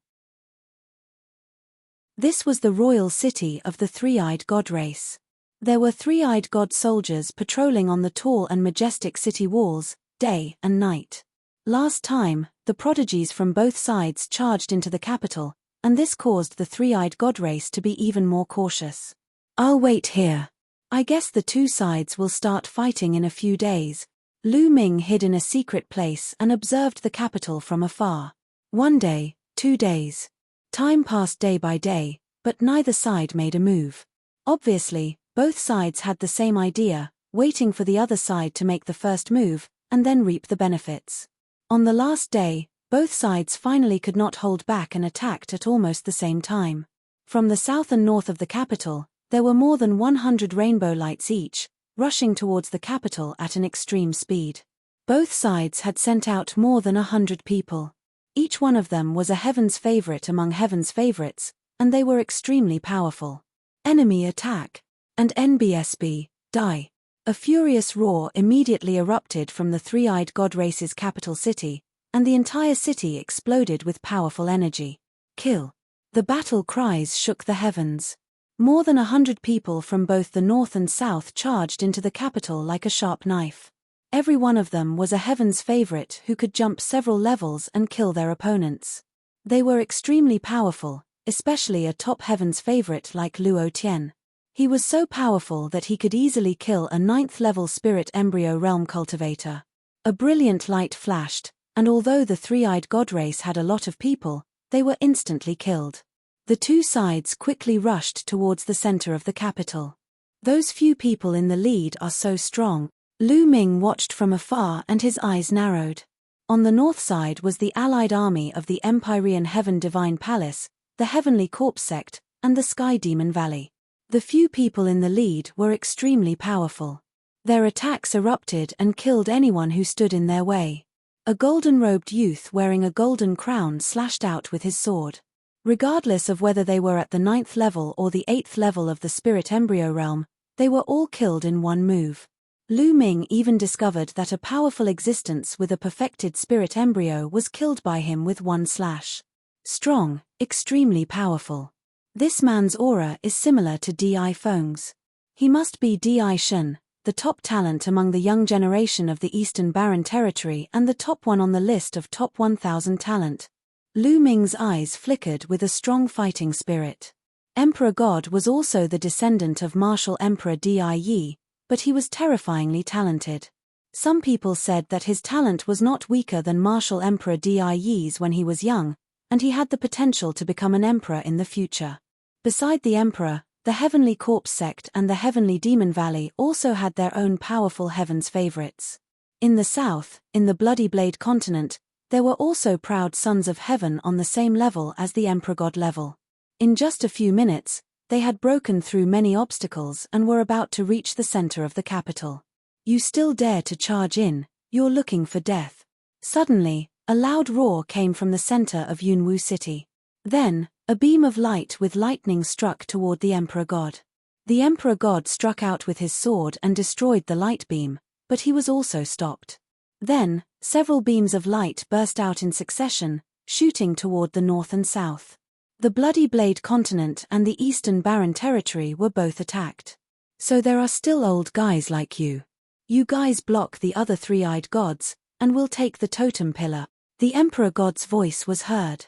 This was the royal city of the three-eyed god race. There were three-eyed god soldiers patrolling on the tall and majestic city walls, day and night. Last time, the prodigies from both sides charged into the capital, and this caused the three-eyed god race to be even more cautious. I'll wait here. I guess the 2 sides will start fighting in a few days. Lu Ming hid in a secret place and observed the capital from afar. 1 day, 2 days. Time passed day by day, but neither side made a move. Obviously, both sides had the same idea, waiting for the other side to make the first move, and then reap the benefits. On the last day, both sides finally could not hold back and attacked at almost the same time. From the south and north of the capital, there were more than 100 rainbow lights each, rushing towards the capital at an extreme speed. Both sides had sent out more than 100 people. Each one of them was a heaven's favorite among heaven's favorites, and they were extremely powerful. Enemy attack. And NBSB, die. A furious roar immediately erupted from the three-eyed god race's capital city, and the entire city exploded with powerful energy. Kill. The battle cries shook the heavens. More than 100 people from both the north and south charged into the capital like a sharp knife. Every one of them was a heaven's favorite who could jump several levels and kill their opponents. They were extremely powerful, especially a top heaven's favorite like Luo Tian. He was so powerful that he could easily kill a 9th-level spirit embryo realm cultivator. A brilliant light flashed, and although the three-eyed god race had a lot of people, they were instantly killed. The 2 sides quickly rushed towards the center of the capital. Those few people in the lead are so strong. Lu Ming watched from afar and his eyes narrowed. On the north side was the allied army of the Empyrean Heaven Divine Palace, the Heavenly Corpse Sect, and the Sky Demon Valley. The few people in the lead were extremely powerful. Their attacks erupted and killed anyone who stood in their way. A golden-robed youth wearing a golden crown slashed out with his sword. Regardless of whether they were at the 9th level or the 8th level of the spirit embryo realm, they were all killed in one move. Lu Ming even discovered that a powerful existence with a perfected spirit embryo was killed by him with one slash. Strong, extremely powerful. This man's aura is similar to Di Feng's. He must be Di Shun, the top talent among the young generation of the Eastern Barren Territory and the top one on the list of top 1,000 talent. Lu Ming's eyes flickered with a strong fighting spirit. Emperor God was also the descendant of martial Emperor Di Yi, but he was terrifyingly talented. Some people said that his talent was not weaker than martial Emperor Di Yi's when he was young, and he had the potential to become an emperor in the future. Beside the emperor, the Heavenly Corpse sect and the Heavenly Demon Valley also had their own powerful heaven's favorites. In the south, in the Bloody Blade continent, there were also proud sons of heaven on the same level as the Emperor God level. In just a few minutes, they had broken through many obstacles and were about to reach the center of the capital. You still dare to charge in, you're looking for death. Suddenly, a loud roar came from the center of Yunwu City. Then, a beam of light with lightning struck toward the Emperor God. The Emperor God struck out with his sword and destroyed the light beam, but he was also stopped. Then, several beams of light burst out in succession, shooting toward the north and south. The Bloody Blade continent and the Eastern Barren Territory were both attacked. So there are still old guys like you. You guys block the other three-eyed gods, and we'll take the totem pillar. The Emperor God's voice was heard.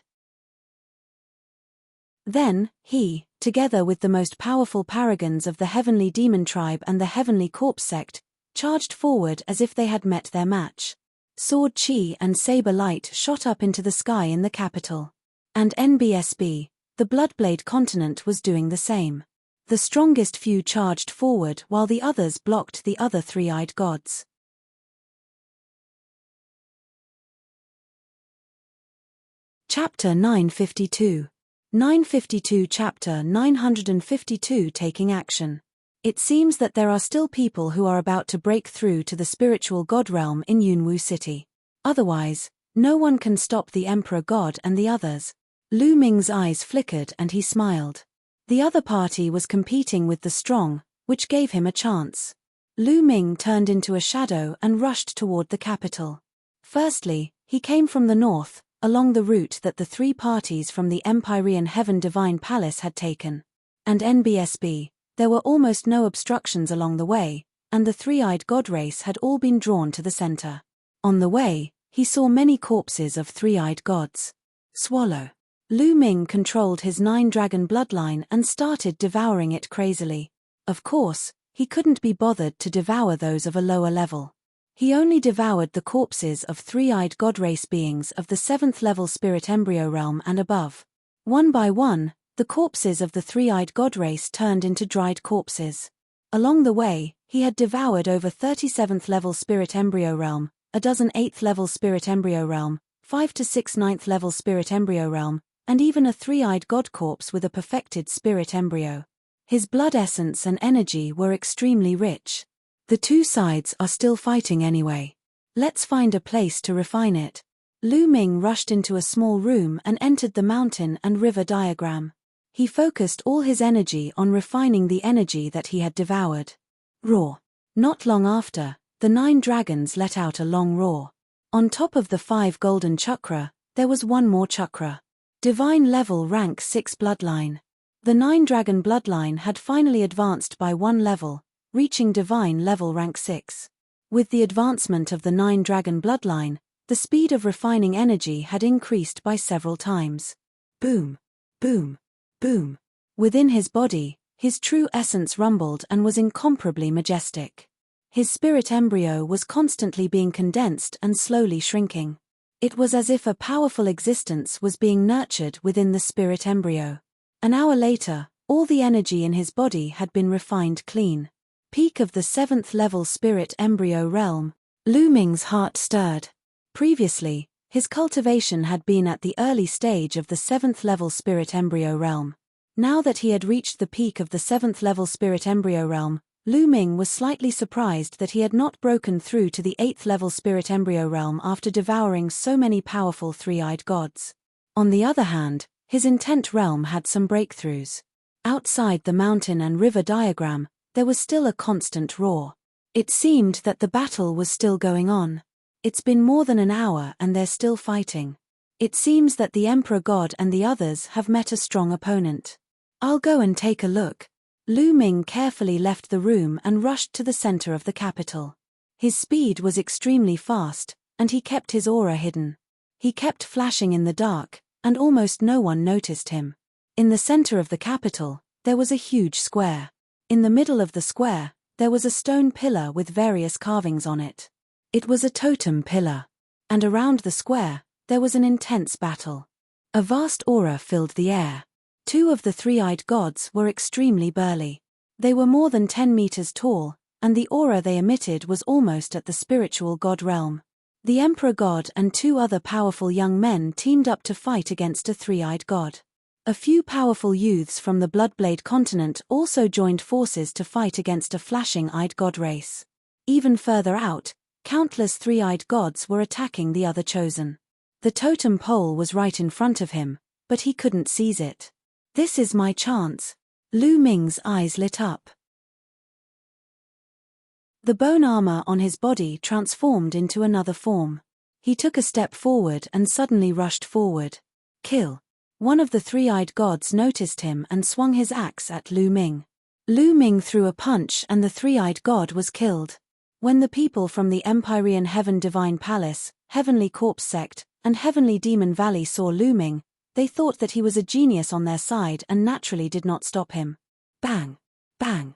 Then, he, together with the most powerful paragons of the Heavenly Demon Tribe and the Heavenly Corpse sect, charged forward as if they had met their match. Sword chi and saber light shot up into the sky in the capital. And NBSB, the Bloodblade continent was doing the same. The strongest few charged forward while the others blocked the other three-eyed gods. Chapter 952. 952 Chapter 952 Taking Action. It seems that there are still people who are about to break through to the spiritual god realm in Yunwu City. Otherwise, no one can stop the Emperor God and the others. Lu Ming's eyes flickered and he smiled. The other party was competing with the strong, which gave him a chance. Lu Ming turned into a shadow and rushed toward the capital. Firstly, he came from the north, along the route that the three parties from the Empyrean Heaven Divine Palace had taken. And NBSB, there were almost no obstructions along the way, and the three-eyed god race had all been drawn to the center. On the way, he saw many corpses of three-eyed gods. Swallow. Lu Ming controlled his 9-dragon bloodline and started devouring it crazily. Of course, he couldn't be bothered to devour those of a lower level. He only devoured the corpses of three-eyed god race beings of the 7th level spirit embryo realm and above. One by one, the corpses of the three-eyed god race turned into dried corpses. Along the way, he had devoured over 37th level spirit embryo realm, a dozen 8th level spirit embryo realm, 5 to 6 9th level spirit embryo realm, and even a three-eyed god corpse with a perfected spirit embryo. His blood essence and energy were extremely rich. The two sides are still fighting anyway. Let's find a place to refine it. Lu Ming rushed into a small room and entered the mountain and river diagram. He focused all his energy on refining the energy that he had devoured. Roar. Not long after, the 9 dragons let out a long roar. On top of the 5 golden chakra, there was one more chakra. Divine level rank 6 bloodline. The 9-dragon bloodline had finally advanced by 1 level, reaching divine level rank 6. With the advancement of the 9-dragon bloodline, the speed of refining energy had increased by several times. Boom, boom, boom. Within his body, his true essence rumbled and was incomparably majestic. His spirit embryo was constantly being condensed and slowly shrinking. It was as if a powerful existence was being nurtured within the spirit embryo. An hour later, all the energy in his body had been refined clean. Peak of the 7th level spirit embryo realm. Lu Ming's heart stirred. Previously, his cultivation had been at the early stage of the 7th level spirit embryo realm. Now that he had reached the peak of the 7th level spirit embryo realm, Lu Ming was slightly surprised that he had not broken through to the 8th level spirit embryo realm after devouring so many powerful three-eyed gods. On the other hand, his intent realm had some breakthroughs. Outside the mountain and river diagram, there was still a constant roar. It seemed that the battle was still going on. It's been more than an hour and they're still fighting. It seems that the Emperor God and the others have met a strong opponent. I'll go and take a look. Lu Ming carefully left the room and rushed to the center of the capital. His speed was extremely fast, and he kept his aura hidden. He kept flashing in the dark, and almost no one noticed him. In the center of the capital, there was a huge square. In the middle of the square, there was a stone pillar with various carvings on it. It was a totem pillar. And around the square, there was an intense battle. A vast aura filled the air. Two of the three-eyed gods were extremely burly. They were more than 10 meters tall, and the aura they emitted was almost at the spiritual god realm. The Emperor God and two other powerful young men teamed up to fight against a three-eyed god. A few powerful youths from the Bloodblade continent also joined forces to fight against a flashing-eyed god race. Even further out, countless three-eyed gods were attacking the other chosen. The totem pole was right in front of him, but he couldn't seize it. This is my chance. Lu Ming's eyes lit up. The bone armor on his body transformed into another form. He took a step forward and suddenly rushed forward. Kill. One of the three-eyed gods noticed him and swung his axe at Lu Ming. Lu Ming threw a punch and the three-eyed god was killed. When the people from the Empyrean Heaven Divine Palace, Heavenly Corpse Sect, and Heavenly Demon Valley saw Lu Ming, they thought that he was a genius on their side and naturally did not stop him. Bang! Bang!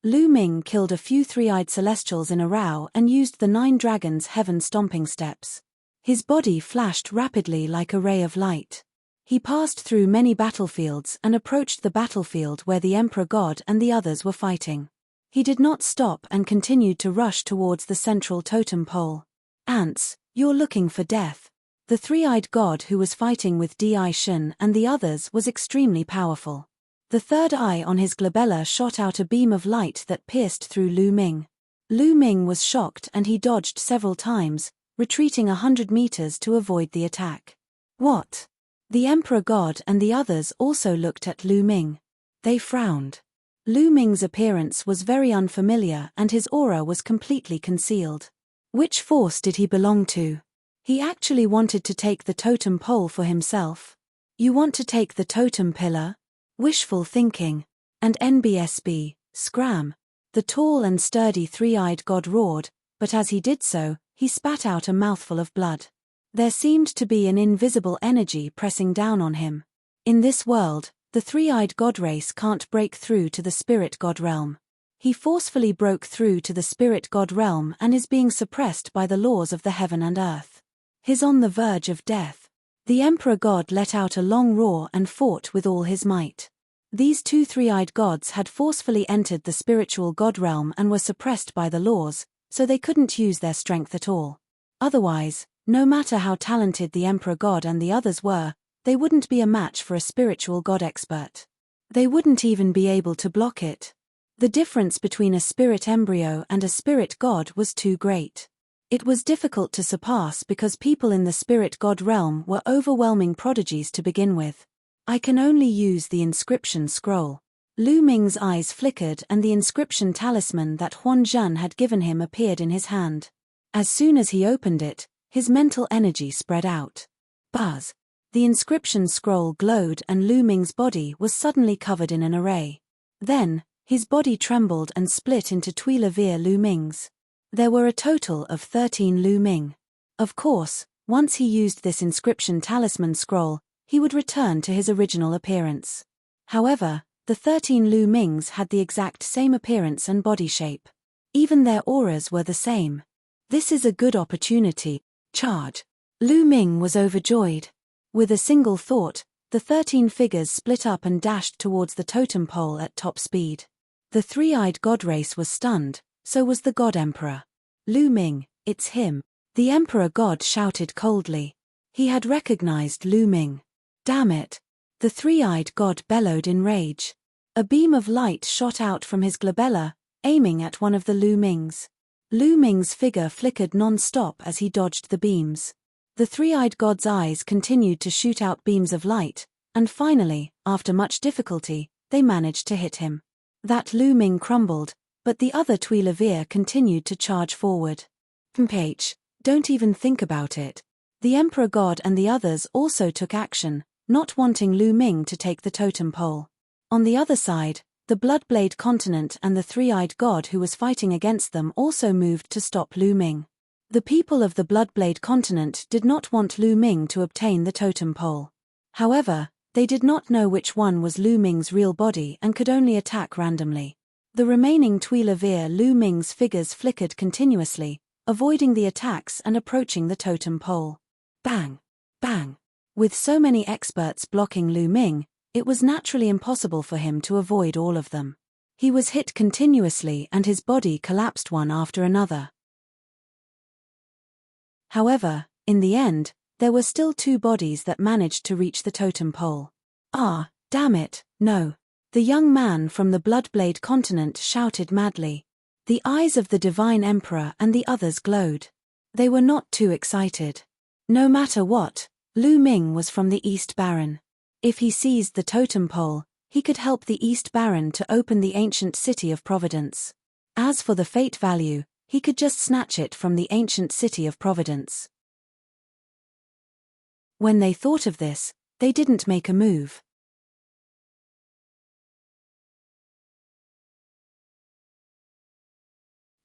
Lu Ming killed a few three-eyed celestials in a row and used the 9 dragons' heaven stomping steps. His body flashed rapidly like a ray of light. He passed through many battlefields and approached the battlefield where the Emperor God and the others were fighting. He did not stop and continued to rush towards the central totem pole. Ants, you're looking for death. The three-eyed god who was fighting with Di Shen and the others was extremely powerful. The third eye on his glabella shot out a beam of light that pierced through Lu Ming. Lu Ming was shocked and he dodged several times, retreating 100 meters to avoid the attack. What? The Emperor God and the others also looked at Lu Ming. They frowned. Lu Ming's appearance was very unfamiliar and his aura was completely concealed. Which force did he belong to? He actually wanted to take the totem pole for himself. You want to take the totem pillar? Wishful thinking. And NBSB, scram. The tall and sturdy three-eyed god roared, but as he did so, he spat out a mouthful of blood. There seemed to be an invisible energy pressing down on him. In this world, the three-eyed god race can't break through to the spirit god realm. He forcefully broke through to the spirit god realm and is being suppressed by the laws of the heaven and earth. He's on the verge of death. The Emperor God let out a long roar and fought with all his might. These two three-eyed gods had forcefully entered the spiritual god realm and were suppressed by the laws, so they couldn't use their strength at all. Otherwise, no matter how talented the Emperor God and the others were, they wouldn't be a match for a spiritual god expert. They wouldn't even be able to block it. The difference between a spirit embryo and a spirit god was too great. It was difficult to surpass because people in the spirit god realm were overwhelming prodigies to begin with. I can only use the inscription scroll. Lu Ming's eyes flickered and the inscription talisman that Huan Zhan had given him appeared in his hand. As soon as he opened it, his mental energy spread out. Buzz! The inscription scroll glowed and Lu Ming's body was suddenly covered in an array. Then, his body trembled and split into Tuilavir Lu Ming's. There were a total of 13 Lu Ming. Of course, once he used this inscription talisman scroll, he would return to his original appearance. However, the 13 Lu Mings had the exact same appearance and body shape. Even their auras were the same. This is a good opportunity. Charge! Lu Ming was overjoyed. With a single thought, the 13 figures split up and dashed towards the totem pole at top speed. The three-eyed god race was stunned, so was the god emperor. Lu Ming, it's him. The Emperor God shouted coldly. He had recognized Lu Ming. Damn it! The three-eyed god bellowed in rage. A beam of light shot out from his glabella, aiming at one of the Lu Mings. Lu Ming's figure flickered non-stop as he dodged the beams. The three-eyed god's eyes continued to shoot out beams of light, and finally, after much difficulty, they managed to hit him. That Lu Ming crumbled, but the other Tuilavir continued to charge forward. Mph, don't even think about it. The Emperor God and the others also took action, not wanting Lu Ming to take the totem pole. On the other side, the Bloodblade continent and the three-eyed god who was fighting against them also moved to stop Lu Ming. The people of the Bloodblade continent did not want Lu Ming to obtain the totem pole. However, they did not know which one was Lu Ming's real body and could only attack randomly. The remaining Tuileries Lu Ming's figures flickered continuously, avoiding the attacks and approaching the totem pole. Bang! Bang! With so many experts blocking Lu Ming, it was naturally impossible for him to avoid all of them. He was hit continuously and his body collapsed one after another. However, in the end, there were still two bodies that managed to reach the totem pole. Ah, damn it, no. The young man from the Bloodblade continent shouted madly. The eyes of the Divine Emperor and the others glowed. They were not too excited. No matter what, Lu Ming was from the East Baron. If he seized the totem pole, he could help the East Baron to open the ancient city of Providence. As for the fate value, he could just snatch it from the ancient city of Providence. When they thought of this, they didn't make a move.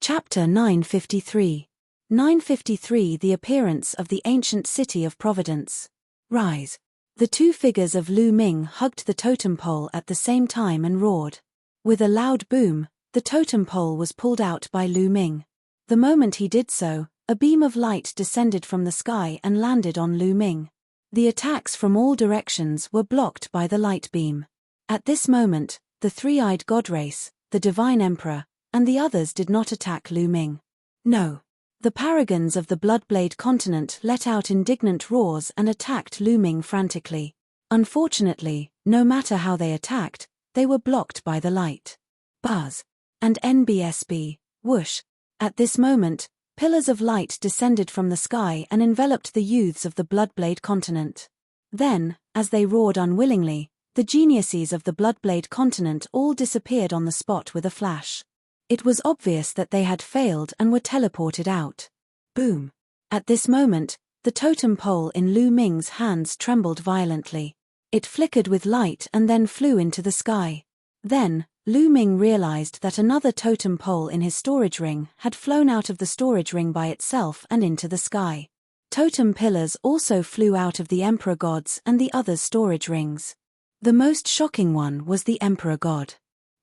Chapter 953. 953 The appearance of the ancient city of Providence. Rise. The two figures of Lu Ming hugged the totem pole at the same time and roared. With a loud boom, the totem pole was pulled out by Lu Ming. The moment he did so, a beam of light descended from the sky and landed on Lu Ming. The attacks from all directions were blocked by the light beam. At this moment, the three-eyed god race, the Divine Emperor, and the others did not attack Lu Ming. No. The paragons of the Bloodblade continent let out indignant roars and attacked Lu Ming frantically. Unfortunately, no matter how they attacked, they were blocked by the light. Buzz. And NBSB, whoosh. At this moment, pillars of light descended from the sky and enveloped the youths of the Bloodblade continent. Then, as they roared unwillingly, the geniuses of the Bloodblade continent all disappeared on the spot with a flash. It was obvious that they had failed and were teleported out. Boom. At this moment, the totem pole in Lu Ming's hands trembled violently. It flickered with light and then flew into the sky. Then, Lu Ming realized that another totem pole in his storage ring had flown out of the storage ring by itself and into the sky. Totem pillars also flew out of the Emperor God's and the others' storage rings. The most shocking one was the Emperor God.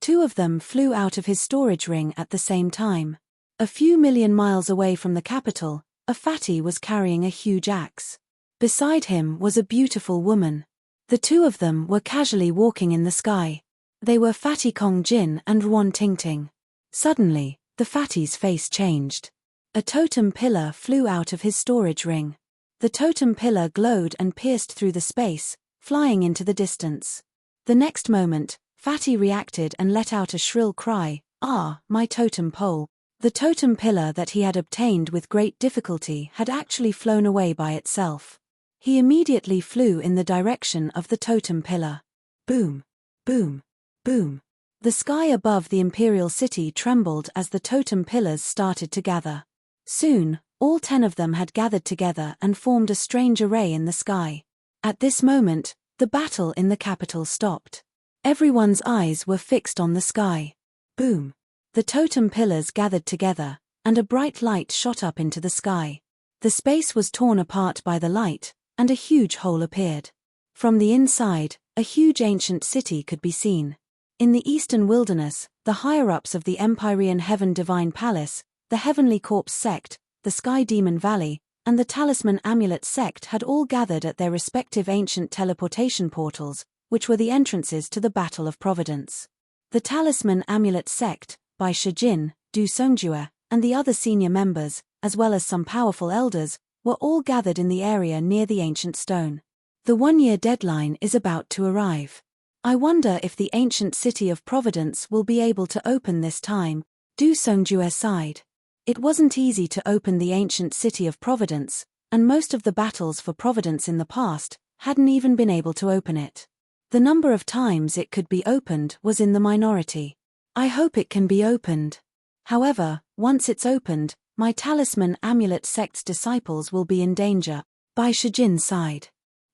Two of them flew out of his storage ring at the same time. A few million miles away from the capital, a fatty was carrying a huge axe. Beside him was a beautiful woman. The two of them were casually walking in the sky. They were Fatty Kong Jin and Ruan Tingting. Suddenly, the fatty's face changed. A totem pillar flew out of his storage ring. The totem pillar glowed and pierced through the space, flying into the distance. The next moment, Fatty reacted and let out a shrill cry, "Ah, my totem pole." The totem pillar that he had obtained with great difficulty had actually flown away by itself. He immediately flew in the direction of the totem pillar. Boom! Boom! Boom! The sky above the imperial city trembled as the totem pillars started to gather. Soon, all 10 of them had gathered together and formed a strange array in the sky. At this moment, the battle in the capital stopped. Everyone's eyes were fixed on the sky. Boom! The totem pillars gathered together, and a bright light shot up into the sky. The space was torn apart by the light, and a huge hole appeared. From the inside, a huge ancient city could be seen. In the eastern wilderness, the higher-ups of the Empyrean Heaven Divine Palace, the Heavenly Corpse sect, the Sky Demon Valley, and the Talisman Amulet sect had all gathered at their respective ancient teleportation portals, which were the entrances to the Battle of Providence. The Talisman Amulet sect, by Shijin, Du Songjue, and the other senior members, as well as some powerful elders, were all gathered in the area near the ancient stone. The 1-year deadline is about to arrive. I wonder if the ancient city of Providence will be able to open this time, Du Songjue sighed. It wasn't easy to open the ancient city of Providence, and most of the battles for Providence in the past hadn't even been able to open it. The number of times it could be opened was in the minority. I hope it can be opened. However, once it's opened, my Talisman Amulet sect's disciples will be in danger. Bai Shijin sighed.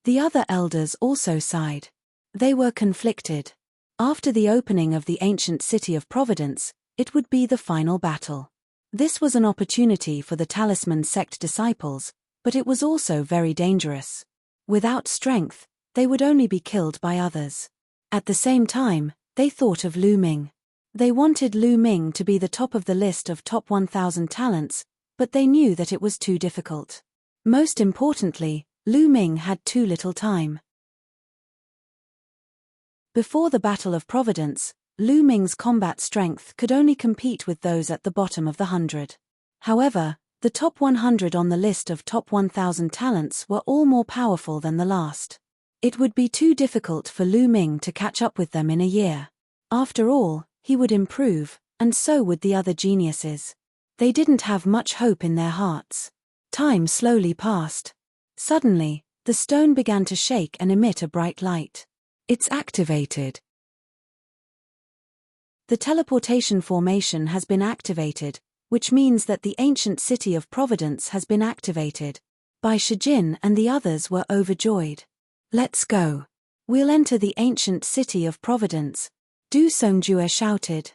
The other elders also sighed. They were conflicted. After the opening of the ancient city of Providence, it would be the final battle. This was an opportunity for the Talisman sect disciples, but it was also very dangerous. Without strength, they would only be killed by others. At the same time, they thought of Lu Ming. They wanted Lu Ming to be the top of the list of top 1,000 talents, but they knew that it was too difficult. Most importantly, Lu Ming had too little time. Before the Battle of Providence, Lu Ming's combat strength could only compete with those at the bottom of the 100. However, the top 100 on the list of top 1,000 talents were all more powerful than the last. It would be too difficult for Lu Ming to catch up with them in a year. After all, he would improve, and so would the other geniuses. They didn't have much hope in their hearts. Time slowly passed. Suddenly, the stone began to shake and emit a bright light. It's activated. The teleportation formation has been activated, which means that the ancient city of Providence has been activated. Bai Shijin and the others were overjoyed. Let's go. We'll enter the ancient city of Providence, Du Songjue shouted.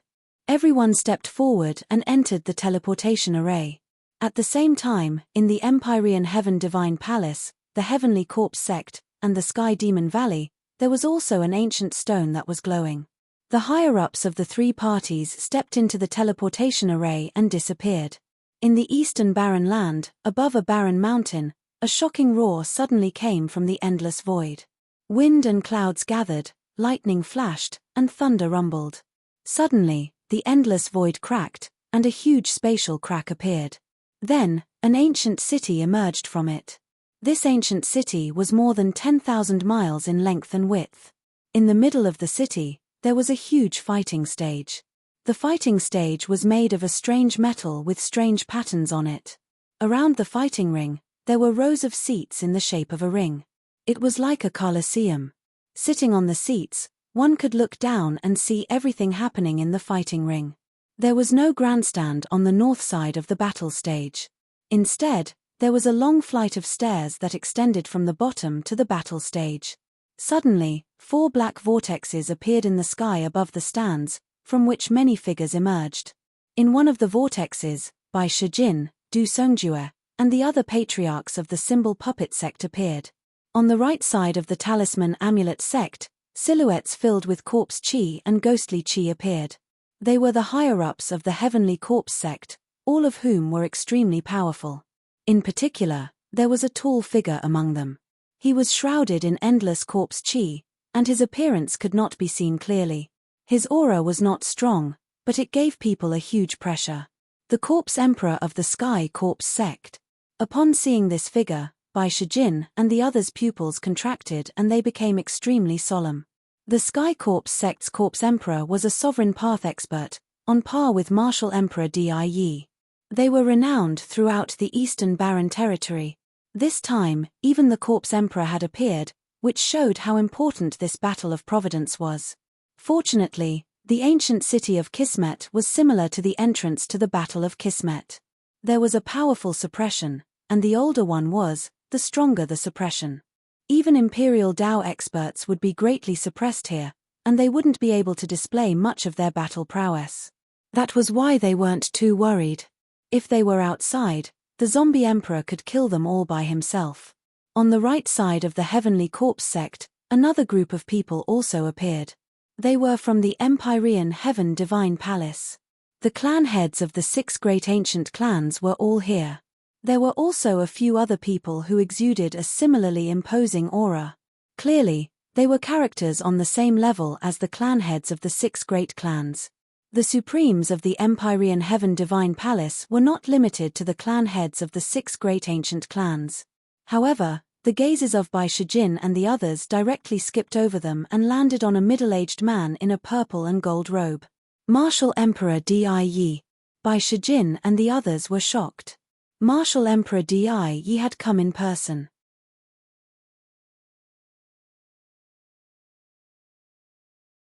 Everyone stepped forward and entered the teleportation array. At the same time, in the Empyrean Heaven Divine Palace, the Heavenly Corpse Sect, and the Sky Demon Valley, there was also an ancient stone that was glowing. The higher-ups of the three parties stepped into the teleportation array and disappeared. In the eastern barren land, above a barren mountain, a shocking roar suddenly came from the endless void. Wind and clouds gathered, lightning flashed, and thunder rumbled. Suddenly, the endless void cracked, and a huge spatial crack appeared. Then, an ancient city emerged from it. This ancient city was more than 10,000 miles in length and width. In the middle of the city, there was a huge fighting stage. The fighting stage was made of a strange metal with strange patterns on it. Around the fighting ring, there were rows of seats in the shape of a ring. It was like a coliseum. Sitting on the seats, one could look down and see everything happening in the fighting ring. There was no grandstand on the north side of the battle stage. Instead, there was a long flight of stairs that extended from the bottom to the battle stage. Suddenly, 4 black vortexes appeared in the sky above the stands, from which many figures emerged. In one of the vortexes, Bai Shijin, Du Songjue, and the other patriarchs of the symbol puppet sect appeared. On the right side of the talisman amulet sect, silhouettes filled with corpse chi and ghostly chi appeared. They were the higher-ups of the heavenly corpse sect, all of whom were extremely powerful. In particular, there was a tall figure among them. He was shrouded in endless corpse chi, and his appearance could not be seen clearly. His aura was not strong, but it gave people a huge pressure. The Corpse Emperor of the Sky Corpse Sect. Upon seeing this figure, Bai Shijin and the others' pupils contracted and they became extremely solemn. The Sky Corpse Sect's Corpse Emperor was a sovereign path expert, on par with Martial Emperor Di. They were renowned throughout the Eastern Barren Territory. This time, even the Corpse Emperor had appeared, which showed how important this Battle of Providence was. Fortunately, the ancient city of Kismet was similar to the entrance to the Battle of Kismet. There was a powerful suppression, and the older one was, the stronger the suppression. Even Imperial Dao experts would be greatly suppressed here, and they wouldn't be able to display much of their battle prowess. That was why they weren't too worried. If they were outside, the zombie emperor could kill them all by himself. On the right side of the Heavenly Corpse Sect, another group of people also appeared. They were from the Empyrean Heaven Divine Palace. The clan heads of the 6 great ancient clans were all here. There were also a few other people who exuded a similarly imposing aura. Clearly, they were characters on the same level as the clan heads of the 6 great clans. The supremes of the Empyrean Heaven Divine Palace were not limited to the clan heads of the 6 great ancient clans. However, the gazes of Bai Shijin and the others directly skipped over them and landed on a middle-aged man in a purple and gold robe. Martial Emperor Di. Bai Shijin and the others were shocked. Martial Emperor Di had come in person.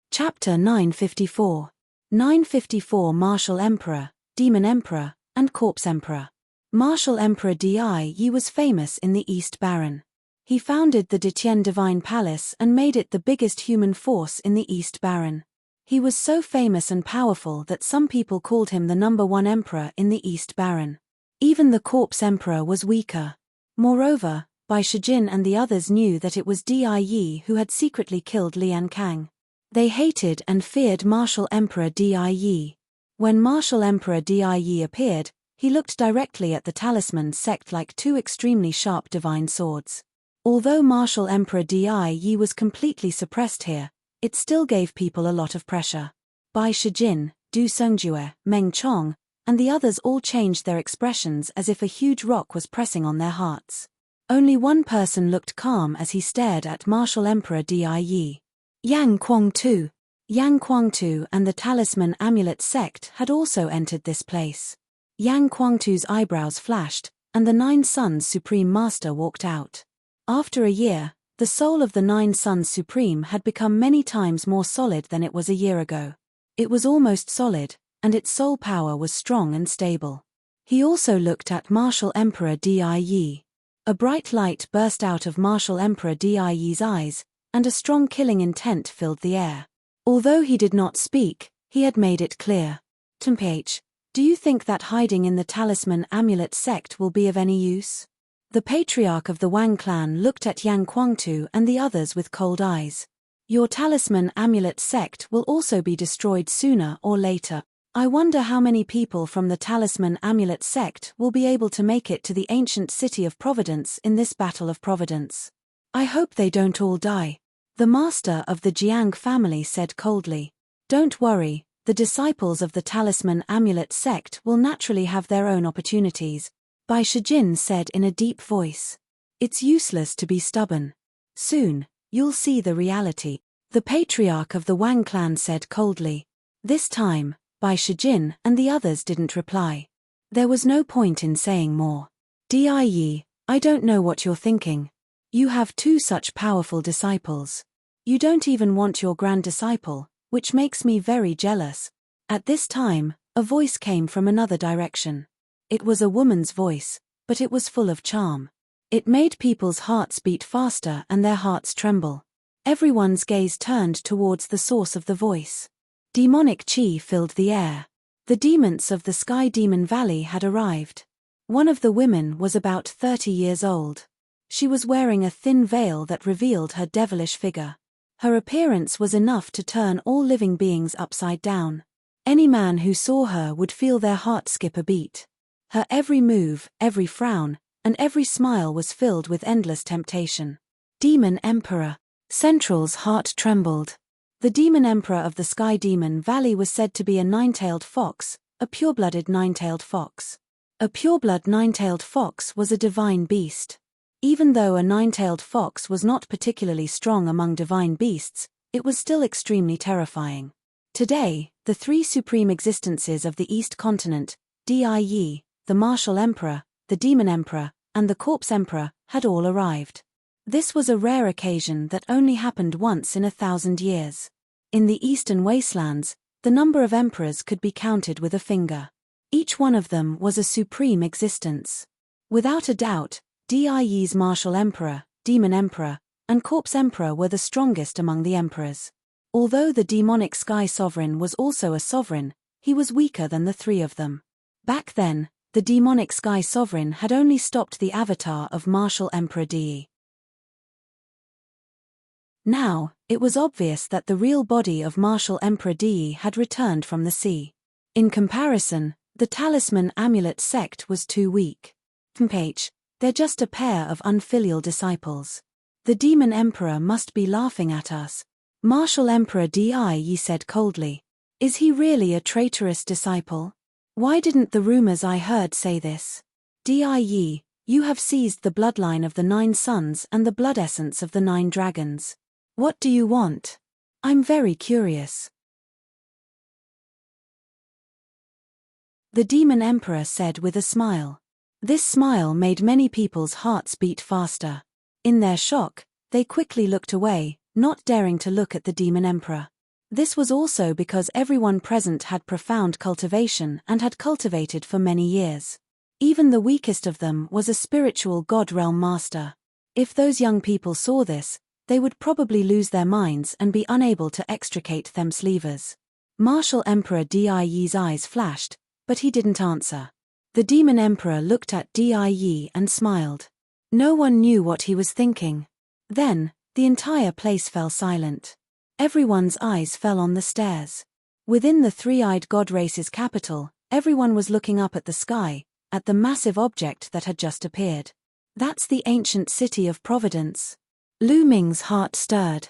Chapter 954. 954 Martial Emperor, Demon Emperor, and Corpse Emperor. Martial Emperor Di was famous in the East Barren. He founded the Detian Divine Palace and made it the biggest human force in the East Baron. He was so famous and powerful that some people called him the #1 emperor in the East Baron. Even the corpse emperor was weaker. Moreover, Bai Shijin and the others knew that it was Di who had secretly killed Lian Kang. They hated and feared Martial Emperor Di. When Martial Emperor Di appeared, he looked directly at the talisman sect like two extremely sharp divine swords. Although Martial Emperor Di was completely suppressed here, it still gave people a lot of pressure. Bai Shijin, Du Songjue, Meng Chong, and the others all changed their expressions as if a huge rock was pressing on their hearts. Only one person looked calm as he stared at Martial Emperor Di. Yang Kuang-tu. Yang Kuang-tu and the Talisman Amulet sect had also entered this place. Yang Kuang-tu's eyebrows flashed, and the Nine Suns Supreme Master walked out. After a year, the soul of the Nine Suns Supreme had become many times more solid than it was a year ago. It was almost solid, and its soul power was strong and stable. He also looked at Martial Emperor Di. A bright light burst out of Martial Emperor Di's eyes, and a strong killing intent filled the air. Although he did not speak, he had made it clear. Temph, do you think that hiding in the Talisman Amulet sect will be of any use? The patriarch of the Wang clan looked at Yang Kuang-tu and the others with cold eyes. Your Talisman Amulet sect will also be destroyed sooner or later. I wonder how many people from the Talisman Amulet sect will be able to make it to the ancient city of Providence in this battle of Providence. I hope they don't all die. The master of the Jiang family said coldly. Don't worry, the disciples of the Talisman Amulet sect will naturally have their own opportunities, Bai Shijin said in a deep voice. It's useless to be stubborn. Soon, you'll see the reality. The patriarch of the Wang clan said coldly. This time, Bai Shijin and the others didn't reply. There was no point in saying more. Di, I don't know what you're thinking. You have two such powerful disciples. You don't even want your grand disciple, which makes me very jealous. At this time, a voice came from another direction. It was a woman's voice, but it was full of charm. It made people's hearts beat faster and their hearts tremble. Everyone's gaze turned towards the source of the voice. Demonic chi filled the air. The demons of the Sky Demon Valley had arrived. One of the women was about 30 years old. She was wearing a thin veil that revealed her devilish figure. Her appearance was enough to turn all living beings upside down. Any man who saw her would feel their heart skip a beat. Her every move, every frown, and every smile was filled with endless temptation. Demon Emperor. Central's heart trembled. The Demon Emperor of the Sky Demon Valley was said to be a nine-tailed fox, a pure-blooded nine-tailed fox. A pure-blood nine-tailed fox was a divine beast. Even though a nine-tailed fox was not particularly strong among divine beasts, it was still extremely terrifying. Today, the three supreme existences of the East Continent, Di, the Martial Emperor, the Demon Emperor, and the Corpse Emperor, had all arrived. This was a rare occasion that only happened once in 1,000 years. In the Eastern Wastelands, the number of emperors could be counted with a finger. Each one of them was a supreme existence. Without a doubt, Di's Martial Emperor, Demon Emperor, and Corpse Emperor were the strongest among the emperors. Although the demonic Sky Sovereign was also a sovereign, he was weaker than the three of them. Back then, the demonic Sky Sovereign had only stopped the avatar of Martial Emperor Di. Now, it was obvious that the real body of Martial Emperor Di had returned from the sea. In comparison, the Talisman Amulet sect was too weak. Temph, they're just a pair of unfilial disciples. The Demon Emperor must be laughing at us. Martial Emperor Di said coldly. Is he really a traitorous disciple? Why didn't the rumors I heard say this? Di, you have seized the bloodline of the 9 sons and the blood essence of the 9 dragons. What do you want? I'm very curious. The Demon Emperor said with a smile. This smile made many people's hearts beat faster. In their shock, they quickly looked away, not daring to look at the Demon Emperor. This was also because everyone present had profound cultivation and had cultivated for many years. Even the weakest of them was a spiritual God Realm master. If those young people saw this, they would probably lose their minds and be unable to extricate themselves. Martial Emperor Die's eyes flashed, but he didn't answer. The Demon Emperor looked at Die and smiled. No one knew what he was thinking. Then, the entire place fell silent. Everyone's eyes fell on the stairs. Within the three-eyed god race's capital, everyone was looking up at the sky, at the massive object that had just appeared. That's the ancient city of Providence. Lu Ming's heart stirred.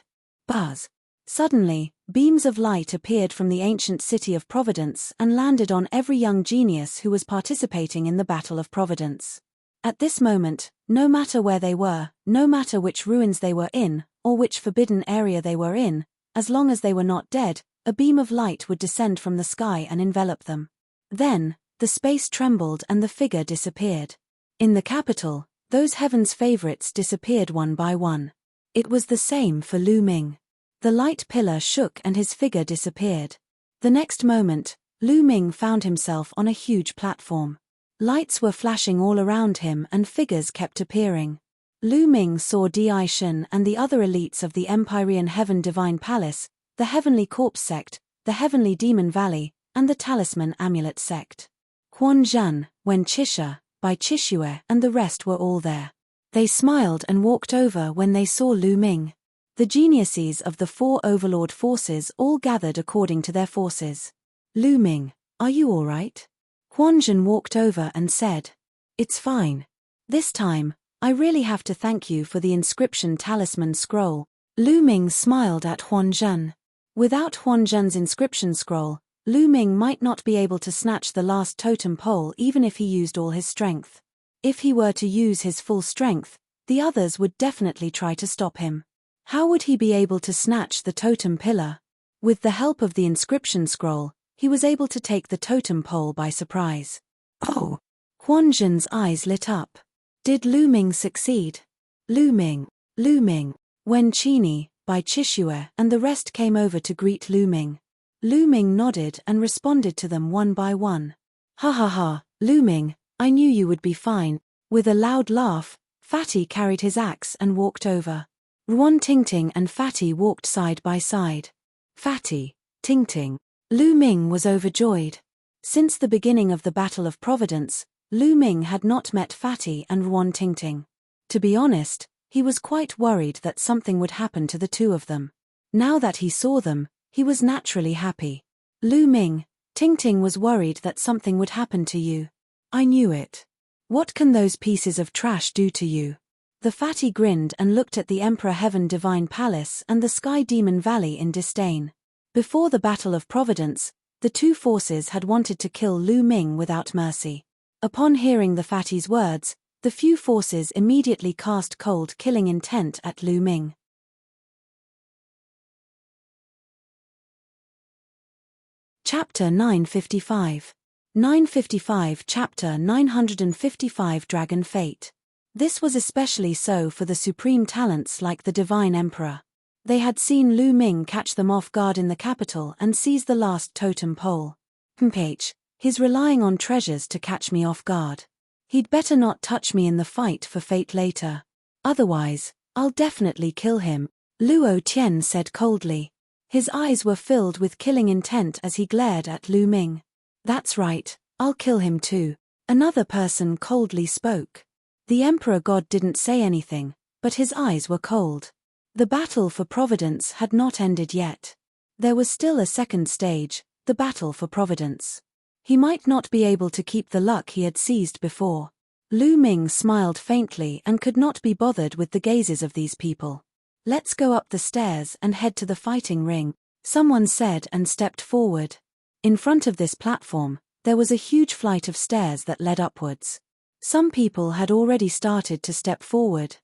Buzz. Suddenly, beams of light appeared from the ancient city of Providence and landed on every young genius who was participating in the Battle of Providence. At this moment, no matter where they were, no matter which ruins they were in, or which forbidden area they were in, as long as they were not dead, a beam of light would descend from the sky and envelop them. Then, the space trembled and the figure disappeared. In the capital, those heaven's favorites disappeared one by one. It was the same for Lu Ming. The light pillar shook and his figure disappeared. The next moment, Lu Ming found himself on a huge platform. Lights were flashing all around him and figures kept appearing. Lu Ming saw Di Shen and the other elites of the Empyrean Heaven Divine Palace, the Heavenly Corpse Sect, the Heavenly Demon Valley, and the Talisman Amulet Sect. Quan Zhan, Wen Qixue, Bai Qixue and the rest were all there. They smiled and walked over when they saw Lu Ming. The geniuses of the four overlord forces all gathered according to their forces. Lu Ming, are you all right? Quan Zhan walked over and said. It's fine. This time, I really have to thank you for the inscription talisman scroll. Lu Ming smiled at Quan Zhan. Without Quan Zhan's inscription scroll, Lu Ming might not be able to snatch the last totem pole even if he used all his strength. If he were to use his full strength, the others would definitely try to stop him. How would he be able to snatch the totem pillar? With the help of the inscription scroll, he was able to take the totem pole by surprise. Oh! Quan Zhan's eyes lit up. Did Lu Ming succeed? Lu Ming, Wen Qixue, Bai Qixue and the rest came over to greet Lu Ming. Lu Ming nodded and responded to them one by one. Ha ha ha, Lu Ming, I knew you would be fine. With a loud laugh, Fatty carried his axe and walked over. Ruan Tingting and Fatty walked side by side. Fatty, Tingting. Lu Ming was overjoyed. Since the beginning of the Battle of Providence, Lu Ming had not met Fatty and Ruan Tingting. To be honest, he was quite worried that something would happen to the two of them. Now that he saw them, he was naturally happy. Lu Ming, Tingting was worried that something would happen to you. I knew it. What can those pieces of trash do to you? The Fatty grinned and looked at the Emperor Heaven Divine Palace and the Sky Demon Valley in disdain. Before the Battle of Providence, the two forces had wanted to kill Lu Ming without mercy. Upon hearing the Fatty's words, the few forces immediately cast cold killing intent at Lu Ming. Chapter 955. 955 Chapter 955 Dragon Fate. This was especially so for the supreme talents like the Divine Emperor. They had seen Lu Ming catch them off guard in the capital and seize the last totem pole. He's relying on treasures to catch me off guard. He'd better not touch me in the fight for fate later. Otherwise, I'll definitely kill him, Luo Tian said coldly. His eyes were filled with killing intent as he glared at Lu Ming. That's right, I'll kill him too. Another person coldly spoke. The Emperor God didn't say anything, but his eyes were cold. The battle for Providence had not ended yet. There was still a second stage, the battle for Providence. He might not be able to keep the luck he had seized before. Lu Ming smiled faintly and could not be bothered with the gazes of these people. Let's go up the stairs and head to the fighting ring, someone said and stepped forward. In front of this platform, there was a huge flight of stairs that led upwards. Some people had already started to step forward.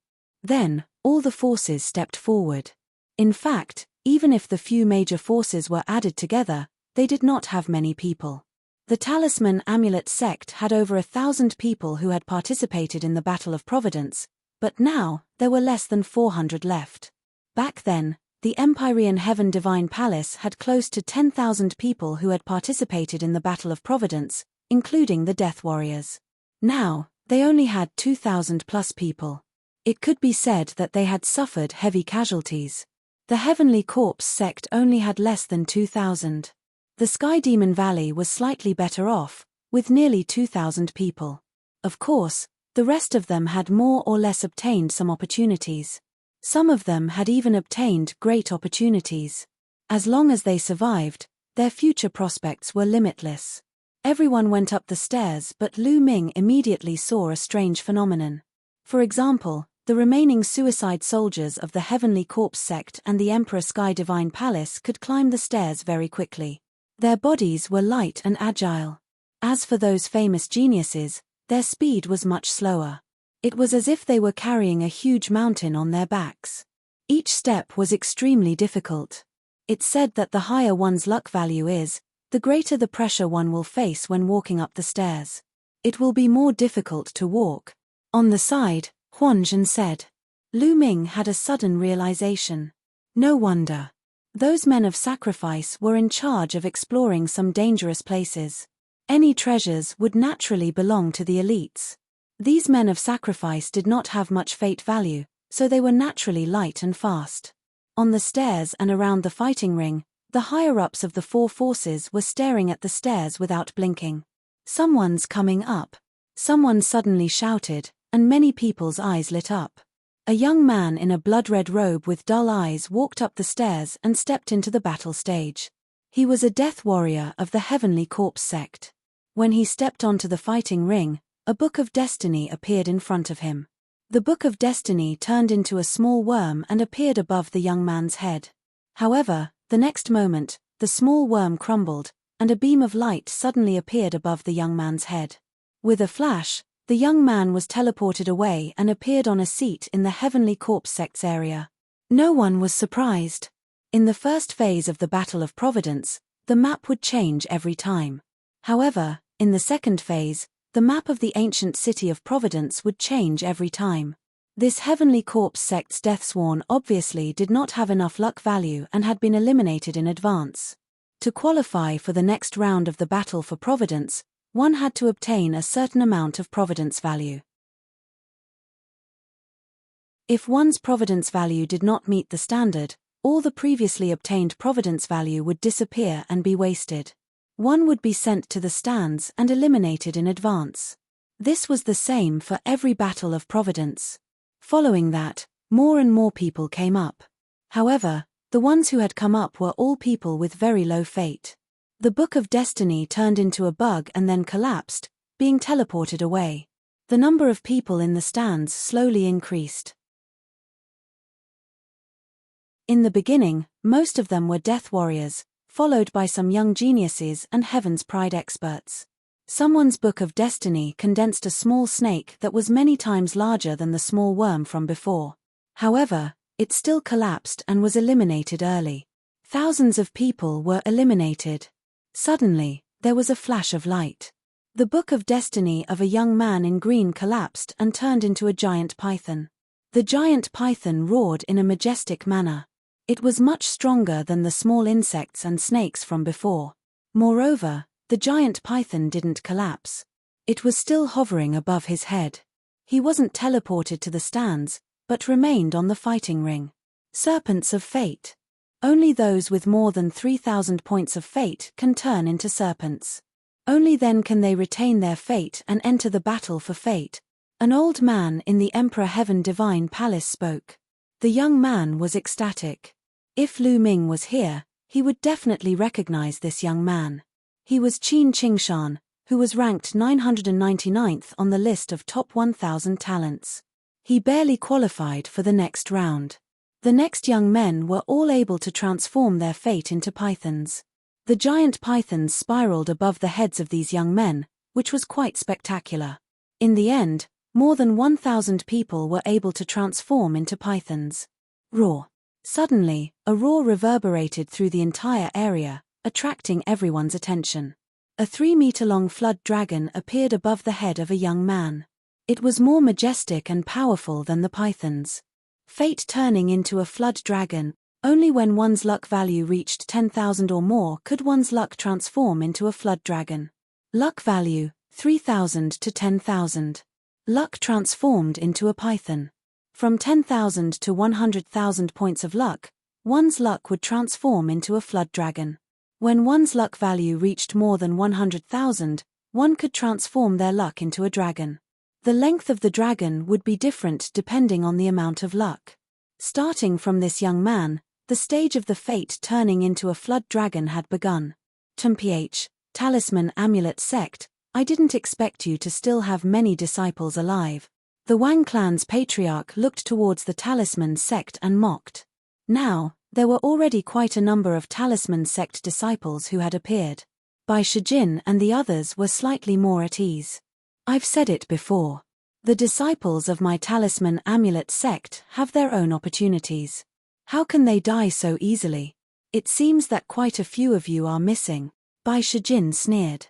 Then, all the forces stepped forward. In fact, even if the few major forces were added together, they did not have many people. The Talisman Amulet Sect had over 1,000 people who had participated in the Battle of Providence, but now, there were less than 400 left. Back then, the Empyrean Heaven Divine Palace had close to 10,000 people who had participated in the Battle of Providence, including the Death Warriors. Now, they only had 2,000 plus people. It could be said that they had suffered heavy casualties. The Heavenly Corpse sect only had less than 2,000. The Sky Demon Valley was slightly better off, with nearly 2,000 people. Of course, the rest of them had more or less obtained some opportunities. Some of them had even obtained great opportunities. As long as they survived, their future prospects were limitless. Everyone went up the stairs, but Lu Ming immediately saw a strange phenomenon. For example, the remaining suicide soldiers of the Heavenly Corpse sect and the Emperor Sky Divine Palace could climb the stairs very quickly. Their bodies were light and agile. As for those famous geniuses, their speed was much slower. It was as if they were carrying a huge mountain on their backs. Each step was extremely difficult. It's said that the higher one's luck value is, the greater the pressure one will face when walking up the stairs. It will be more difficult to walk. On the side, Huanzhen said. Lu Ming had a sudden realization. No wonder. Those men of sacrifice were in charge of exploring some dangerous places. Any treasures would naturally belong to the elites. These men of sacrifice did not have much fate value, so they were naturally light and fast. On the stairs and around the fighting ring, the higher-ups of the four forces were staring at the stairs without blinking. Someone's coming up. Someone suddenly shouted, and many people's eyes lit up. A young man in a blood-red robe with dull eyes walked up the stairs and stepped into the battle stage. He was a death warrior of the Heavenly Corpse sect. When he stepped onto the fighting ring, a book of destiny appeared in front of him. The book of destiny turned into a small worm and appeared above the young man's head. However, the next moment, the small worm crumbled, and a beam of light suddenly appeared above the young man's head. With a flash, the young man was teleported away and appeared on a seat in the Heavenly Corpse sect's area. No one was surprised. In the first phase of the Battle of Providence, the map would change every time. However, in the second phase, the map of the ancient city of Providence would change every time. This Heavenly Corpse sect's Deathsworn obviously did not have enough luck value and had been eliminated in advance. To qualify for the next round of the Battle for Providence, one had to obtain a certain amount of Providence value. If one's Providence value did not meet the standard, all the previously obtained Providence value would disappear and be wasted. One would be sent to the stands and eliminated in advance. This was the same for every Battle of Providence. Following that, more and more people came up. However, the ones who had come up were all people with very low fate. The Book of Destiny turned into a bug and then collapsed, being teleported away. The number of people in the stands slowly increased. In the beginning, most of them were death warriors, followed by some young geniuses and Heaven's Pride experts. Someone's Book of Destiny condensed a small snake that was many times larger than the small worm from before. However, it still collapsed and was eliminated early. Thousands of people were eliminated. Suddenly, there was a flash of light. The Book of Destiny of a young man in green collapsed and turned into a giant python. The giant python roared in a majestic manner. It was much stronger than the small insects and snakes from before. Moreover, the giant python didn't collapse. It was still hovering above his head. He wasn't teleported to the stands, but remained on the fighting ring. Serpents of Fate. Only those with more than 3,000 points of fate can turn into serpents. Only then can they retain their fate and enter the battle for fate. An old man in the Emperor Heaven Divine Palace spoke. The young man was ecstatic. If Lu Ming was here, he would definitely recognize this young man. He was Qin Qingshan, who was ranked 999th on the list of top 1,000 talents. He barely qualified for the next round. The next young men were all able to transform their fate into pythons. The giant pythons spiraled above the heads of these young men, which was quite spectacular. In the end, more than 1,000 people were able to transform into pythons. Roar. Suddenly, a roar reverberated through the entire area, attracting everyone's attention. A 3-meter-long flood dragon appeared above the head of a young man. It was more majestic and powerful than the pythons. Fate turning into a flood dragon. Only when one's luck value reached 10,000 or more could one's luck transform into a flood dragon. Luck value, 3,000 to 10,000. Luck transformed into a python. From 10,000 to 100,000 points of luck, one's luck would transform into a flood dragon. When one's luck value reached more than 100,000, one could transform their luck into a dragon. The length of the dragon would be different depending on the amount of luck. Starting from this young man, the stage of the fate turning into a flood dragon had begun. TMPH, Talisman Amulet Sect, I didn't expect you to still have many disciples alive. The Wang clan's patriarch looked towards the Talisman sect and mocked. Now, there were already quite a number of Talisman sect disciples who had appeared. Bai Shijin and the others were slightly more at ease. I've said it before. The disciples of my Talisman Amulet sect have their own opportunities. How can they die so easily? It seems that quite a few of you are missing. Bai Shijin sneered.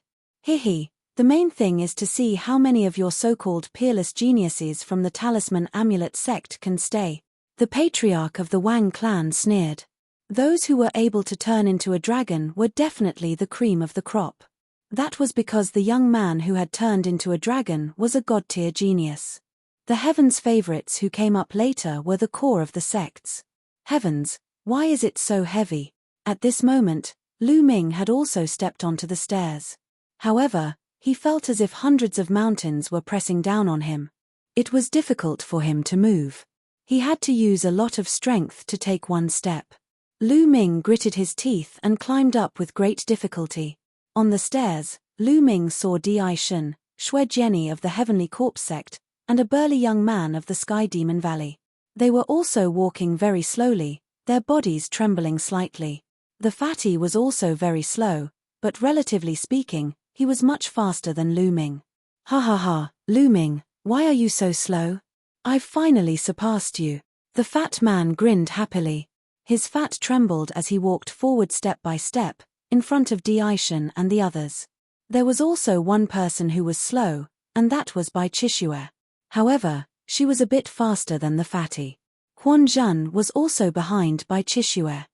Hihi. The main thing is to see how many of your so-called peerless geniuses from the Talisman Amulet sect can stay. The patriarch of the Wang clan sneered. Those who were able to turn into a dragon were definitely the cream of the crop. That was because the young man who had turned into a dragon was a god-tier genius. The heavens favorites who came up later were the core of the sects. Heavens, why is it so heavy? At this moment, Lu Ming had also stepped onto the stairs. However, he felt as if hundreds of mountains were pressing down on him. It was difficult for him to move. He had to use a lot of strength to take one step. Lu Ming gritted his teeth and climbed up with great difficulty. On the stairs, Lu Ming saw Di Shen, Shui Jianyi of the Heavenly Corpse sect, and a burly young man of the Sky Demon Valley. They were also walking very slowly, their bodies trembling slightly. The fatty was also very slow, but relatively speaking, he was much faster than Lu Ming. Ha ha ha, Lu Ming, why are you so slow? I've finally surpassed you. The fat man grinned happily. His fat trembled as he walked forward step by step, in front of Di Shen and the others. There was also one person who was slow, and that was Bai Chishue. However, she was a bit faster than the fatty. Huan Zhan was also behind Bai Chishue.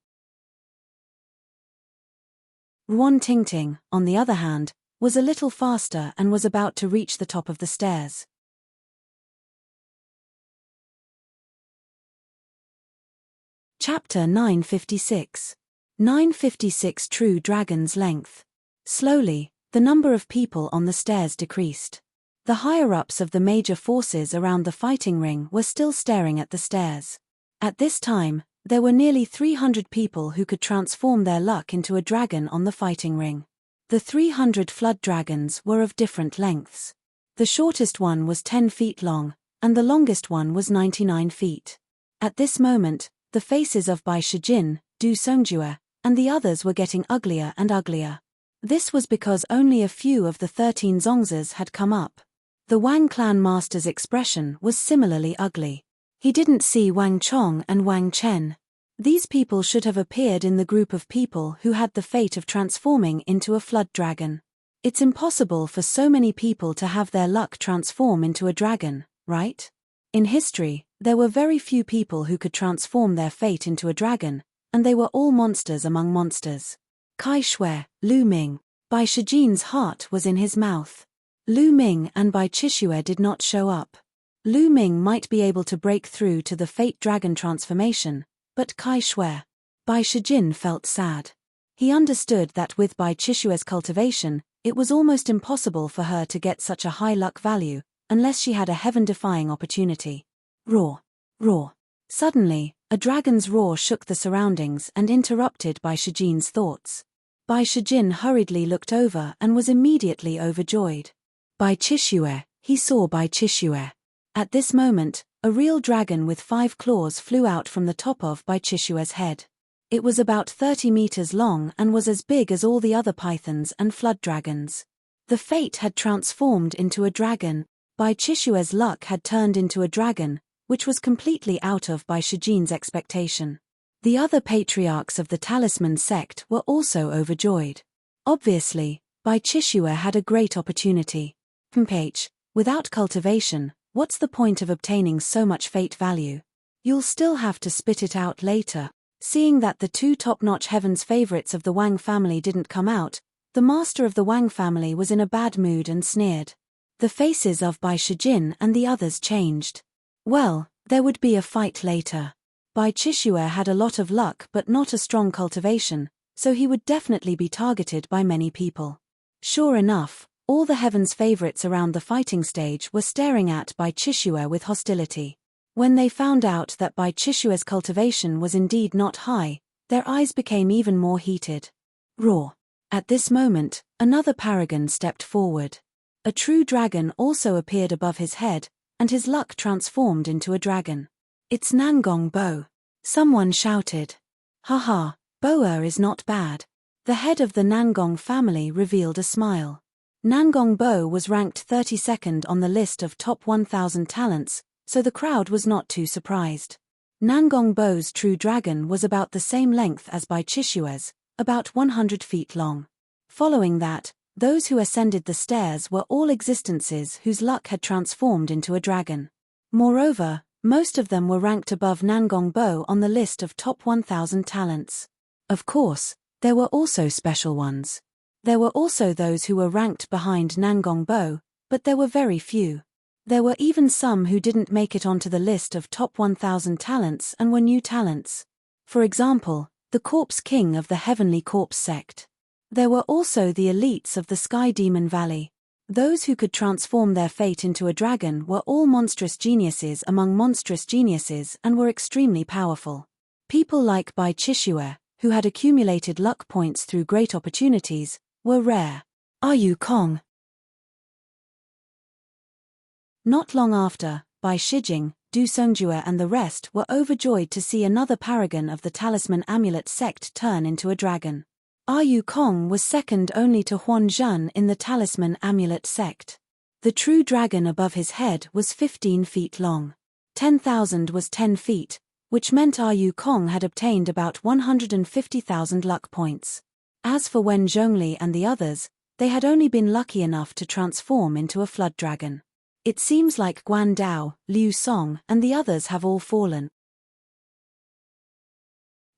Ruan Tingting, on the other hand, was a little faster and was about to reach the top of the stairs. Chapter 956. 956 True Dragon's Length. Slowly, the number of people on the stairs decreased. The higher-ups of the major forces around the fighting ring were still staring at the stairs. At this time, there were nearly 300 people who could transform their luck into a dragon on the fighting ring. The 300 flood dragons were of different lengths. The shortest one was 10 feet long, and the longest one was 99 feet. At this moment, the faces of Bai Shijin, Du Songjue, and the others were getting uglier and uglier. This was because only a few of the 13 Zongzes had come up. The Wang clan master's expression was similarly ugly. He didn't see Wang Chong and Wang Chen. These people should have appeared in the group of people who had the fate of transforming into a flood dragon. It's impossible for so many people to have their luck transform into a dragon, right? In history, there were very few people who could transform their fate into a dragon, and they were all monsters among monsters. Kai Shui, Lu Ming. Bai Shijin's heart was in his mouth. Lu Ming and Bai Chishue did not show up. Lu Ming might be able to break through to the fate dragon transformation, but Kai Shui. Bai Shijin felt sad. He understood that with Bai Chishue's cultivation, it was almost impossible for her to get such a high luck value, unless she had a heaven-defying opportunity. Roar! Roar! Suddenly, a dragon's roar shook the surroundings and interrupted Bai Shijin's thoughts. Bai Shijin hurriedly looked over and was immediately overjoyed. Bai Chishue, he saw Bai Chishue. At this moment, a real dragon with 5 claws flew out from the top of Bai Chishue's head. It was about 30 meters long and was as big as all the other pythons and flood dragons. The fate had transformed into a dragon. Bai Chishue's luck had turned into a dragon, which was completely out of Bai Shijin's expectation. The other patriarchs of the Talisman sect were also overjoyed. Obviously, Bai Chishue had a great opportunity. Without cultivation, what's the point of obtaining so much fate value? You'll still have to spit it out later. Seeing that the 2 top-notch heavens favorites of the Wang family didn't come out, the master of the Wang family was in a bad mood and sneered. The faces of Bai Shijin and the others changed. Well, There would be a fight later. Bai Chishue had a lot of luck but not a strong cultivation, so he would definitely be targeted by many people. Sure enough, all the heaven's favorites around the fighting stage were staring at Bai Chishue with hostility. When they found out that Bai Chishue's cultivation was indeed not high, their eyes became even more heated. Roar! At this moment, another paragon stepped forward. A true dragon also appeared above his head, and his luck transformed into a dragon. It's Nangong Bo. Someone shouted. Haha, Boa is not bad. The head of the Nangong family revealed a smile. Nangong Bo was ranked 32nd on the list of top 1,000 talents, so the crowd was not too surprised. Nangong Bo's true dragon was about the same length as Bai Chishue's, about 100 feet long. Following that, those who ascended the stairs were all existences whose luck had transformed into a dragon. Moreover, most of them were ranked above Nangong Bo on the list of top 1,000 talents. Of course, there were also special ones. There were also those who were ranked behind Nangong Bo, but there were very few. There were even some who didn't make it onto the list of top 1,000 talents and were new talents. For example, the Corpse King of the Heavenly Corpse sect. There were also the elites of the Sky Demon Valley. Those who could transform their fate into a dragon were all monstrous geniuses among monstrous geniuses and were extremely powerful. People like Bai Chishue, who had accumulated luck points through great opportunities, were rare. Are you Kong? Not long after, Bai Shijing, Du Songjue and the rest were overjoyed to see another paragon of the Talisman Amulet sect turn into a dragon. Yu Kong was second only to Huan Zhen in the Talisman Amulet sect. The true dragon above his head was 15 feet long. 10,000 was 10 feet, which meant Yu Kong had obtained about 150,000 luck points. As for Wen Zhongli and the others, they had only been lucky enough to transform into a flood dragon. It seems like Guan Dao, Liu Song, and the others have all fallen.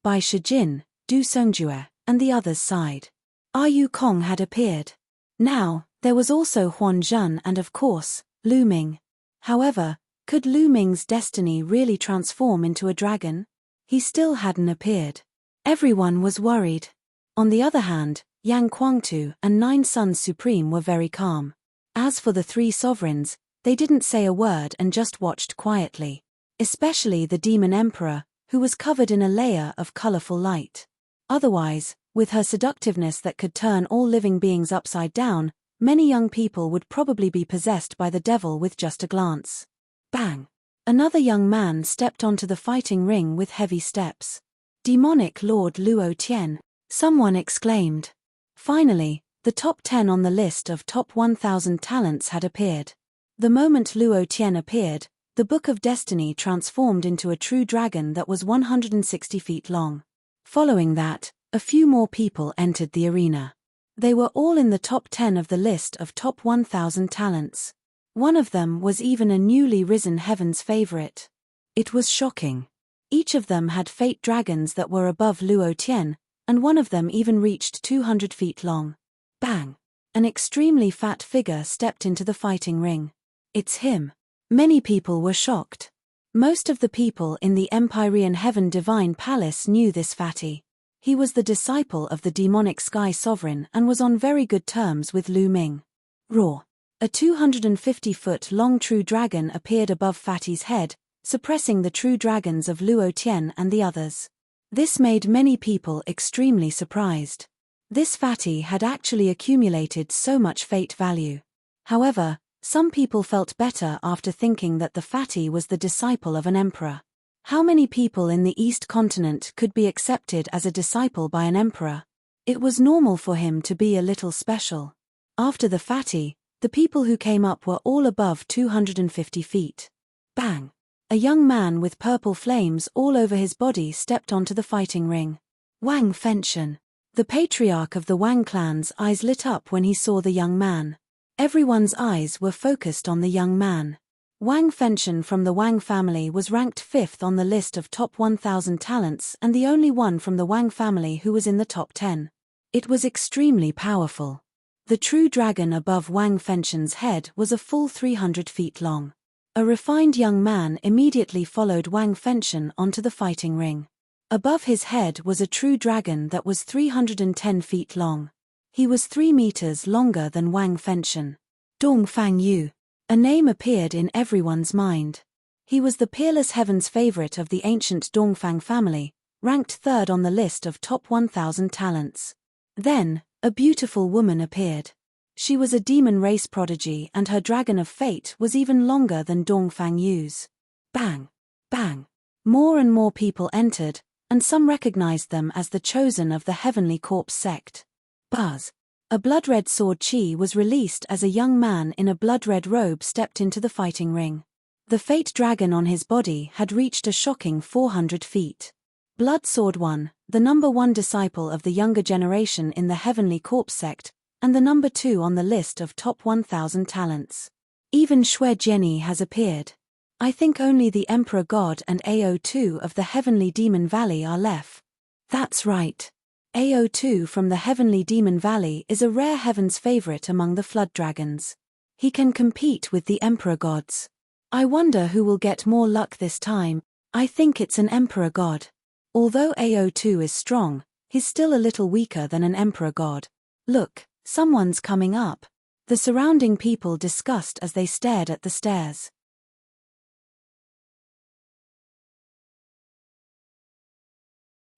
Bai Shijin, Du Songjue, and the others sighed. Yu Kong had appeared. Now, there was also Huan Zhen and of course, Lu Ming. However, could Lu Ming's destiny really transform into a dragon? He still hadn't appeared. Everyone was worried. On the other hand, Yang Kuangtu and Nine Sons Supreme were very calm. As for the three sovereigns, they didn't say a word and just watched quietly. Especially the Demon Emperor, who was covered in a layer of colorful light. Otherwise, with her seductiveness that could turn all living beings upside down, many young people would probably be possessed by the devil with just a glance. Bang! Another young man stepped onto the fighting ring with heavy steps. Demonic Lord Luo Tian, someone exclaimed. Finally, the top 10 on the list of top 1,000 talents had appeared. The moment Luo Tian appeared, the Book of Destiny transformed into a true dragon that was 160 feet long. Following that, a few more people entered the arena. They were all in the top 10 of the list of top 1,000 talents. One of them was even a newly risen heaven's favorite. It was shocking. Each of them had fate dragons that were above Luo Tian, and one of them even reached 200 feet long. Bang! An extremely fat figure stepped into the fighting ring. It's him. Many people were shocked. Most of the people in the Empyrean Heaven Divine Palace knew this fatty. He was the disciple of the demonic Sky Sovereign and was on very good terms with Lu Ming. Roar! A 250-foot-long true dragon appeared above Fatty's head, suppressing the true dragons of Luo Tian and the others. This made many people extremely surprised. This fatty had actually accumulated so much fate value. However, some people felt better after thinking that the fatty was the disciple of an emperor. How many people in the East Continent could be accepted as a disciple by an emperor? It was normal for him to be a little special. After the fatty, the people who came up were all above 250 feet. Bang! A young man with purple flames all over his body stepped onto the fighting ring. Wang Fenshen. The patriarch of the Wang clan's eyes lit up when he saw the young man. Everyone's eyes were focused on the young man. Wang Fenshen from the Wang family was ranked 5th on the list of top 1,000 talents and the only one from the Wang family who was in the top 10. It was extremely powerful. The true dragon above Wang Fenshen's head was a full 300 feet long. A refined young man immediately followed Wang Fenshen onto the fighting ring. Above his head was a true dragon that was 310 feet long. He was 3 meters longer than Wang Fenshen. Dongfang Yu. A name appeared in everyone's mind. He was the peerless heaven's favorite of the ancient Dongfang family, ranked third on the list of top 1,000 talents. Then, a beautiful woman appeared. She was a demon race prodigy and her dragon of fate was even longer than Dongfang Yu's. Bang! Bang! More and more people entered, and some recognized them as the chosen of the Heavenly Corpse sect. Buzz! A blood-red sword chi was released as a young man in a blood-red robe stepped into the fighting ring. The fate dragon on his body had reached a shocking 400 feet. Blood Sword 1, the number 1 disciple of the younger generation in the Heavenly Corpse sect, and the number 2 on the list of top 1,000 talents. Even Xue Jianyi has appeared. I think only the Emperor God and AO2 of the Heavenly Demon Valley are left. That's right. AO2 from the Heavenly Demon Valley is a rare heaven's favorite among the Flood Dragons. He can compete with the Emperor Gods. I wonder who will get more luck this time. I think it's an Emperor God. Although AO2 is strong, he's still a little weaker than an Emperor God. Look, someone's coming up. The surrounding people discussed as they stared at the stairs.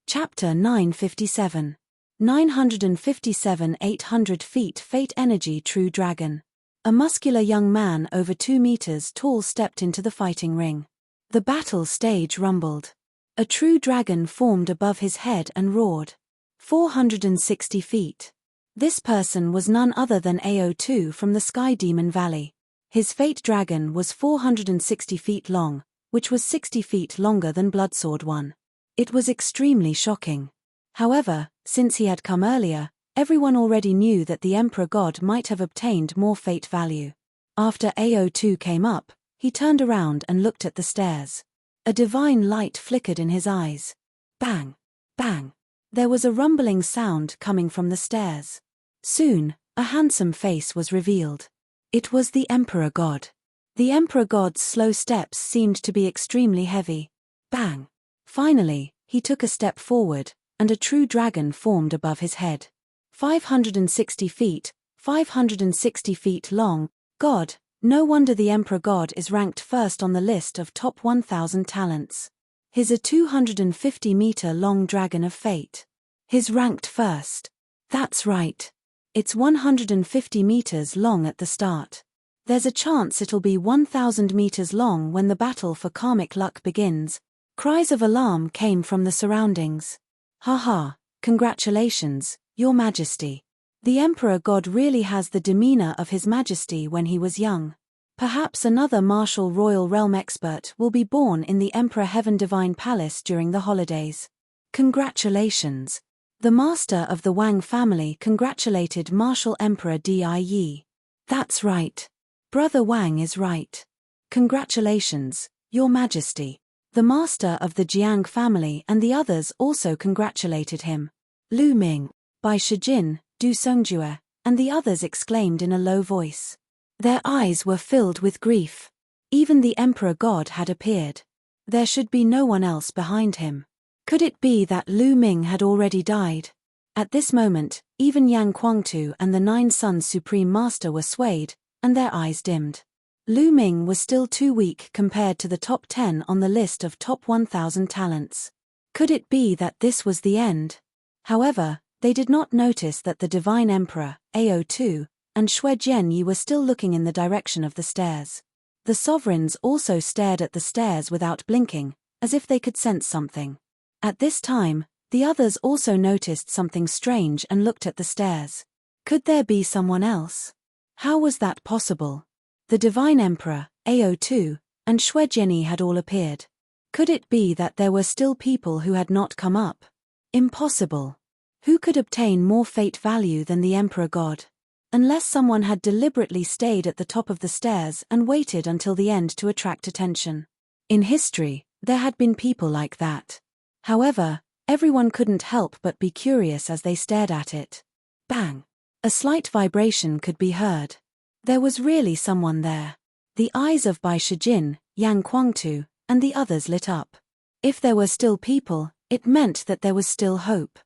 Chapter 957. 957 800 feet Fate Energy True Dragon. A muscular young man over 2 meters tall stepped into the fighting ring. The battle stage rumbled. A true dragon formed above his head and roared. 460 feet. This person was none other than AO2 from the Sky Demon Valley. His fate dragon was 460 feet long, which was 60 feet longer than Bloodsword 1. It was extremely shocking. However, since he had come earlier, everyone already knew that the Emperor God might have obtained more fate value. After AO2 came up, he turned around and looked at the stairs. A divine light flickered in his eyes. Bang! Bang! There was a rumbling sound coming from the stairs. Soon, a handsome face was revealed. It was the Emperor God. The Emperor God's slow steps seemed to be extremely heavy. Bang! Finally, he took a step forward, and a true dragon formed above his head. 560 feet, 560 feet long. God, no wonder the Emperor God is ranked first on the list of top 1,000 talents. He's a 250-meter long dragon of fate. He's ranked first. That's right. It's 150 meters long at the start. There's a chance it'll be 1,000 meters long when the battle for karmic luck begins. Cries of alarm came from the surroundings. Haha, congratulations, Your Majesty. The Emperor God really has the demeanor of His Majesty when he was young. Perhaps another martial royal realm expert will be born in the Emperor Heaven Divine Palace during the holidays. Congratulations. The master of the Wang family congratulated Martial Emperor Die. That's right. Brother Wang is right. Congratulations, Your Majesty. The master of the Jiang family and the others also congratulated him. Lu Ming, Bai Shijin, Du Songjue, and the others exclaimed in a low voice. Their eyes were filled with grief. Even the Emperor God had appeared. There should be no one else behind him. Could it be that Lu Ming had already died? At this moment, even Yang Guangtu and the Nine Sons Supreme Master were swayed, and their eyes dimmed. Lu Ming was still too weak compared to the top 10 on the list of top 1,000 talents. Could it be that this was the end? However, they did not notice that the Divine Emperor, AO2, and Xue Jianyi were still looking in the direction of the stairs. The sovereigns also stared at the stairs without blinking, as if they could sense something. At this time, the others also noticed something strange and looked at the stairs. Could there be someone else? How was that possible? The Divine Emperor, AO2, and Xue Jianyi had all appeared. Could it be that there were still people who had not come up? Impossible. Who could obtain more fate value than the Emperor God? Unless someone had deliberately stayed at the top of the stairs and waited until the end to attract attention. In history, there had been people like that. However, everyone couldn't help but be curious as they stared at it. Bang! A slight vibration could be heard. There was really someone there. The eyes of Bai Shijin, Yang Guangtu, and the others lit up. If there were still people, it meant that there was still hope.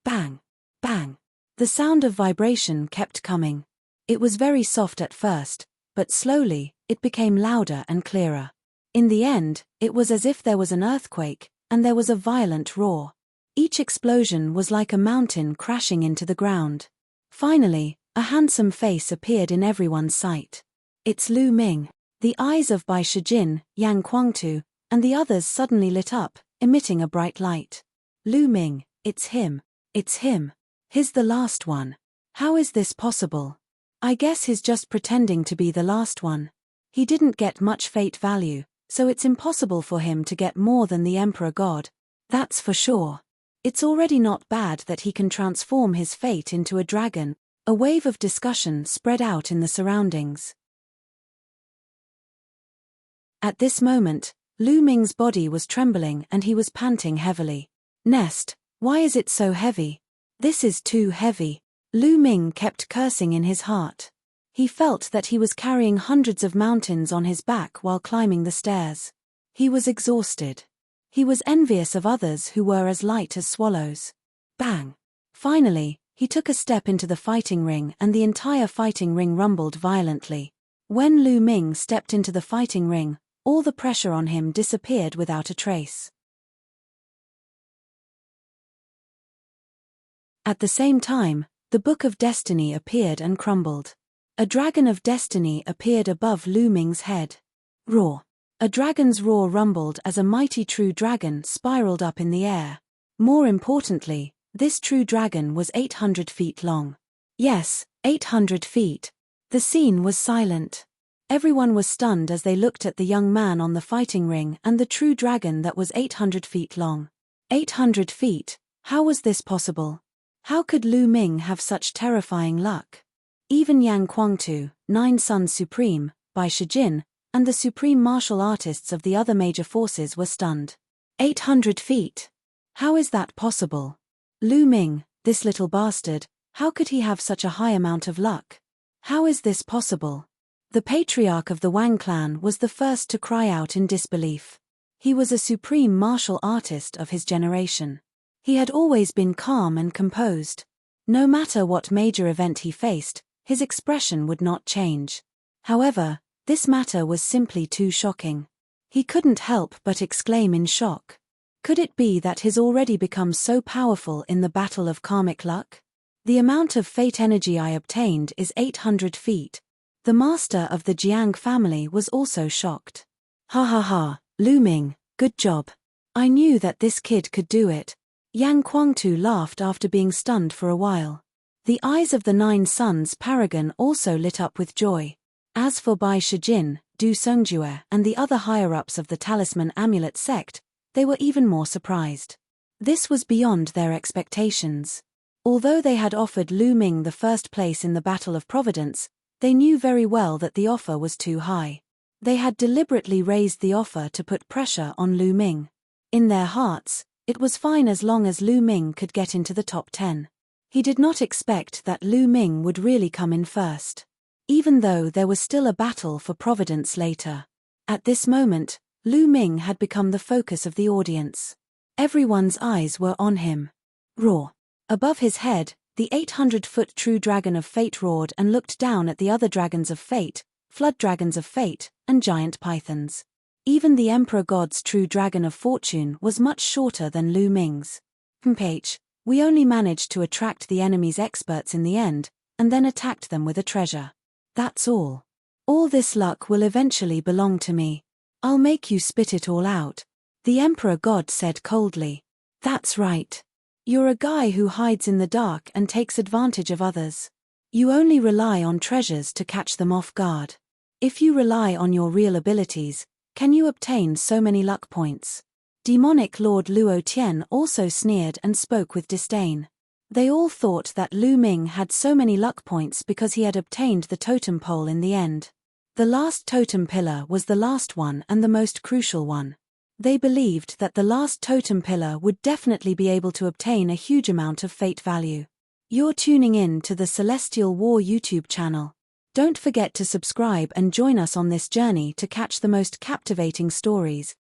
Bang! Bang! The sound of vibration kept coming. It was very soft at first, but slowly, it became louder and clearer. In the end, it was as if there was an earthquake, and there was a violent roar. Each explosion was like a mountain crashing into the ground. Finally, a handsome face appeared in everyone's sight. It's Lu Ming. The eyes of Bai Shijin, Yang Guangtu, and the others suddenly lit up, emitting a bright light. Lu Ming, it's him. It's him. He's the last one. How is this possible? I guess he's just pretending to be the last one. He didn't get much fate value, so it's impossible for him to get more than the Emperor God. That's for sure. It's already not bad that he can transform his fate into a dragon. A wave of discussion spread out in the surroundings. At this moment, Lu Ming's body was trembling and he was panting heavily. Nest, why is it so heavy? This is too heavy. Lu Ming kept cursing in his heart. He felt that he was carrying hundreds of mountains on his back while climbing the stairs. He was exhausted. He was envious of others who were as light as swallows. Bang! Finally, he took a step into the fighting ring and the entire fighting ring rumbled violently. When Lu Ming stepped into the fighting ring, all the pressure on him disappeared without a trace. At the same time, the Book of Destiny appeared and crumbled. A dragon of destiny appeared above Lu Ming's head. Roar! A dragon's roar rumbled as a mighty true dragon spiraled up in the air. More importantly, this true dragon was 800 feet long. Yes, 800 feet. The scene was silent. Everyone was stunned as they looked at the young man on the fighting ring and the true dragon that was 800 feet long. 800 feet? How was this possible? How could Lu Ming have such terrifying luck? Even Yang Guangtu, 9 Sons Supreme, Bai Shijin, and the supreme martial artists of the other major forces were stunned. 800 feet? How is that possible? Lu Ming, this little bastard, how could he have such a high amount of luck? How is this possible? The patriarch of the Wang clan was the first to cry out in disbelief. He was a supreme martial artist of his generation. He had always been calm and composed. No matter what major event he faced, his expression would not change. However, this matter was simply too shocking. He couldn't help but exclaim in shock. Could it be that he's already become so powerful in the battle of karmic luck? The amount of fate energy I obtained is 800 feet. The master of the Jiang family was also shocked. Ha ha ha, Lu Ming, good job. I knew that this kid could do it. Yang Guangtu laughed after being stunned for a while. The eyes of the 9 Sons Paragon also lit up with joy. As for Bai Shijin, Du Songjue, and the other higher-ups of the Talisman Amulet sect, they were even more surprised. This was beyond their expectations. Although they had offered Lu Ming the first place in the Battle of Providence, they knew very well that the offer was too high. They had deliberately raised the offer to put pressure on Lu Ming. In their hearts, it was fine as long as Lu Ming could get into the top 10. He did not expect that Lu Ming would really come in first. Even though there was still a battle for Providence later. At this moment, Lu Ming had become the focus of the audience. Everyone's eyes were on him. Roar! Above his head, the 800-foot true dragon of fate roared and looked down at the other dragons of fate, flood dragons of fate, and giant pythons. Even the Emperor God's true dragon of fortune was much shorter than Lu Ming's. We only managed to attract the enemy's experts in the end, and then attacked them with a treasure. That's all. All this luck will eventually belong to me. I'll make you spit it all out. The Emperor God said coldly. That's right. You're a guy who hides in the dark and takes advantage of others. You only rely on treasures to catch them off guard. If you rely on your real abilities, can you obtain so many luck points? Demonic Lord Luo Tian also sneered and spoke with disdain. They all thought that Lu Ming had so many luck points because he had obtained the totem pole in the end. The last totem pillar was the last one and the most crucial one. They believed that the last totem pillar would definitely be able to obtain a huge amount of fate value. You're tuning in to the Celestial War YouTube channel. Don't forget to subscribe and join us on this journey to catch the most captivating stories.